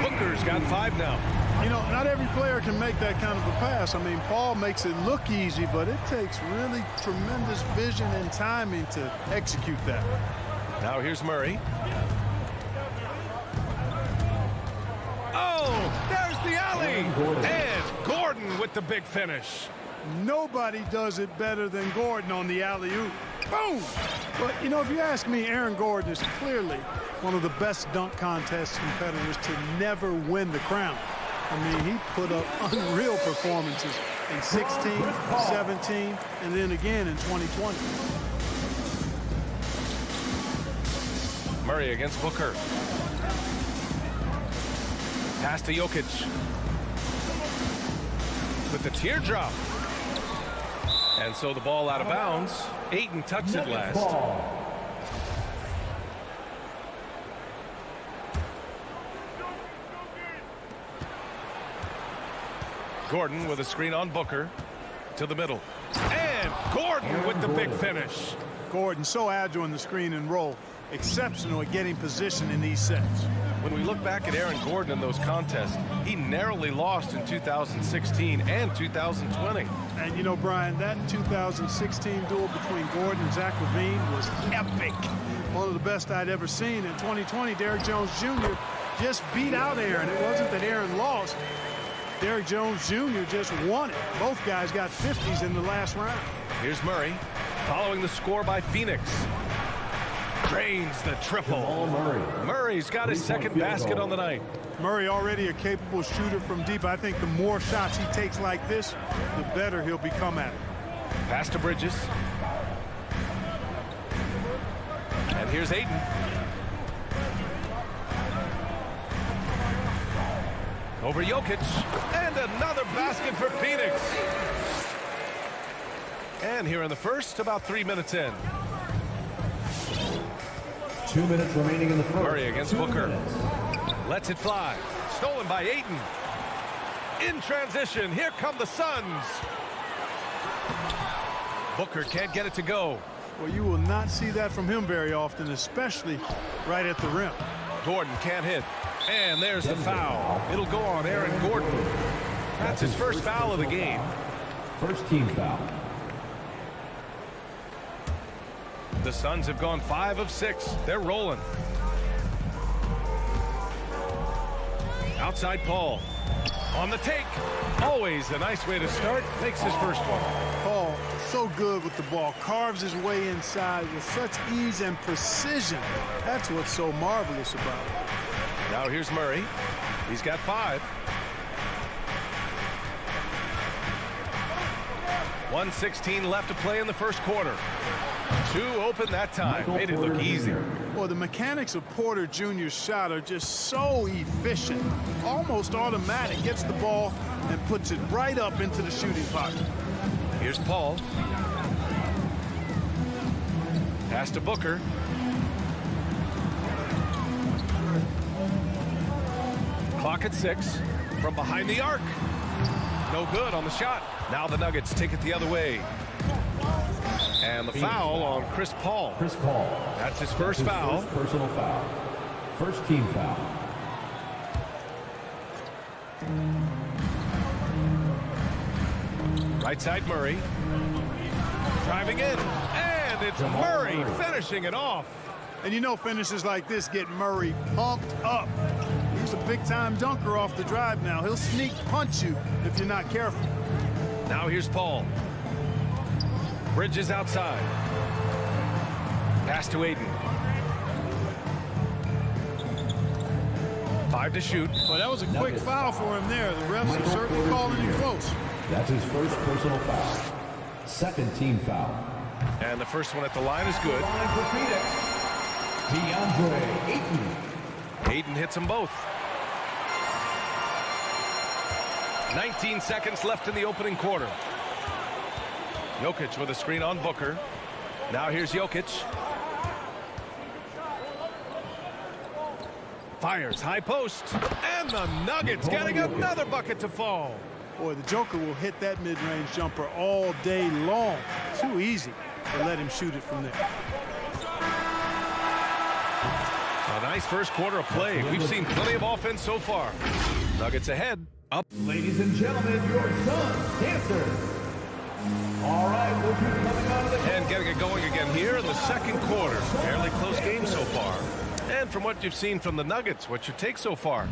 Booker's got 5 now. You know, not every player can make that kind of a pass. I mean, Paul makes it look easy, but it takes really tremendous vision and timing to execute that. Now here's Murray. Oh, there's the alley. And Gordon with the big finish. Nobody does it better than Gordon on the alley-oop. Boom! But, you know, if you ask me, Aaron Gordon is clearly one of the best dunk contest competitors to never win the crown. I mean, he put up unreal performances in 16, 17, and then again in 2020. Murray against Booker. Pass to Jokic. With the teardrop. And so the ball out of bounds. Ayton touched it last. Gordon with a screen on Booker. To the middle. And Gordon with the big finish. Gordon so agile in the screen and roll. Exceptional at getting position in these sets. When we look back at Aaron Gordon in those contests, he narrowly lost in 2016 and 2020. And you know, Brian, that 2016 duel between Gordon and Zach LaVine was epic. One of the best I'd ever seen. In 2020, Derrick Jones Jr. just beat out Aaron. It wasn't that Aaron lost. Derrick Jones Jr. just won it. Both guys got 50s in the last round. Here's Murray following the score by Phoenix. Drains the triple. Murray's got his second basket on the night. Murray already a capable shooter from deep. I think the more shots he takes like this, the better he'll become at it. Pass to Bridges. And here's Ayton. Over Jokic. And another basket for Phoenix. And here in the first, about 3 minutes in. 2 minutes remaining in the first. Murray against Booker. Lets it fly. Stolen by Ayton. In transition, here come the Suns. Booker can't get it to go. Well, you will not see that from him very often, especially right at the rim. Gordon can't hit. And there's the foul. It'll go on Aaron Gordon. That's his first foul of the game. First team foul. The Suns have gone 5 of 6. They're rolling. Outside Paul. On the take. Always a nice way to start. Makes his first one. Paul, so good with the ball. Carves his way inside with such ease and precision. That's what's so marvelous about it. Now here's Murray. He's got 5. 1:16 left to play in the first quarter. 2 open that time. Made it look easy. Well, the mechanics of Porter Jr.'s shot are just so efficient. Almost automatic. Gets the ball and puts it right up into the shooting pocket. Here's Paul. Pass to Booker. Clock at 6. From behind the arc. No good on the shot. Now the Nuggets take it the other way. And the foul on Chris Paul. Chris Paul. That's his first foul. First personal foul. First team foul. Right side Murray. Driving in. And it's Murray finishing it off. And you know finishes like this get Murray pumped up. He's a big-time dunker off the drive now. He'll sneak punch you if you're not careful. Now here's Paul. Bridges outside. Pass to Ayton. 5 to shoot. Well, that was a quick foul for him there. The refs are certainly calling it close. That's his first personal foul. Second team foul. And the first one at the line is good. Line for Phoenix. DeAndre Ayton. Ayton hits them both. 19 seconds left in the opening quarter. Jokic with a screen on Booker. Now here's Jokic. Fires high post. And the Nuggets getting another bucket to fall. Boy, the Joker will hit that mid-range jumper all day long. Too easy to let him shoot it from there. A nice first quarter of play. We've seen plenty of offense so far. Nuggets ahead. Up. Ladies and gentlemen, your Suns dancer. All right, we'll be coming out of the and getting it going again here in the second quarter. Fairly close game so far. And from what you've seen from the Nuggets, what's your take so far?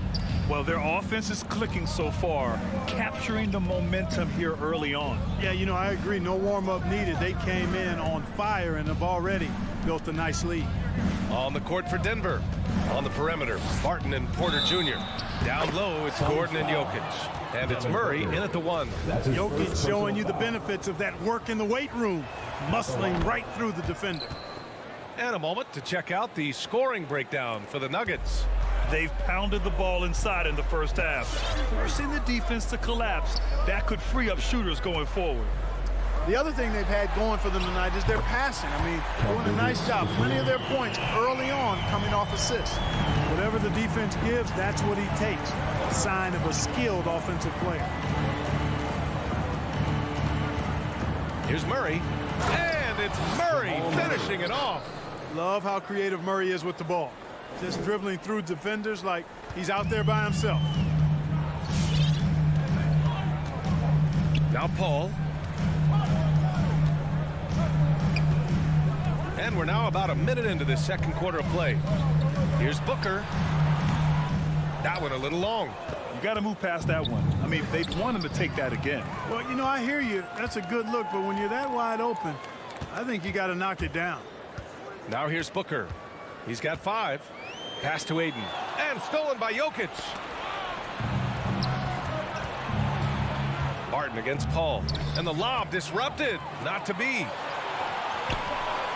Well, their offense is clicking so far, capturing the momentum here early on. Yeah, you know, I agree. No warm-up needed. They came in on fire and have already built a nice lead. On the court for Denver. On the perimeter, Barton and Porter Jr. Down low, it's Gordon and Jokic. And it's Murray in at the 1. Jokic showing you the benefits of that work in the weight room, muscling right through the defender. And a moment to check out the scoring breakdown for the Nuggets. They've pounded the ball inside in the first half, forcing the defense to collapse. That could free up shooters going forward. The other thing they've had going for them tonight is their passing. I mean, doing a nice job. Plenty of their points early on coming off assists. Whatever the defense gives, that's what he takes. A sign of a skilled offensive player. Here's Murray. And it's Murray finishing it off. Love how creative Murray is with the ball. Just dribbling through defenders like he's out there by himself. Now Paul. And we're now about a minute into this second quarter of play. Here's Booker. That one a little long. You got to move past that one. I mean, they'd want him to take that again. Well, you know, I hear you. That's a good look, but when you're that wide open, I think you got to knock it down. Now here's Booker. He's got 5. Pass to Ayton. And stolen by Jokic. Barton against Paul. And the lob disrupted. Not to be.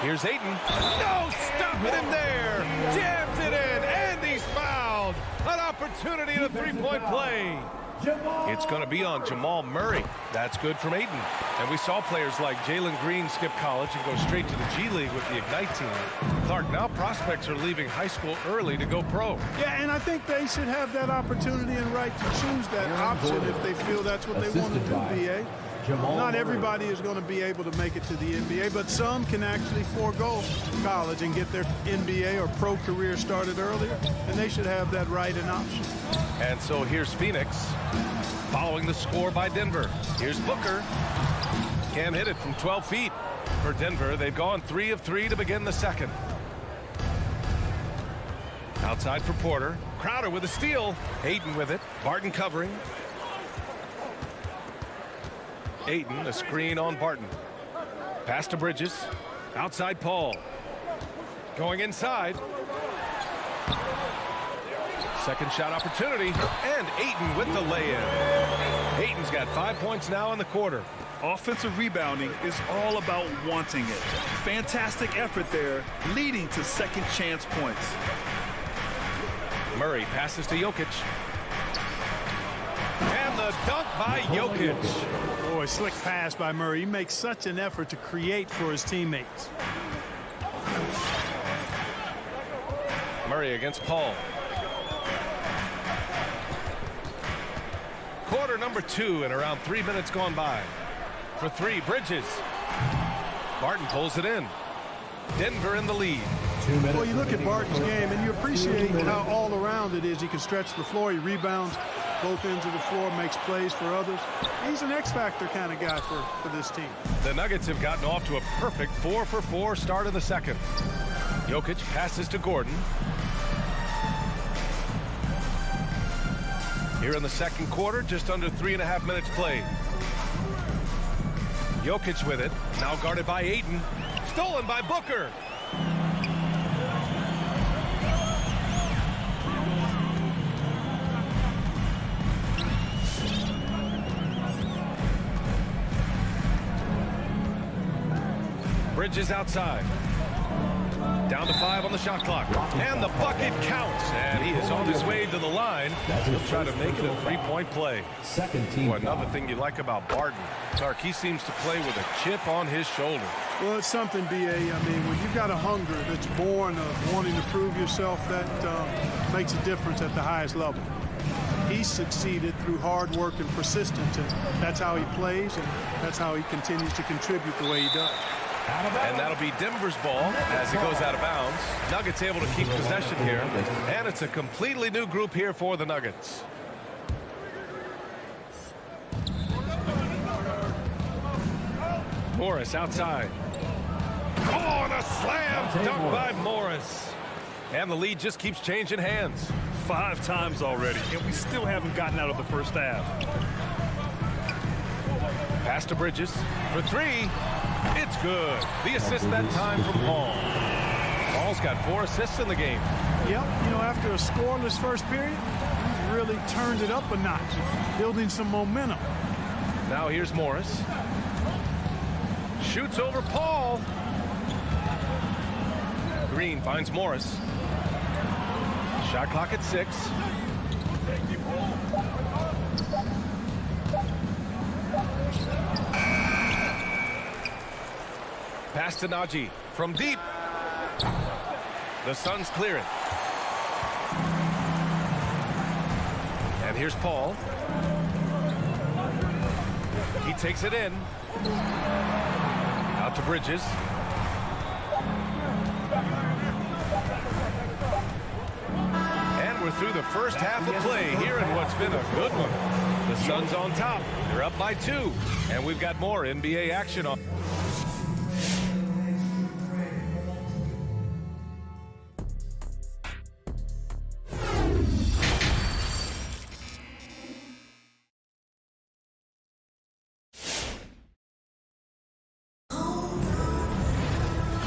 Here's Ayton. No, stop it in there. Jams it in. And he's fouled. An opportunity in a three-point play. It's going to be on Jamal Murray. That's good from Ayton. And we saw players like Jalen Green skip college and go straight to the G League with the Ignite team. Clark, now prospects are leaving high school early to go pro. Yeah, and I think they should have that opportunity and right to choose that option if they feel that's what they want to do, BA. Not everybody is going to be able to make it to the NBA, but some can actually forego college and get their NBA or pro career started earlier, and they should have that right and option. And so here's Phoenix following the score by Denver. Here's Booker. Can't hit it from 12 feet. For Denver, they've gone 3 of 3 to begin the second. Outside for Porter. Crowder with a steal. Ayton with it. Barton covering. Ayton, a screen on Barton. Pass to Bridges. Outside Paul. Going inside. Second shot opportunity. And Ayton with the lay-in. Ayton's got 5 points now in the quarter. Offensive rebounding is all about wanting it. Fantastic effort there, leading to second chance points. Murray passes to Jokic. And the dunk by Jokic. Boy, slick pass by Murray. He makes such an effort to create for his teammates. Murray against Paul. Quarter number 2 and around 3 minutes gone by. For 3, Bridges. Barton pulls it in. Denver in the lead. Well, you look at Barton's game, and you appreciate how all-around it is. He can stretch the floor. He rebounds both ends of the floor, makes plays for others. He's an X-factor kind of guy for this team. The Nuggets have gotten off to a perfect 4-for-4 start of the second. Jokic passes to Gordon. Here in the second quarter, just under 3.5 minutes played. Jokic with it, now guarded by Ayton. Stolen by Booker. Bridges outside. Down to 5 on the shot clock. And the bucket counts. And he is on his way to the line. He'll try to make it a 3-point play. Second team. Well, another thing you like about Barton, Tark, he seems to play with a chip on his shoulder. Well, it's something, B.A. I mean, when you've got a hunger that's born of wanting to prove yourself, that makes a difference at the highest level. He succeeded through hard work and persistence, and that's how he plays, and that's how he continues to contribute the way he does. And that'll be Denver's ball as it goes out of bounds. Nuggets able to keep possession here. And it's a completely new group here for the Nuggets. Morris outside. Oh, and a slam dunk by Morris. And the lead just keeps changing hands. 5 times already, and we still haven't gotten out of the first half. Pass to Bridges for 3. It's good. The assist that time from Paul. Paul's got 4 assists in the game. Yep, you know, after a scoreless first period, he's really turned it up a notch, building some momentum. Now here's Morris. Shoots over Paul. Green finds Morris. Shot clock at 6. Pass to Najee from deep. The Suns clear it. And here's Paul. He takes it in. Out to Bridges. And we're through the first half of play here in what's been a good one. The Suns on top. They're up by 2. And we've got more NBA action on.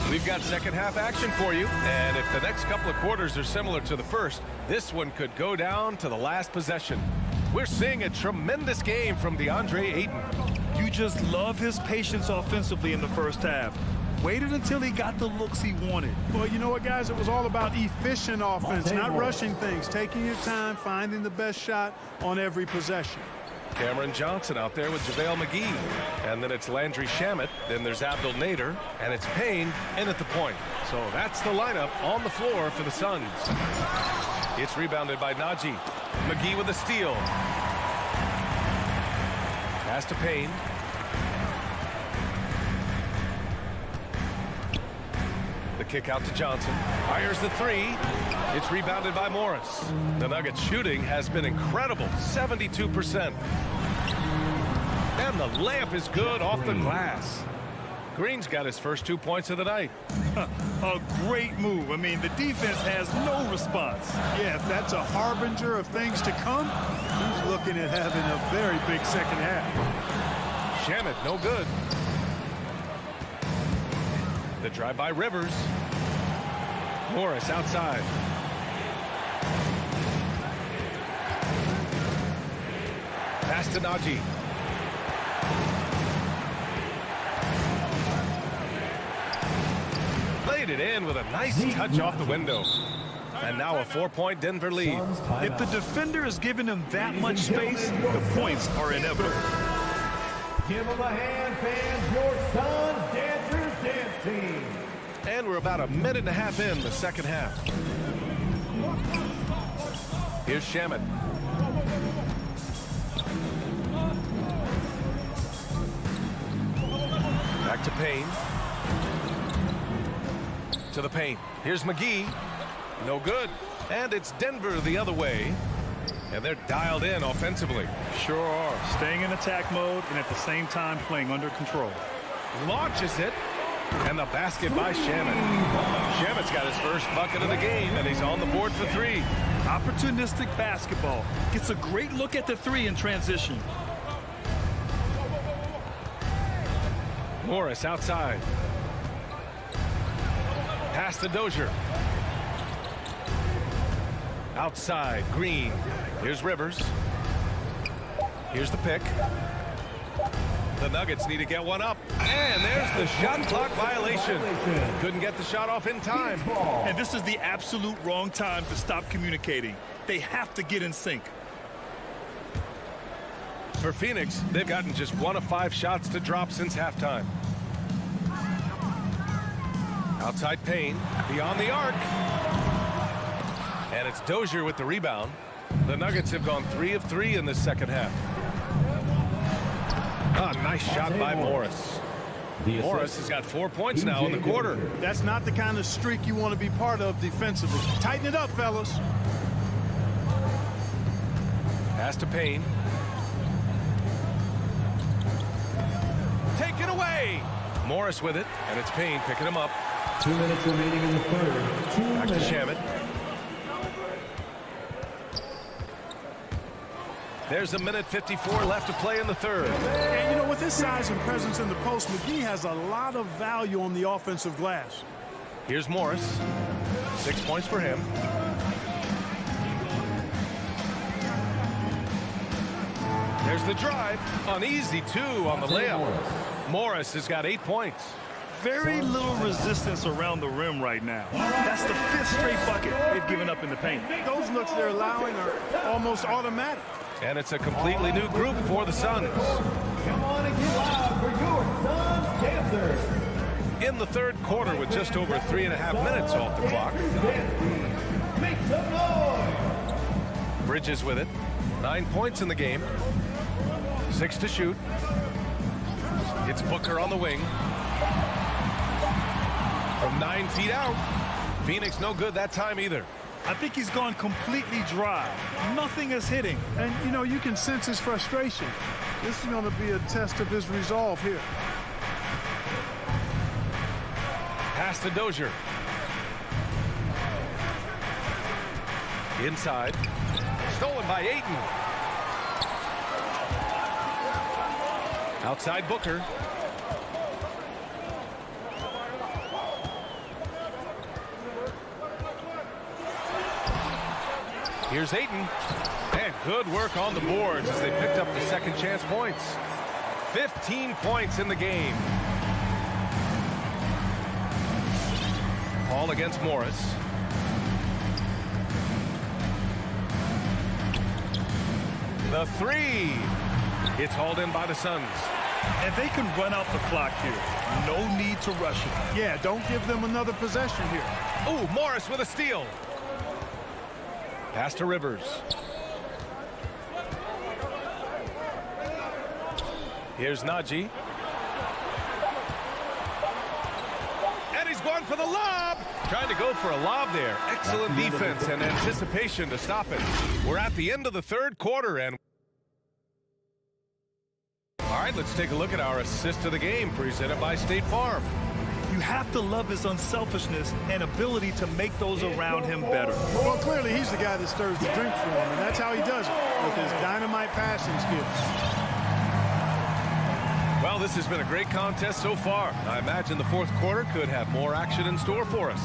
We've got second half action for you, and if the next couple of quarters are similar to the first, this one could go down to the last possession. We're seeing a tremendous game from DeAndre Ayton. You just love his patience offensively in the first half. Waited until he got the looks he wanted. Well, you know what, guys? It was all about efficient offense, not rushing things, taking your time, finding the best shot on every possession. Cameron Johnson out there with JaVale McGee. And then it's Landry Shamet. Then there's Abdel Nader. And it's Payne in at the point. So that's the lineup on the floor for the Suns. It's rebounded by Najee. McGee with a steal. Pass to Payne. The kick out to Johnson. Fires the 3. It's rebounded by Morris. The Nuggets shooting has been incredible, 72%. And the layup is good off the glass. Green's got his first 2 points of the night. A great move. I mean, the defense has no response. Yeah, if that's a harbinger of things to come, he's looking at having a very big second half. Shamet, no good. The drive by Rivers. Morris outside. Pass to Najee. Laid it in with a nice touch off the window. And now a 4-point Denver lead. If the defender is giving him that much space, the points are inevitable. Give them a hand, fans. Your Suns Dancers Dance Team. And we're about a minute and a half in the second half. Here's Shamet. Back to Payne. To the paint. Here's McGee. No good. And it's Denver the other way. And they're dialed in offensively. Sure are. Staying in attack mode and at the same time playing under control. Launches it. And the basket by Shamet. Shamet's got his first bucket of the game, and he's on the board for 3. Opportunistic basketball. Gets a great look at the 3 in transition. Morris outside. Pass to Dozier. Outside, Green. Here's Rivers. Here's the pick. The Nuggets need to get one up. And there's the shot clock violation. Couldn't get the shot off in time. And this is the absolute wrong time to stop communicating. They have to get in sync. For Phoenix, they've gotten just 1 of 5 shots to drop since halftime. Outside Payne, beyond the arc. And it's Dozier with the rebound. The Nuggets have gone 3 of 3 in the second half. Nice shot by Morris. Morris has got 4 points now in the quarter. That's not the kind of streak you want to be part of defensively. Tighten it up, fellas. Pass to Payne. Take it away. Morris with it, and it's Payne picking him up. 2 minutes remaining in the third. Back to Shamet. There's 1:54 left to play in the third. And, you know, with his size and presence in the post, McGee has a lot of value on the offensive glass. Here's Morris. 6 points for him. There's the drive. An easy 2 on the layup. Morris has got 8 points. Very little resistance around the rim right now. That's the 5th straight bucket they've given up in the paint. Those looks they're allowing are almost automatic. And it's a completely new group for the Suns. Come on and get loud for your Suns dancers. In the third quarter with just over 3.5 minutes off the clock. Make some noise. Bridges with it. 9 points in the game. 6 to shoot. It's Booker on the wing. From 9 feet out. Phoenix no good that time either. I think he's gone completely dry. Nothing is hitting. And, you know, you can sense his frustration. This is going to be a test of his resolve here. Pass to Dozier. Inside. Stolen by Ayton. Outside Booker. Here's Ayton. And good work on the boards as they picked up the second chance points. 15 points in the game. All against Morris. The 3. It's hauled in by the Suns. And they can run out the clock here. No need to rush it. Yeah, don't give them another possession here. Oh, Morris with a steal. Pass to Rivers. Here's Najee. And he's going for the lob. Trying to go for a lob there. Excellent defense and anticipation to stop it. We're at the end of the third quarter. And all right, let's take a look at our assist of the game presented by State Farm. You have to love his unselfishness and ability to make those around him better. Well, clearly he's the guy that stirs the drink for him, and that's how he does it, with his dynamite passing skills. Well, this has been a great contest so far. I imagine the fourth quarter could have more action in store for us.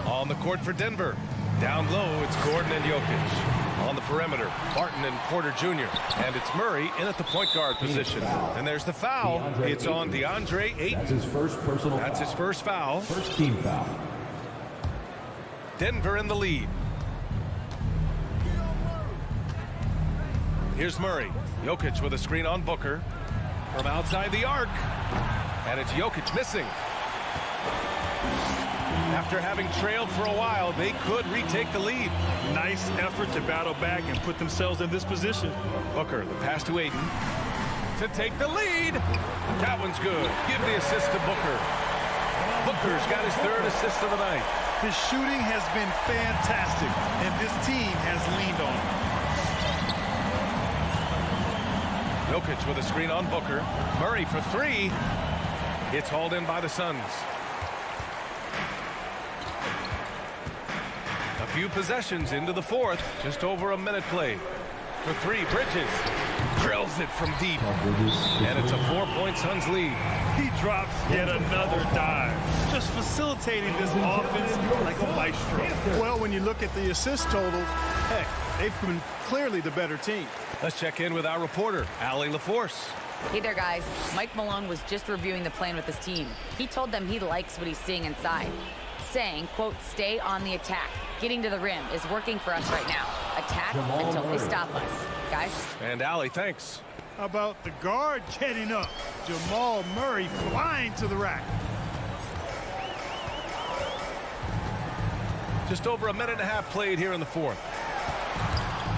On the court for Denver. Down low, it's Gordon and Jokic. On the perimeter, Barton and Porter Jr. And it's Murray in at the point guard position. And there's the foul. It's on DeAndre Ayton. That's his first personal foul. That's his first foul. First team foul. Denver in the lead. Here's Murray. Jokic with a screen on Booker. From outside the arc. And it's Jokic missing. After having trailed for a while, they could retake the lead. Nice effort to battle back and put themselves in this position. Booker, the pass to Ayton. to take the lead. That one's good. Give the assist to Booker. Booker's got his 3rd assist of the night. His shooting has been fantastic, and this team has leaned on him. Jokic with a screen on Booker. Murray for 3. It's hauled in by the Suns. A few possessions into the 4th. Just over a minute played. For 3, Bridges drills it from deep. And it's a 4-point Suns lead. He drops yet another dive. Just facilitating this offense like a maestro. Well, when you look at the assist totals, heck, they've been clearly the better team. Let's check in with our reporter, Allie LaForce. Hey there, guys. Mike Malone was just reviewing the plan with his team. He told them he likes what he's seeing inside, saying, quote, stay on the attack. Getting to the rim is working for us right now. Attack until they stop us. Guys? And Allie, thanks. How about the guard getting up? Jamal Murray flying to the rack. Just over a minute and a half played here in the 4th.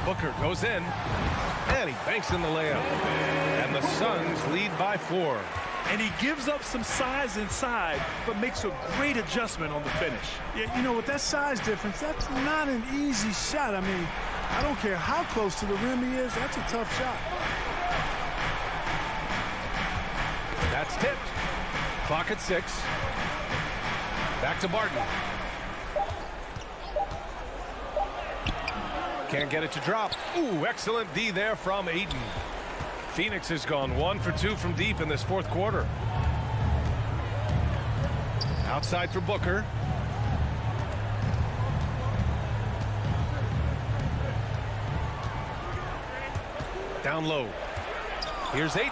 Booker goes in, and he banks in the layup. And the Suns lead by 4. And he gives up some size inside, but makes a great adjustment on the finish. Yeah, you know, with that size difference, that's not an easy shot. I mean, I don't care how close to the rim he is, that's a tough shot. That's tipped. Clock at 6. Back to Barton. Can't get it to drop. Ooh, excellent D there from Ayton. Phoenix has gone 1 for 2 from deep in this 4th quarter. Outside for Booker. Down low. Here's Ayton.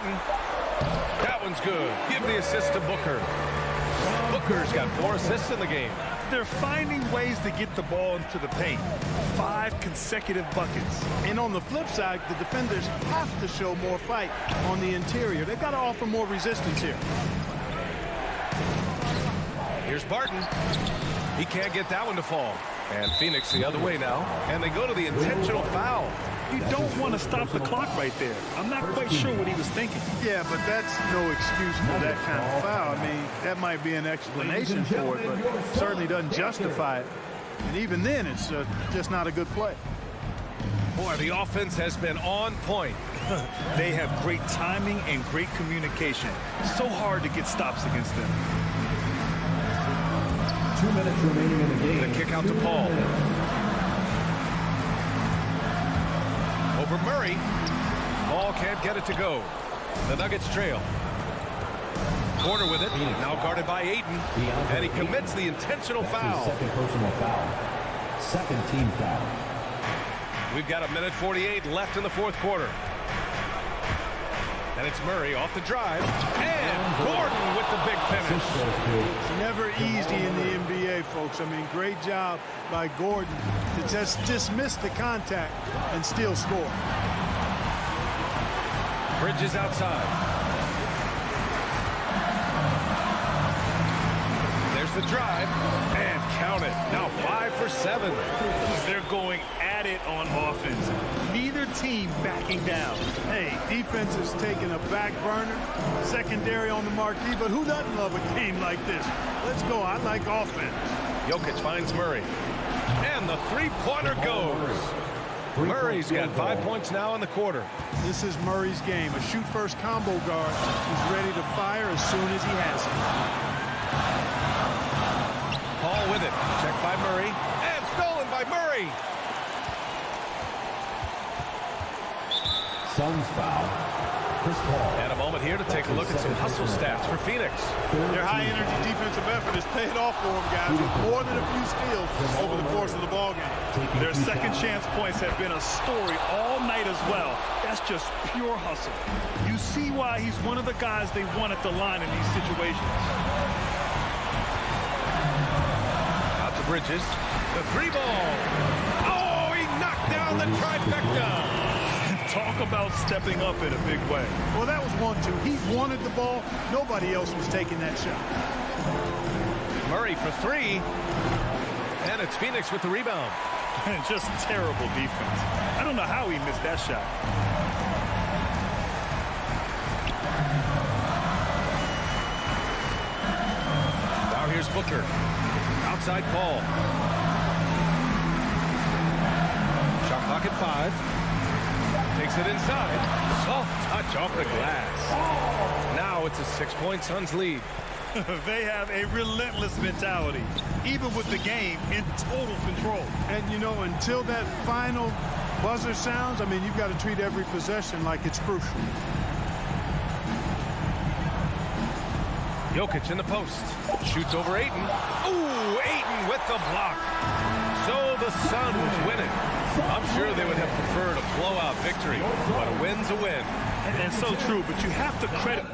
That one's good. Give the assist to Booker. Booker's got 4 assists in the game. They're finding ways to get the ball into the paint. 5 consecutive buckets. And on the flip side, the defenders have to show more fight on the interior. They've got to offer more resistance here. Here's Barton. He can't get that one to fall. And Phoenix the other way now. And they go to the intentional foul. You don't want to stop the clock right there. I'm not quite sure what he was thinking. Yeah, but that's no excuse for that kind of foul. I mean, that might be an explanation for it, but certainly doesn't justify it. And even then, it's just not a good play. Boy, the offense has been on point. They have great timing and great communication. So hard to get stops against them. 2 minutes remaining in the game. The kick out to Paul. Over Murray. Paul can't get it to go. The Nuggets trail. Porter with it. Now guarded by Ayton. And he commits the intentional foul. Second personal foul. Second team foul. We've got 1:48 left in the 4th quarter. And it's Murray off the drive. And Gordon with the big finish. It's never easy in the NBA, folks. I mean, great job by Gordon to just dismiss the contact and still score. Bridges outside. There's the drive. And count it. Now 5 for 7. They're going at it on offense. Neither team backing down. Hey, defense is taking a back burner, secondary on the marquee, but who doesn't love a game like this? Let's go. I like offense. Jokic finds Murray. And the three-pointer goes. Murray's got 5 points now in the quarter. This is Murray's game. A shoot-first combo guard who's ready to fire as soon as he has it. Paul with it. Checked by Murray. And stolen by Murray. Suns foul. Chris Paul. And a moment here to take a look at some hustle stats for Phoenix. Their high-energy defensive effort is paid off for them, guys, with more than a few steals over the course of the ballgame. Their second chance points have been a story all night as well. That's just pure hustle. You see why he's one of the guys they want at the line in these situations. Out to Bridges. The three ball. Oh, he knocked down the trifecta. Talk about stepping up in a big way. Well, that was 1-2. He wanted the ball. Nobody else was taking that shot. Murray for 3. And it's Phoenix with the rebound. Just terrible defense. I don't know how he missed that shot. Here's Booker. Outside call. Shot clock at 5. Takes it inside. Soft touch off the glass. Now it's a 6-point Suns lead. They have a relentless mentality, even with the game in total control. And, you know, until that final buzzer sounds, I mean, you've got to treat every possession like it's crucial. Jokic in the post. Shoots over Ayton. Ooh, Ayton with the block. So the Suns winning. I'm sure they would have preferred a blowout victory, but a win's a win. And so true, but you have to credit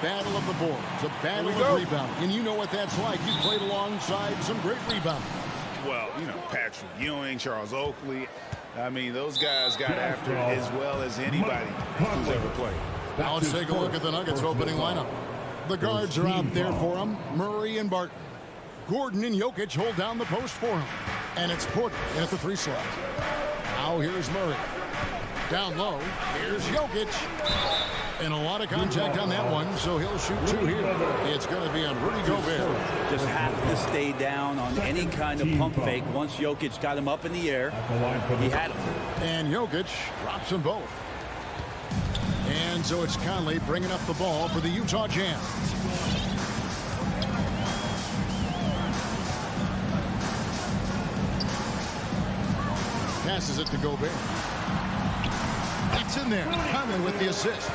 battle of the boards, a battle of rebounding. And you know what that's like. You played alongside some great rebounding. Well, you know, Patrick Ewing, Charles Oakley. I mean, those guys got after it as well as anybody who's ever played. Now let's take a look at the Nuggets opening lineup. The guards are out there for him, Murray and Barton. Gordon and Jokic hold down the post for him. And it's Porter in at the 3 slot. Now here's Murray. Down low, here's Jokic. And a lot of contact on that one, so he'll shoot 2 here. It's going to be on Rudy Gobert. Just have to stay down on any kind of pump fake. Once Jokic got him up in the air, he had him. And Jokic drops them both. And so it's Conley bringing up the ball for the Utah Jazz. Passes it to Gobert. It's in there. Conley with the assist.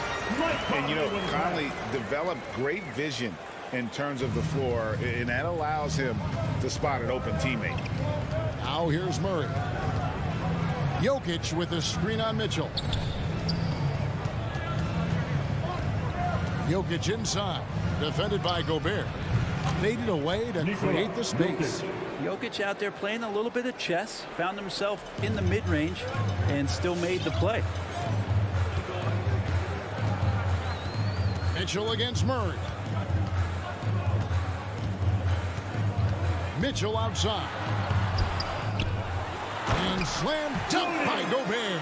And, you know, Conley developed great vision in terms of the floor, and that allows him to spot an open teammate. Now here's Murray. Jokic with a screen on Mitchell. Jokic inside. Defended by Gobert. Faded away to create the space. Jokic out there playing a little bit of chess. Found himself in the mid-range and still made the play. Mitchell against Murray. Mitchell outside. And slam dunk by Gobert.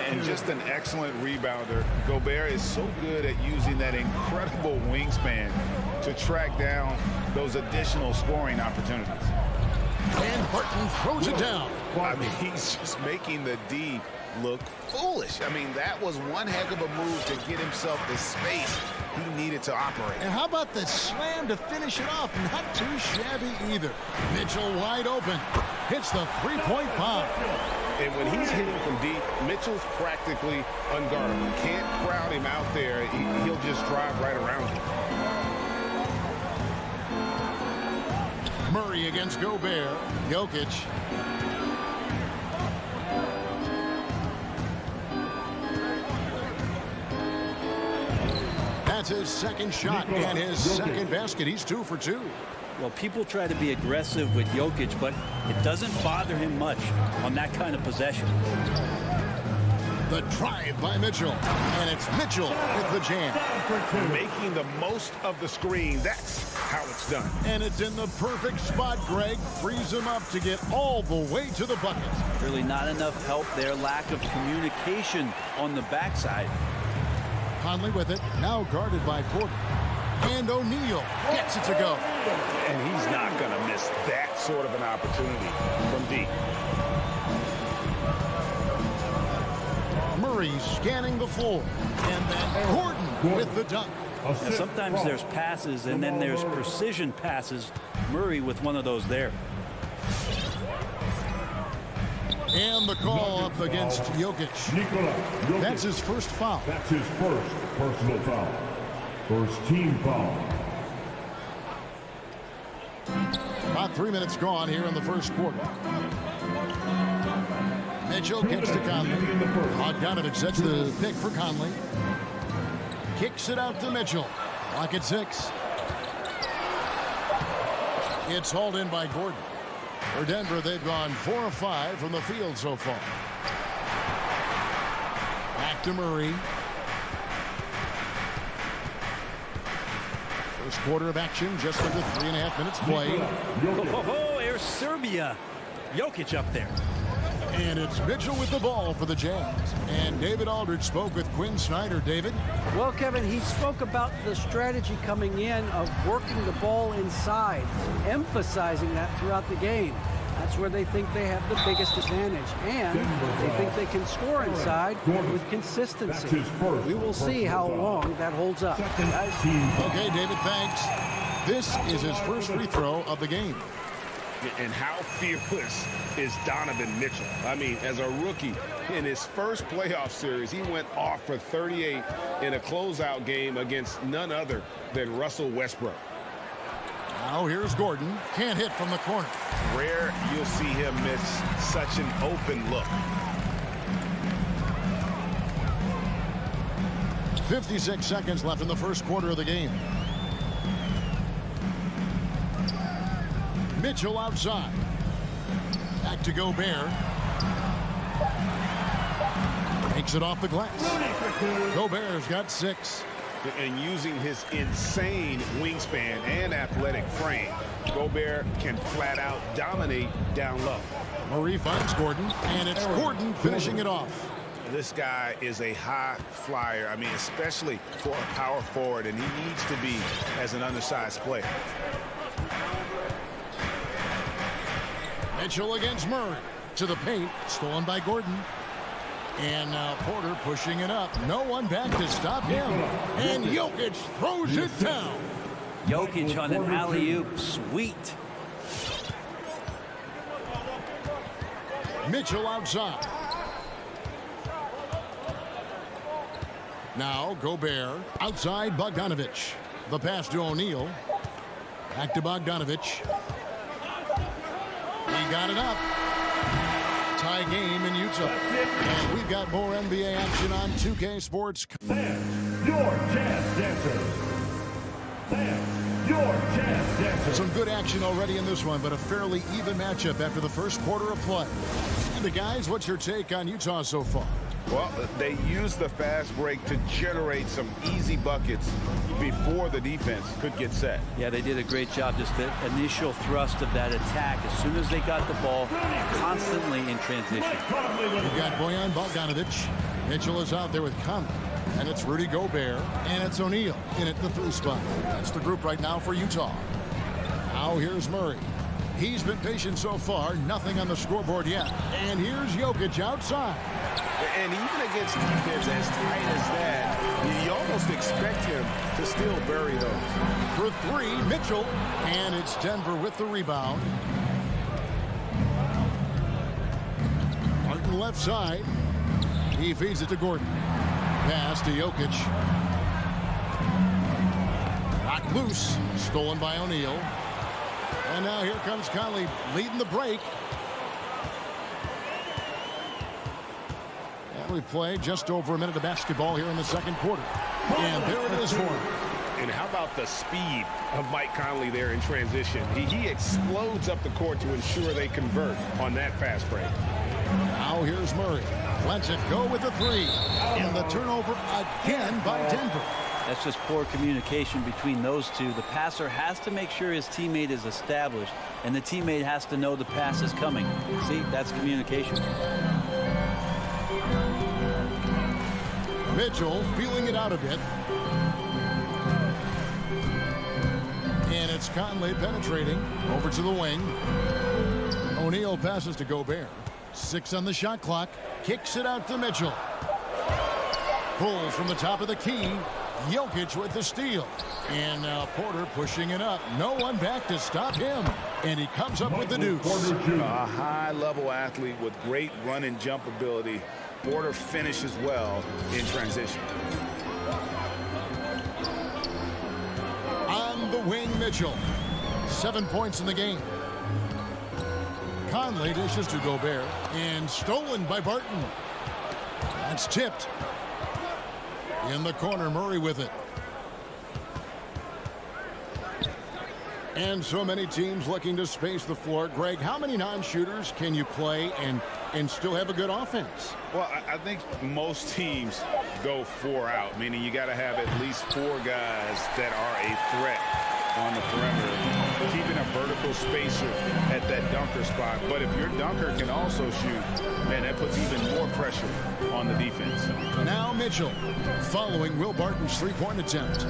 And just an excellent rebounder. Gobert is so good at using that incredible wingspan to track down those additional scoring opportunities. And Barton throws it down. I mean, he's just making the D look foolish. I mean, that was one heck of a move to get himself the space he needed to operate. And how about the slam to finish it off? Not too shabby either. Mitchell wide open. Hits the three-point bomb. And when he's hitting from deep, Mitchell's practically unguardable. Can't crowd him out there. He'll just drive right around you. Murray against Gobert. Jokic. That's his second shot and his second basket. He's 2 for 2. Well, people try to be aggressive with Jokic, but it doesn't bother him much on that kind of possession. The drive by Mitchell. And it's Mitchell with the jam. Making the most of the screen. That's how it's done. And it's in the perfect spot. Greg frees him up to get all the way to the bucket. Really not enough help there. Lack of communication on the backside. Conley with it. Now guarded by Porter. And O'Neal gets it to go. And he's not going to miss that sort of an opportunity from deep. Murray scanning the floor. And then Gordon with the dunk. Now, sometimes there's passes and then there's precision passes. Murray with one of those there. And the call up against Jokic. That's his first foul. That's his first personal foul. First team foul. About 3 minutes gone here in the first quarter. Mitchell kicks to Conley. Bogdanovic sets the pick for Conley. Kicks it out to Mitchell. Clock at 6. It's hauled in by Gordon. For Denver, they've gone 4 of 5 from the field so far. Back to Murray. First quarter of action, just under 3.5 minutes played. Oh, there's Serbia. Jokic up there. And it's Mitchell with the ball for the Jazz. And David Aldridge spoke with Quinn Snyder. David? Well, Kevin, he spoke about the strategy coming in of working the ball inside, emphasizing that throughout the game. That's where they think they have the biggest advantage. And they think they can score inside with consistency. We will see how long that holds up. Okay, David, thanks. This is his first free throw of the game. And how fearless is Donovan Mitchell? I mean, as a rookie, in his first playoff series, he went off for 38 in a closeout game against none other than Russell Westbrook. Now here's Gordon. Can't hit from the corner. Rare you'll see him miss such an open look. 56 seconds left in the first quarter of the game. Mitchell outside. Back to Gobert. Takes it off the glass. Gobert's got 6. And using his insane wingspan and athletic frame, Gobert can flat out dominate down low. Murray finds Gordon, and it's Gordon finishing it off. This guy is a high flyer. I mean, especially for a power forward, and he needs to be as an undersized player. Mitchell against Murray. To the paint. Stolen by Gordon. And now Porter pushing it up. No one back to stop him. And Jokic throws it down. Jokic on an alley-oop. Sweet. Mitchell outside. Now Gobert outside Bogdanovich. The pass to O'Neal. Back to Bogdanovich. He got it up. Tie game in Utah. And we've got more NBA action on 2K Sports. Fans, your jazz dancers. Fans, your jazz dancers. Some good action already in this one, but a fairly even matchup after the first quarter of play. And the guys, what's your take on Utah so far? Well, they used the fast break to generate some easy buckets before the defense could get set. Yeah, they did a great job. Just the initial thrust of that attack. As soon as they got the ball, constantly in transition. We've got Bojan Bogdanovich. Mitchell is out there with Conley. And it's Rudy Gobert. And it's O'Neal in at the 3 spot. That's the group right now for Utah. Now here's Murray. He's been patient so far. Nothing on the scoreboard yet. And here's Jokic outside. And even against defense as tight as that, you almost expect him to still bury those. For 3, Mitchell. And it's Denver with the rebound. Martin left side. He feeds it to Gordon. Pass to Jokic. Knocked loose. Stolen by O'Neal. And now here comes Conley leading the break. And we play just over a minute of basketball here in the second quarter. And there it is for him. And how about the speed of Mike Conley there in transition? He explodes up the court to ensure they convert on that fast break. Now here's Murray. Lets it go with the 3. And the turnover again by Denver. That's just poor communication between those two. The passer has to make sure his teammate is established, and the teammate has to know the pass is coming. See, that's communication. Mitchell feeling it out a bit. And it's Conley penetrating over to the wing. O'Neal passes to Gobert. 6 on the shot clock. Kicks it out to Mitchell. Pulls from the top of the key. Jokic with the steal. And now Porter pushing it up. No one back to stop him. And he comes up with the deuce. A high-level athlete with great run and jump ability. Porter finishes well in transition. On the wing, Mitchell. 7 points in the game. Conley dishes to Gobert. And stolen by Barton. That's tipped. In the corner, Murray with it. And so many teams looking to space the floor. Greg, how many non-shooters can you play and still have a good offense? Well, I think most teams go 4 out, meaning you got to have at least 4 guys that are a threat on the perimeter, keeping a vertical spacer at that dunker spot. But if your dunker can also shoot, man, that puts even more pressure on the defense. Now Mitchell following Will Barton's 3-point attempt.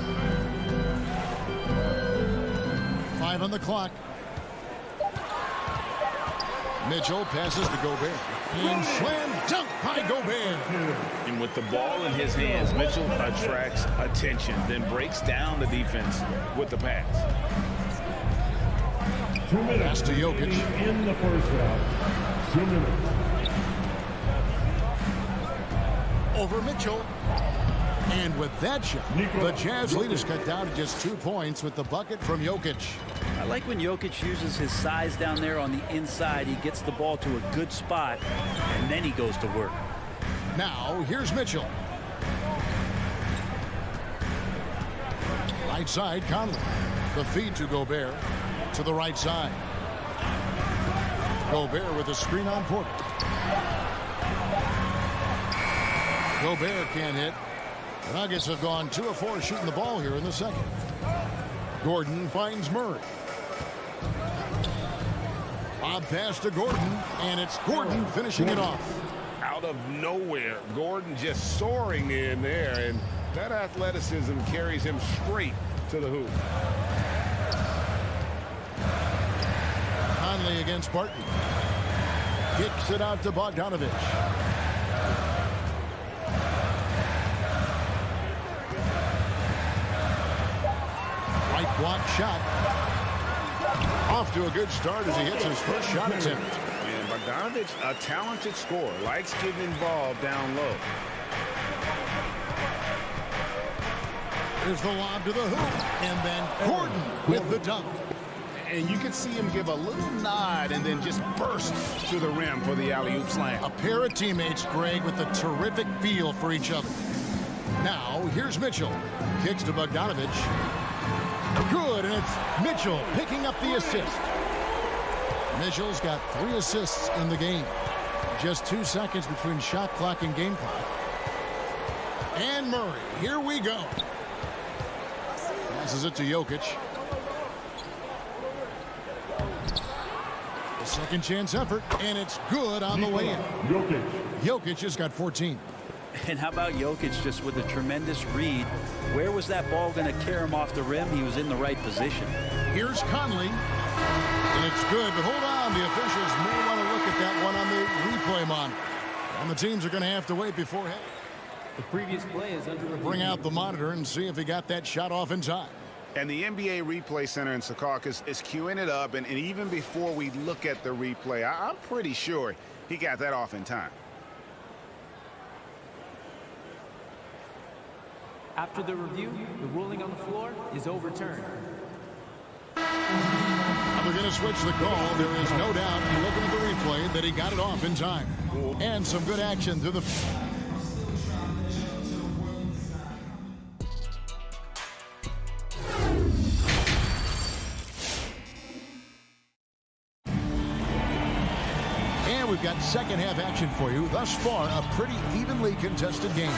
5 on the clock. Mitchell passes to Gobert. And slam dunk by Gobert. And with the ball in his hands, Mitchell attracts attention, then breaks down the defense with the pass. 2 minutes pass to Jokic. In the first half. 2 minutes. Over Mitchell. And with that shot, the Jazz lead is cut down to just 2 points with the bucket from Jokic. I like when Jokic uses his size down there on the inside. He gets the ball to a good spot, and then he goes to work. Now, here's Mitchell. Right side, Conley. The feed to Gobert. To the right side. Gobert with a screen on Porter. Gobert can't hit. The Nuggets have gone 2 of 4 shooting the ball here in the second. Gordon finds Murray. Bob pass to Gordon, and it's Gordon finishing it off. Out of nowhere, Gordon just soaring in there, and that athleticism carries him straight to the hoop. Conley against Barton. Kicks it out to Bogdanovich. Right block shot. Off to a good start as he hits his first shot attempt. And Bogdanovich, a talented scorer, likes getting involved down low. There's the lob to the hoop. And then Gordon with the dunk. And you can see him give a little nod and then just burst to the rim for the alley-oop slam. A pair of teammates, Greg, with a terrific feel for each other. Now, here's Mitchell. Kicks to Bogdanovich. Good, and it's Mitchell picking up the assist. Mitchell's got 3 assists in the game. Just 2 seconds between shot clock and game clock. And Murray, here we go. Passes it to Jokic. A second chance effort, and it's good on the way in. Jokic has got 14. And how about Jokic just with a tremendous read? Where was that ball going to carry him off the rim? He was in the right position. Here's Conley. And it's good, but hold on. The officials may want to look at that one on the replay monitor. And the teams are going to have to wait before the previous play is under review. Bring out the monitor and see if he got that shot off in time. And the NBA Replay Center in Secaucus is queuing it up. And even before we look at the replay, I'm pretty sure he got that off in time. After the review, the ruling on the floor is overturned. We're going to switch the call. There is no doubt, looking at the replay, that he got it off in time. And some good action through the... And we've got second half action for you. Thus far, a pretty evenly contested game.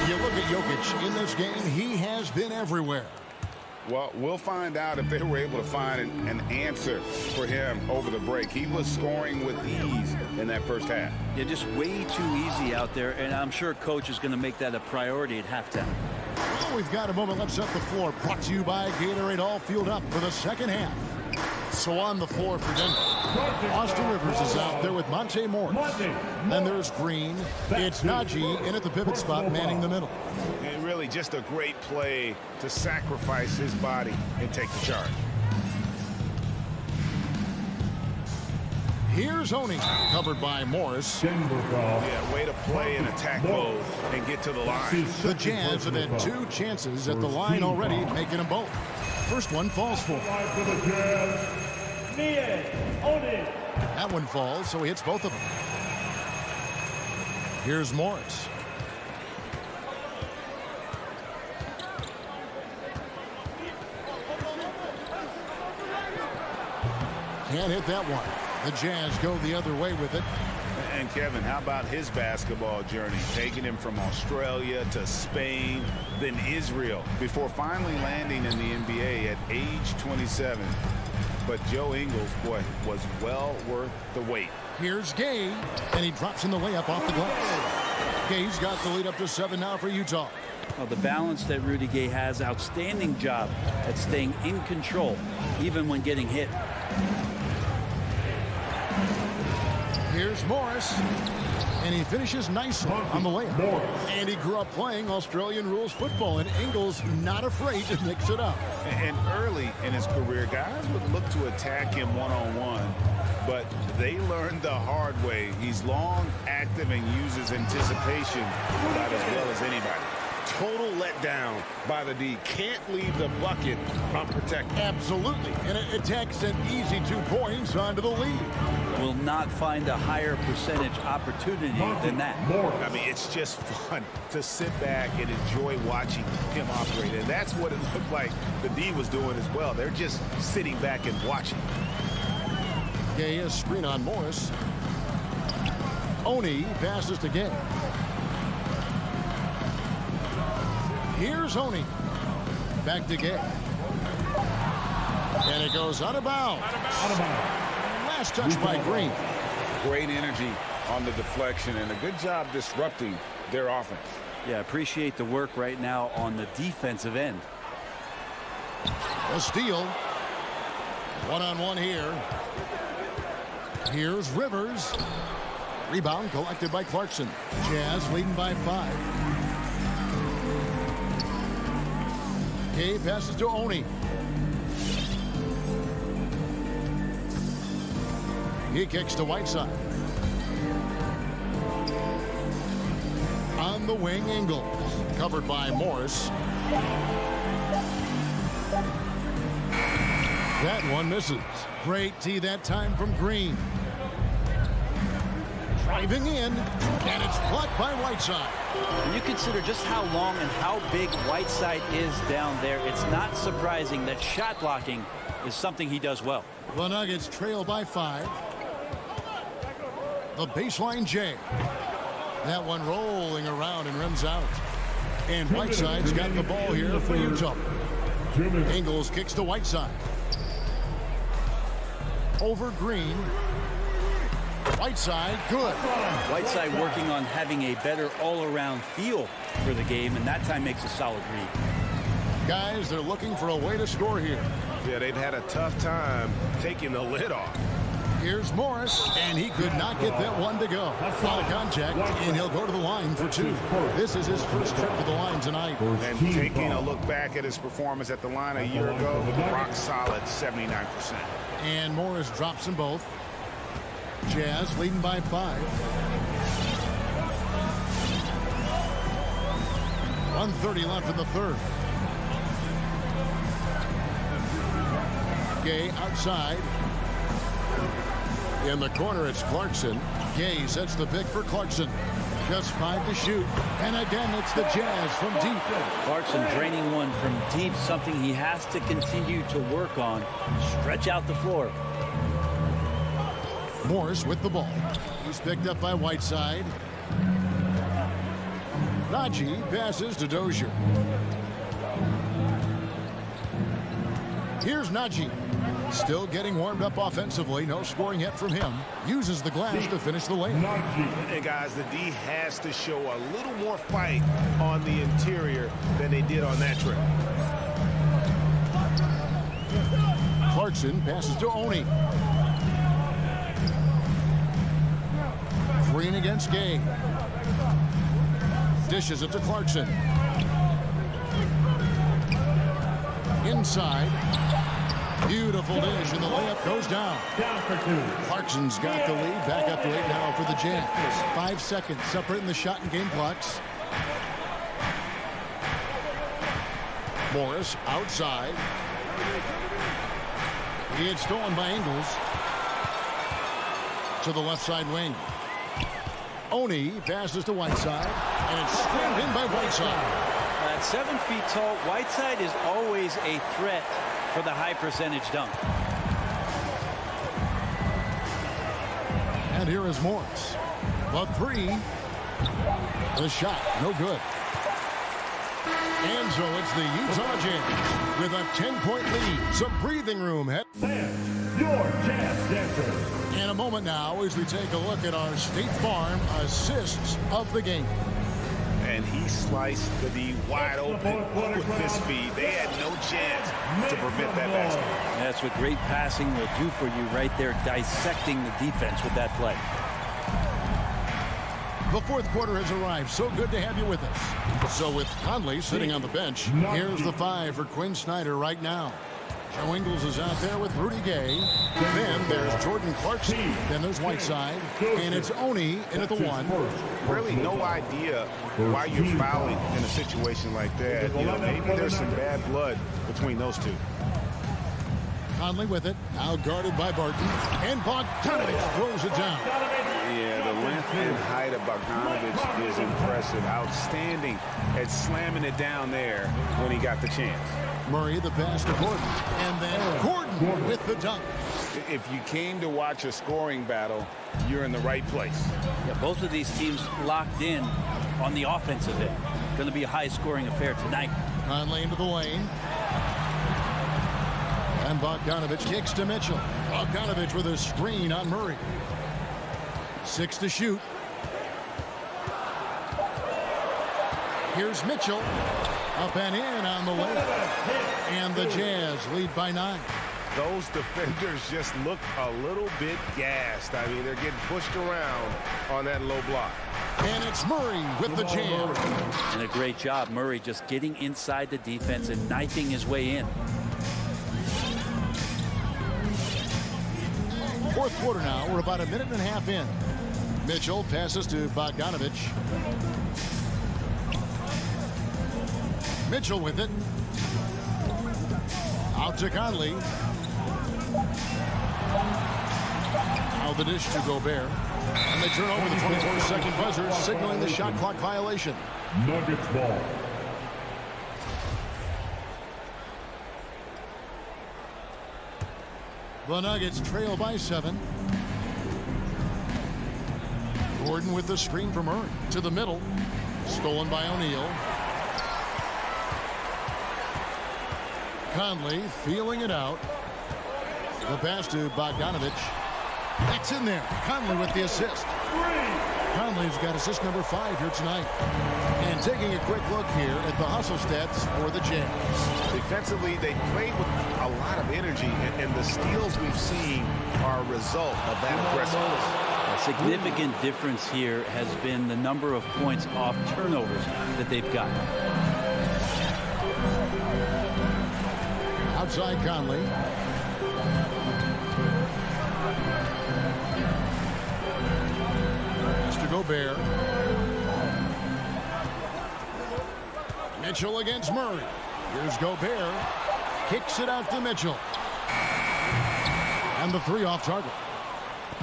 You look at Jokic in this game, he has been everywhere. Well, we'll find out if they were able to find an answer for him over the break. He was scoring with ease in that first half. Yeah, just way too easy out there, and I'm sure Coach is going to make that a priority at halftime. Well, we've got a moment. Let's set the floor. Brought to you by Gatorade, all fueled up for the second half. So on the floor for Denver, Austin Rivers is out there with Monte Morris. Then there's Green. It's Najee in at the pivot spot, manning the middle. And really just a great play to sacrifice his body and take the charge. Here's Oni, covered by Morris. Yeah, way to play in attack mode and get to the line. The Jazz have had 2 chances at the line already, making them both. First one falls for him. That one falls, so he hits both of them. Here's Morris. Can't hit that one. The Jazz go the other way with it. And Kevin, how about his basketball journey? Taking him from Australia to Spain, then Israel, before finally landing in the NBA at age 27. But Joe Ingles, boy, was well worth the wait. Here's Gay, and he drops in the layup off the glass. Gay's got the lead up to 7 now for Utah. Well, the balance that Rudy Gay has, outstanding job at staying in control, even when getting hit. Here's Morris, and he finishes nicely on the layup. And he grew up playing Australian rules football, and Ingles not afraid to mix it up. And early in his career, guys would look to attack him one-on-one, but they learned the hard way. He's long, active, and uses anticipation about as well as anybody. Total letdown by the D. Can't leave the bucket unprotected. Absolutely. And it takes an easy 2 points onto the lead. will not find a higher percentage opportunity than that. I mean, it's just fun to sit back and enjoy watching him operate. And that's what it looked like the D was doing as well. They're just sitting back and watching. Gay is screen on Morris. Oni passes to Gay. Here's Oni. Back to Gay. And it goes out of bounds. Last touch by Green. Great energy on the deflection and a good job disrupting their offense. Yeah, appreciate the work right now on the defensive end. A steal. One-on-one here. Here's Rivers. Rebound collected by Clarkson. Jazz leading by 5. Gay passes to Oni. He kicks to Whiteside. On the wing, Ingles. Covered by Morris. That one misses. Great tee that time from Green. Driving in, and it's blocked by Whiteside. When you consider just how long and how big Whiteside is down there, it's not surprising that shot blocking is something he does well. The Nuggets trail by 5. The baseline J. That one rolling around and rims out. And Whiteside's got the ball here for Utah. Ingles kicks to Whiteside. Over Green. Whiteside, good. Whiteside working on having a better all-around feel for the game, and that time makes a solid read. Guys, they're looking for a way to score here. Yeah, they've had a tough time taking the lid off. Here's Morris, and he could not get that one to go. Foul contact, and he'll go to the line for 2. This is his first trip to the line tonight. And taking a look back at his performance at the line a year ago, rock solid 79%. And Morris drops them both. Jazz leading by 5. 1:30 left in the third. Gay outside. In the corner, it's Clarkson. Gay sets the pick for Clarkson. Just 5 to shoot. And again, it's the Jazz from deep. Clarkson draining one from deep, something he has to continue to work on. Stretch out the floor. Morris with the ball. He's picked up by Whiteside. Najee passes to Dozier. Here's Najee. Still getting warmed up offensively. No scoring yet from him. Uses the glass to finish the lane. And guys, the D has to show a little more fight on the interior than they did on that trip. Clarkson passes to Oni. Green against Gay. Dishes it to Clarkson. Inside. Beautiful dish, and the layup goes down. Clarkson's got the lead. Back up to 8 now for the Jazz. 5 seconds separating the shot and game clocks. Morris outside. He had stolen by Ingles. To the left side wing. Oni passes to Whiteside, and it's screened in by Whiteside. At 7 feet tall, Whiteside is always a threat for the high percentage dunk. And here is Morris. The 3. The shot, no good. And so it's the Utah Jazz with a 10-point lead. Some breathing room. Your Jazz Dancer. In a moment now as we take a look at our State Farm assists of the game. And he sliced the D wide open with his speed. They had no chance to prevent that basket. That's what great passing will do for you right there, dissecting the defense with that play. The fourth quarter has arrived. So good to have you with us. So with Conley sitting on the bench, here's the 5 for Quinn Snyder right now. Joe Ingles is out there with Rudy Gay. Then there's Jordan Clarkson. Then there's Whiteside. And it's Oni in at the 1. Really no idea why you're fouling in a situation like that. You know, maybe there's some bad blood between those two. Conley with it. Now guarded by Barton. And Bogdanovich throws it down. Yeah, the length and height of Bogdanovich is impressive. Outstanding at slamming it down there when he got the chance. Murray the pass to Gordon. And then Gordon with the dunk. If you came to watch a scoring battle, you're in the right place. Yeah, both of these teams locked in on the offensive end. Going to be a high-scoring affair tonight. Conley into the lane. And Bogdanovich kicks to Mitchell. Bogdanovich with a screen on Murray. 6 to shoot. Here's Mitchell. Up and in on the way. And the Jazz lead by 9. Those defenders just look a little bit gassed. I mean, they're getting pushed around on that low block. And it's Murray with the jam. And a great job, Murray, just getting inside the defense and knifing his way in. Fourth quarter now. We're about a minute and a half in. Mitchell passes to Bogdanovich. Mitchell with it. Out to Conley. Now the dish to Gobert. And they turn over the 24-second buzzer, signaling the shot clock violation. Nuggets ball. The Nuggets trail by 7. Gordon with the screen from Murray. To the middle. Stolen by O'Neal. Conley feeling it out. The pass to Bogdanovich. That's in there. Conley with the assist. Conley's got assist number 5 here tonight. And taking a quick look here at the hustle stats for the Jazz. Defensively, they played with a lot of energy, and the steals we've seen are a result of that aggressiveness. A significant difference here has been the number of points off turnovers that they've gotten. Outside Conley. Mr. Gobert. Mitchell against Murray. Here's Gobert. Kicks it out to Mitchell. And the 3 off target.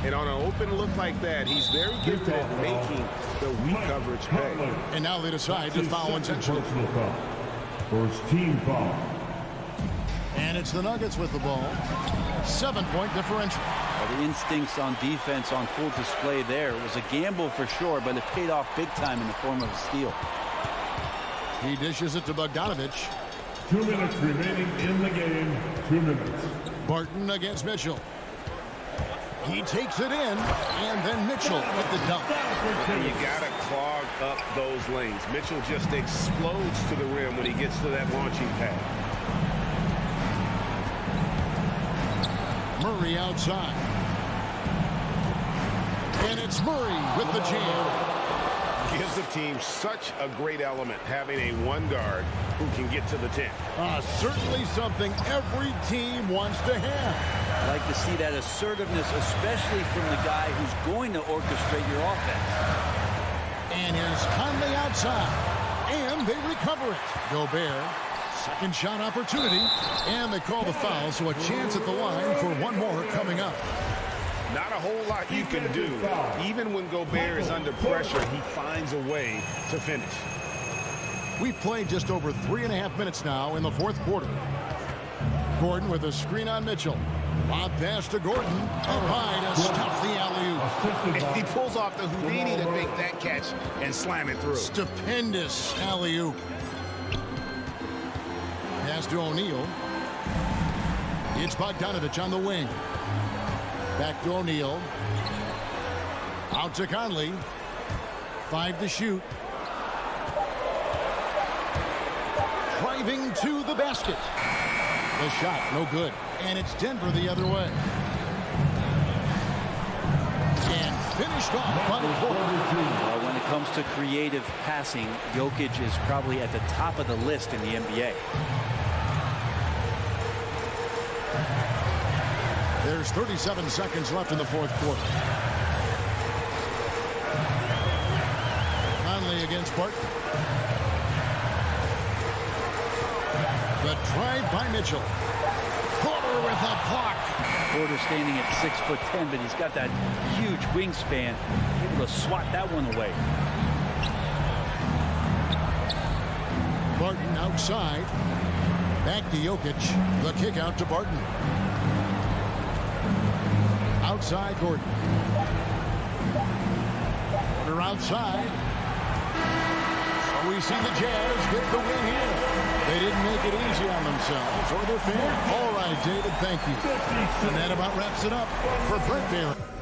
And on an open look like that, he's very gifted at making the weak coverage pay. And now they decide to foul intentionally. First team foul. And it's the Nuggets with the ball. 7-point differential. Well, the instincts on defense on full display there. It was a gamble for sure, but it paid off big time in the form of a steal. He dishes it to Bogdanovich. 2 minutes remaining in the game. 2 minutes. Barton against Mitchell. He takes it in, and then Mitchell with the dunk. You gotta clog up those lanes. Mitchell just explodes to the rim when he gets to that launching pad. Murray outside. And it's Murray with the jam. Gives the team such a great element, having a one guard who can get to the 10. Certainly something every team wants to have. I like to see that assertiveness, especially from the guy who's going to orchestrate your offense. And here's Conley outside. And they recover it. Gobert, second shot opportunity. And they call the foul, so a chance at the line for one more coming up. Not a whole lot you can do. Even when Gobert is under pressure, he finds a way to finish. We've played just over 3.5 minutes now in the fourth quarter. Gordon with a screen on Mitchell. Lob pass to Gordon. Up high to stop the alley-oop. He pulls off the Houdini to make that catch and slam it through. Stupendous alley-oop. Pass to O'Neal. It's Bogdanovich on the wing. Back to O'Neal. Out to Conley. 5 to shoot. Driving to the basket. The shot, no good. And it's Denver the other way. And finished off by Porter. When it comes to creative passing, Jokic is probably at the top of the list in the NBA. There's 37 seconds left in the fourth quarter. Conley against Barton. The drive by Mitchell. Porter Porter with a block. Porter standing at 6'10", but he's got that huge wingspan, able to swat that one away. Barton outside. Back to Jokic. The kick out to Barton. Outside Gordon. Porter outside. So we see the Jazz get the win here. They didn't make it easy on themselves or their fans. All right, David, thank you. And that about wraps it up for Brent Barron.